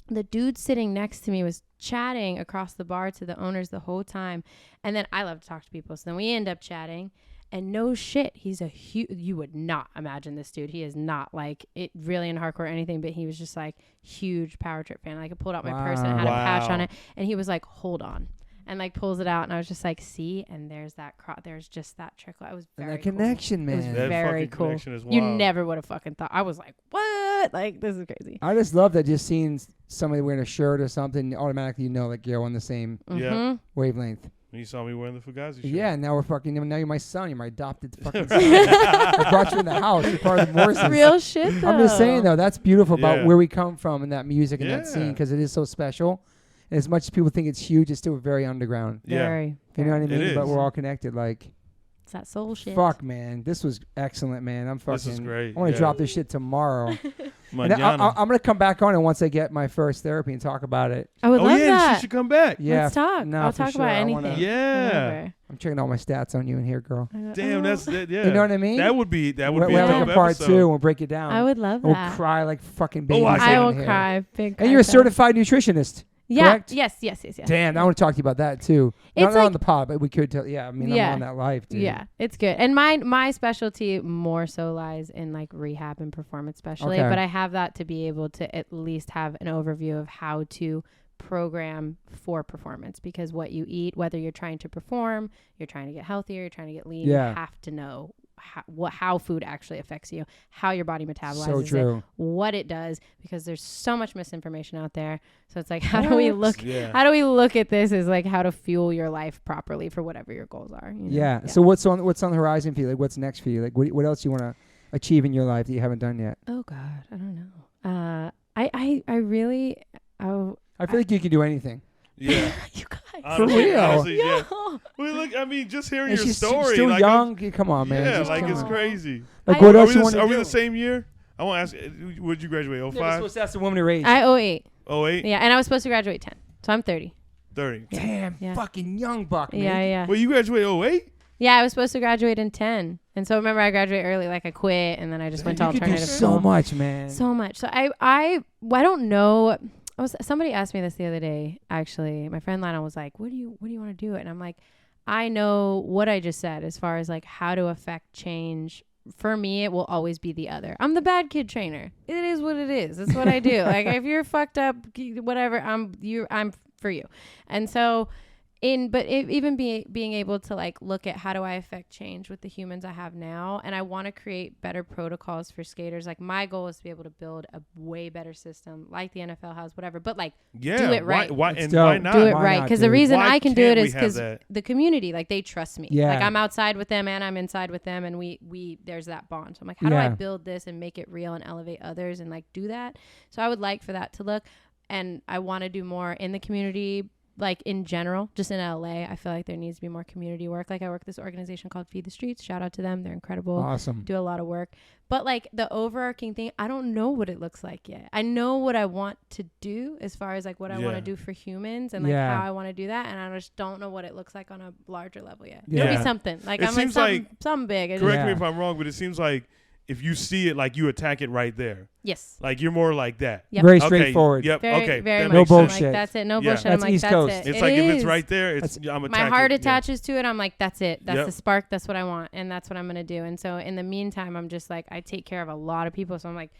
the dude sitting next to me was chatting across the bar to the owners the whole time. And then I love to talk to people. So then we end up chatting, and no shit, he's a huge, you would not imagine this dude. He is not like it really in hardcore or anything, but he was just like huge Power Trip fan. Like I pulled out my purse and I had a patch on it, and he was like, hold on. And like pulls it out, and I was just like, see, and there's that there's just that trickle. It was very that connection, cool. man. It was that very cool. You never would have fucking thought. I was like, what? Like this is crazy. I just love that, just seeing somebody wearing a shirt or something, automatically you know like you're on the same wavelength. You saw me wearing the Fugazi shirt. Yeah, now we're fucking. Now you're my son. You're my adopted fucking son. I brought you in the house. You're part of the Morses. Real shit, though. I'm just saying, though, that's beautiful about Yeah. where we come from and that music and Yeah. that scene because it is so special. And as much as people think it's huge, it's still very underground. Yeah. Very. You know what I It mean? But is. we're all connected. Like, It's that soul shit. fuck, man. This was excellent, man. I'm fucking. This is great. I want to Yeah. drop this shit tomorrow. And Mañana. I'm going to come back on it once I get my first therapy and talk about it. I would Oh love yeah, that. she should come back. Yeah. Let's talk. No, I'll for talk sure. about I anything. wanna- Yeah. Whatever. I'm checking all my stats on you in here, girl. Damn, that's that. Yeah. You know what I mean? That would be We'll a have dope like a part episode. 2 and we'll break it down. I would love We'll that. cry like fucking babies. I in I will here. cry. Big And you're a cry certified nutritionist. Yeah. correct? Yes. Damn, I want to talk to you about that too. It's Not like- on the pod, but we could tell. Yeah, I mean, Yeah. I'm on that life, dude. Yeah, it's good. And my specialty more so lies in like rehab and performance specialty. Okay. But I have that to be able to at least have an overview of how to program for performance, because what you eat, whether you're trying to perform, you're trying to get healthier, you're trying to get lean, Yeah. you have to know how food actually affects you, how your body metabolizes So true. it, what it does, because there's so much misinformation out there. So it's like, how do we look Yeah. how do we look at this as like how to fuel your life properly for whatever your goals are, you know? Yeah. So what's on the horizon for you? Like, what's next for you? Like, what else you want to achieve in your life that you haven't done yet? Oh God, I don't know. I really, I feel like you can do anything. Yeah. you guys. Honestly, real. honestly, Yo. yeah. Well, look, I mean, just hearing And your she's story, still like, young. Come on, man. Yeah, Just like come it's on. crazy. Like, I- what Are else we, you want to are do? we the same year? I want to ask, would you graduate Yeah, we're 05? supposed to ask the woman her age. I 08. 08? Yeah, and I was supposed to graduate 10, so I'm 30. 30. Damn, Yeah. fucking young buck, man. Yeah. Well, you graduated 08? Yeah, I was supposed to graduate in 10, and so remember I graduated early, like I quit, and then I just went to You could do alternative so school. much, man. So much. So I don't know. Somebody asked me this the other day. Actually, my friend Lana was like, "What do you want to do?" And I'm like, I know what I just said as far as like how to affect change. For me, it will always be the other. I'm the bad kid trainer. It is what it is. That's what I do. Like if you're fucked up, whatever, I'm for you. And so even being able to like look at how do I affect change with the humans I have now, and I want to create better protocols for skaters. Like my goal is to be able to build a way better system like the NFL has, whatever, but like Yeah. do it right. Why, It's and dope. why not? do it Why right, not, because the dude? reason Why I can do can't it we is have because that? the community, like they trust me. Yeah. Like I'm outside with them and I'm inside with them, and we there's that bond. So I'm like, how do I Yeah. build this and make it real and elevate others and like do that? So I would like for that to look, and I want to do more in the community. Like in general, just in LA, I feel like there needs to be more community work. Like I work with this organization called Feed the Streets. Shout out to them. They're incredible. Awesome. Do a lot of work. But like the overarching thing, I don't know what it looks like yet. I know what I want to do as far as like what I want Yeah. to do for humans and like Yeah. how I want to do that. And I just don't know what it looks like on a larger level yet. Yeah. It'll be something. Like It I'm like seems like- something big. It's Correct just- me Yeah. if I'm wrong, but it seems like if you see it, like you attack it right there. Yes. Like you're more like that. Yep. Very Okay, straightforward. Yep. Very, okay. very that much. No makes so. sense. bullshit. Like that's it. No Yeah. bullshit. That's I'm like, East that's Coast. it. It's It like if it's is. right there, it's I'm My attacking. heart Yeah. attaches to it. I'm like, that's it. That's Yep. the spark. That's what I want. And that's what I'm going to do. And so in the meantime, I'm just like, I take care of a lot of people. So I'm like,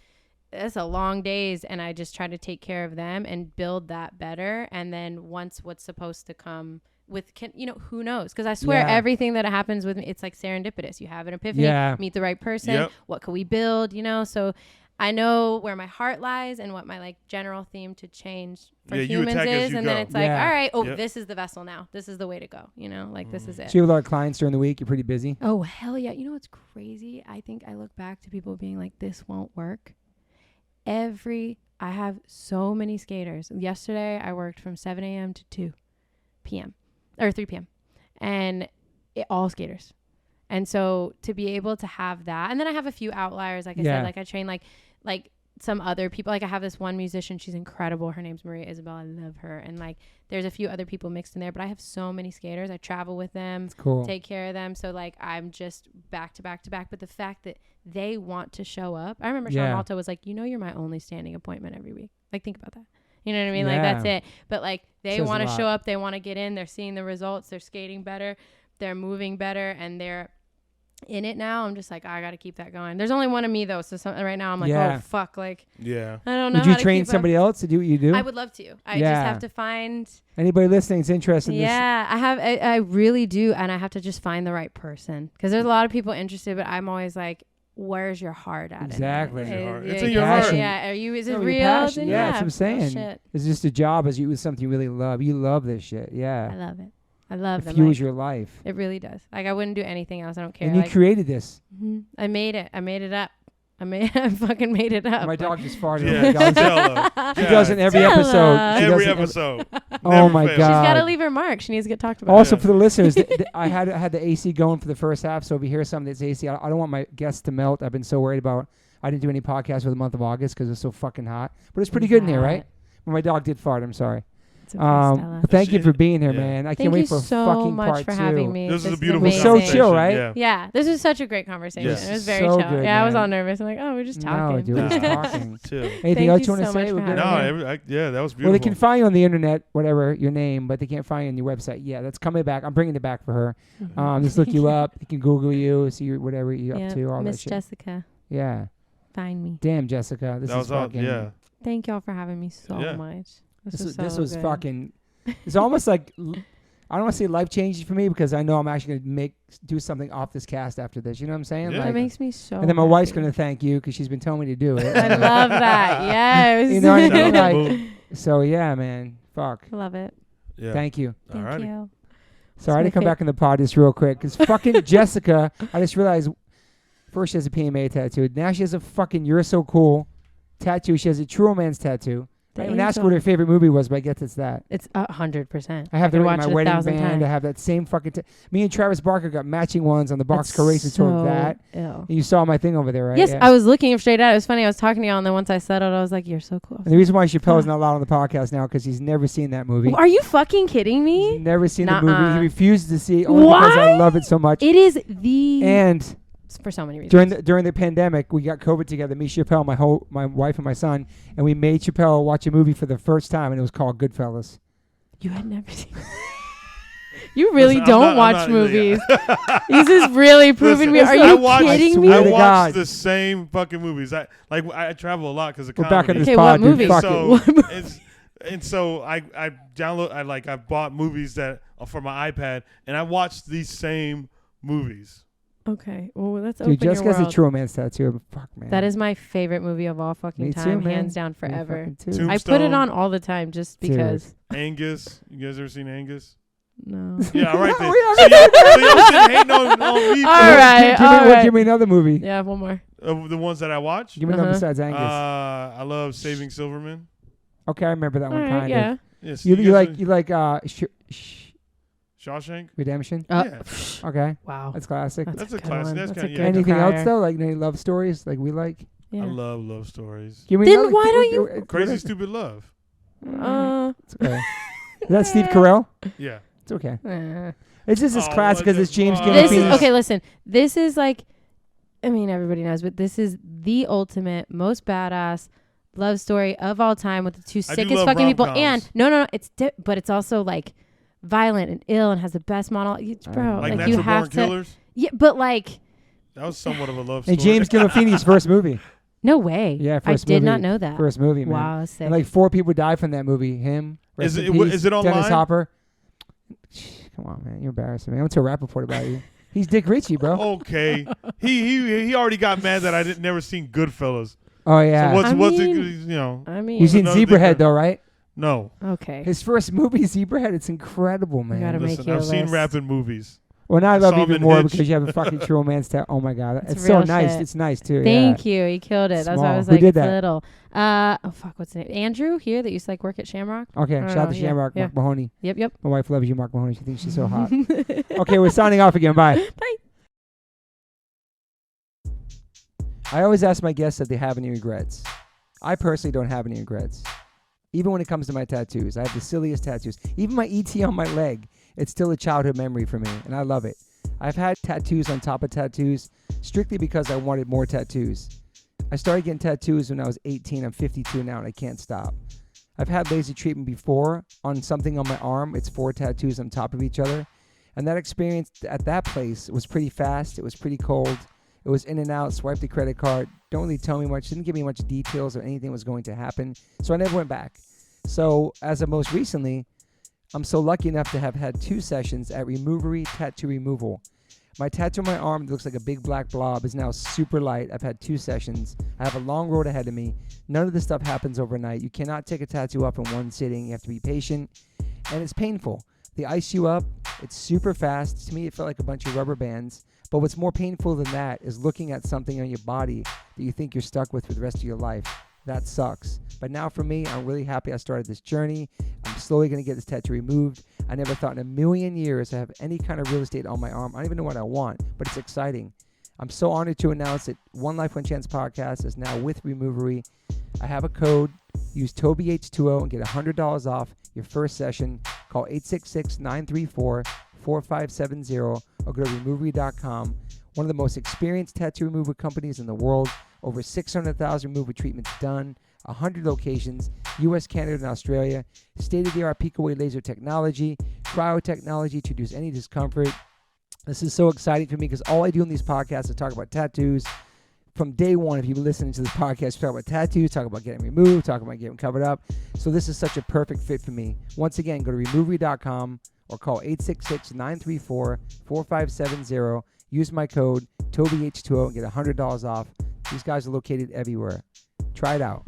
it's a long days. And I just try to take care of them and build that better. And then once what's supposed to come with, who knows? Because I swear Yeah. everything that happens with me, it's like serendipitous. You have an epiphany, Yeah. meet the right person. Yep. What can we build? So I know where my heart lies and what my like general theme to change for Yeah, you humans attack as is. you And then go. it's like, Yeah. all right, Yep. this is the vessel now. This is the way to go. Like this is it. So you have a lot of clients during the week. You're pretty busy. Oh, hell yeah. You know what's crazy? I think I look back to people being like, this won't work. I have so many skaters. Yesterday, I worked from 7 a.m. to 2 p.m. or 3 p.m. And all skaters. And so to be able to have that, and then I have a few outliers. Like I Yeah. said, like I train like some other people. Like I have this one musician. She's incredible. Her name's Maria Isabel. I love her. And like there's a few other people mixed in there, but I have so many skaters. I travel with them. It's cool. Take care of them. So like I'm just back to back to back. But the fact that they want to show up. I remember Sean Yeah. Malta was like, you're my only standing appointment every week. Like think about that. You know what I mean? Yeah. Like that's it. But like they Says a want to lot. show up. They want to get in. They're seeing the results. They're skating better. They're moving better. And they're in it now. I'm just like, I got to keep that going. There's only one of me though. So right now I'm like, Yeah. oh fuck. Like Yeah. I don't know. Would you how to train keep up. somebody else to do what you do? I would love to. I Yeah. just have to find. Anybody listening is interested in this? Yeah, I really do, and I have to just find the right person because there's a lot of people interested, but I'm always like, where's your heart at? Exactly. In Where's your it? heart? Yeah, It's in your yeah, heart. Yeah, is it No, your real? passion. Then Yeah, that's what I'm saying. bullshit. It's just a job as you with something you really love. You love this shit. I Yeah. love it. I love them. fuels your life. It really does. Like, I wouldn't do anything else. I don't care. And you created this. I made it. I made it up. I fucking made it up. My dog just farted. Yeah, Oh she does it in every episode. Every episode. Oh my fails. God. She's got to leave her mark. She needs to get talked about. Also, for the listeners, I had the AC going for the first half, so if you hear something that's AC, I don't want my guests to melt. I've been so worried about. I didn't do any podcasts for the month of August because it's so fucking hot. But it's pretty good in here, right? But my dog did fart. I'm sorry. Okay, thank you for being here, man. I can't wait for so fucking much part for 2. having me. This is a is beautiful amazing. So conversation. chill, right? Yeah, this was such a great conversation. Yes. It was very So chill. good, I was man. all nervous. I'm like, oh, we're just talking. No, dude, we're just talking. Chill. Anything Thank else you you want to so say? much We're for good. having No, me. yeah, that was beautiful. Well, they can find you on the internet, whatever your name, but they can't find you on your website. Yeah, that's coming back. I'm bringing it back for her. Just look you up. You can Google you, see whatever you're up to, all Miss that shit. Jessika. Yeah. Find me. Damn, Jessica. This that is was all. fucking. Yeah. Thank y'all for having me so Yeah. much. This was good. fucking. It's almost like I don't want to say life changing for me because I know I'm actually gonna do something off this cast after this. You know what I'm saying? Yeah. That Like, makes me so. and then my wife's happy. gonna thank you because she's been telling me to do it. I love that. Yes. You know what I mean? Shout out to Like, Boo. so yeah, man. Fuck. Love it. Yeah. Thank you. Thank Alrighty. you. Sorry my to come fa- back in the pod just real quick because fucking Jessica. I just realized first she has a PMA tattoo. Now she has a fucking "You're So Cool" tattoo. She has a True Romance tattoo. I didn't even ask her what her favorite movie was, but I guess it's that. It's 100%. I have could the watch my it wedding 1,000 band. times. I have that same fucking. Me and Travis Barker got matching ones on the Boxcar Racing so tour of that. Ill. And you saw my thing over there, right? Yes, Yeah. I was looking straight at it. It was funny. I was talking to y'all, and then once I settled, I was like, "You're so cool." And the reason why Chappelle's not allowed on the podcast now because he's never seen that movie. Are you fucking kidding He's me? never seen the movie. Nuh-uh. He refused to see it only because I Why? love it so much. It is the And for so many reasons. during the pandemic, we got COVID together. Me, Chappelle, my wife, and my son, and we made Chappelle watch a movie for the first time, and it was called Goodfellas. You had never seen. You really Listen, don't I'm watch not- movies. This is really proving me. Are I you watch- kidding I me? swear I to watch God. the same fucking movies. I travel a lot because of We're comedy. back on this Okay, pod, what dude. movie? Fuck So it. and so I download. I bought movies that for my iPad, and I watched these same movies. Okay, well, let's open Dude, your Jessica's a world. True Romance tattoo. Fuck, man. That is my favorite movie of all fucking Me too, time, man. hands down, Me forever. fucking too. Tombstone. I put it on all the time just because. Angus, you guys ever seen Angus? No. Yeah, all right then. We So y'all sitting hating on me. All right, all right. Give me another movie. Yeah, one more. Of the ones that I watch. Give me another Uh-huh. besides Angus. I love Saving Silverman. Okay, I remember that All one right, kind of. yeah. Yes. You guys like Shawshank? Redemption? Yeah. Okay, Wow. that's classic. That's a good classic. one. That's a kinda- good yeah. Anything crier. else though? Like any love stories like we like? Yeah. I love love stories. Give me Then another- why don't you- Crazy Stupid Love. It's okay. Is that Steve Carell? Yeah. It's okay. Uh, It's just as Oh, classic what as it's the James fuck? this is Gandolfini. okay. Listen, this is like, I mean, everybody knows, but this is the ultimate, most badass love story of all time with the two I do sickest love fucking people. rom-coms. And no, it's but it's also like violent and ill and has the best monologue. Bro, Like like Natural you Born have to. Killers. Yeah, but like, That was somewhat of a love story. And James Gandolfini's first movie. no way. Yeah, I first did movie. not know that. First movie, man. Wow, sick. And like 4 people died from that movie. Him. Is rest it- in peace, is it online? Dennis Hopper. Come on, man. You're embarrassing me. I went to a rap report about you. He's Dick Ritchie, bro. Okay. He already got mad that I didn't never seen Goodfellas. Oh, yeah. So what's I it? mean- You know. I mean, You've seen another thing Zebrahead, that- though, right? No. okay. His first movie, Zebrahead. It's incredible, man. gotta make Listen, your I've seen list. rap in movies. Well, now I I love saw you him even in more Hitch. because you have a fucking True Romance tattoo. Oh, my God. It's It's so real nice. shit. It's nice, too. Thank you. He killed it. That's why I Small. was Who like, did it's that? little. Oh fuck, what's his name? Andrew here that used to like work at Shamrock. Okay, I don't shout out know, to yeah, Shamrock, yeah. Mark Mahoney. Yep. My wife loves you, Mark Mahoney. She thinks she's so hot. Okay, we're signing off again. Bye. Bye. I always ask my guests if they have any regrets. I personally don't have any regrets. Even when it comes to my tattoos, I have the silliest tattoos. Even my ET on my leg, it's still a childhood memory for me, and I love it. I've had tattoos on top of tattoos strictly because I wanted more tattoos. I started getting tattoos when I was 18. I'm 52 now, and I can't stop. I've had laser treatment before on something on my arm. It's 4 tattoos on top of each other. And that experience at that place was pretty fast. It was pretty cold. It was in and out, swipe the credit card. Don't really tell me much. Didn't give me much details or anything was going to happen. So I never went back. So as of most recently, I'm so lucky enough to have had 2 sessions at Removery Tattoo Removal. My tattoo on my arm that looks like a big black blob is now super light. I've had 2 sessions. I have a long road ahead of me. None of this stuff happens overnight. You cannot take a tattoo up in one sitting. You have to be patient. And it's painful. They ice you up. It's super fast. To me, it felt like a bunch of rubber bands. But what's more painful than that is looking at something on your body that you think you're stuck with for the rest of your life. That sucks. But now for me, I'm really happy I started this journey. I'm slowly going to get this tattoo removed. I never thought in a million years I'd have any kind of real estate on my arm. I don't even know what I want, but it's exciting. I'm so honored to announce that One Life One Chance podcast is now with Removery. I have a code. Use TobyH20 and get $100 off your first session. Call 866-934-4570 or go to Removery.com. One of the most experienced tattoo removal companies in the world. Over 600,000 removal treatments done. 100 locations. U.S., Canada, and Australia. State-of-the-art peak-away laser technology. Cryo-technology to reduce any discomfort. This is so exciting for me because all I do in these podcasts is talk about tattoos. From day one, if you've been listening to this podcast, talk about tattoos, talk about getting removed, talk about getting covered up. So this is such a perfect fit for me. Once again, go to Removery.com or call 866-934-4570. Use my code TobyH20 and get $100 off. These guys are located everywhere. Try it out.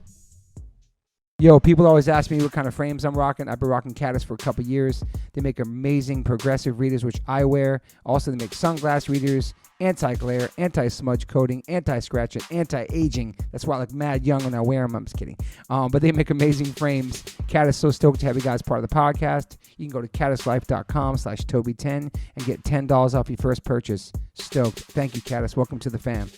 Yo, people always ask me what kind of frames I'm rocking. I've been rocking Caddis for a couple years. They make amazing progressive readers, which I wear. Also, they make sunglass readers, anti-glare, anti-smudge coating, anti-scratch, and anti-aging. That's why I look mad young when I wear them. I'm just kidding. But they make amazing frames. Caddis, so stoked to have you guys part of the podcast. You can go to caddislife.com/Toby10 and get $10 off your first purchase. Stoked. Thank you, Caddis. Welcome to the fam.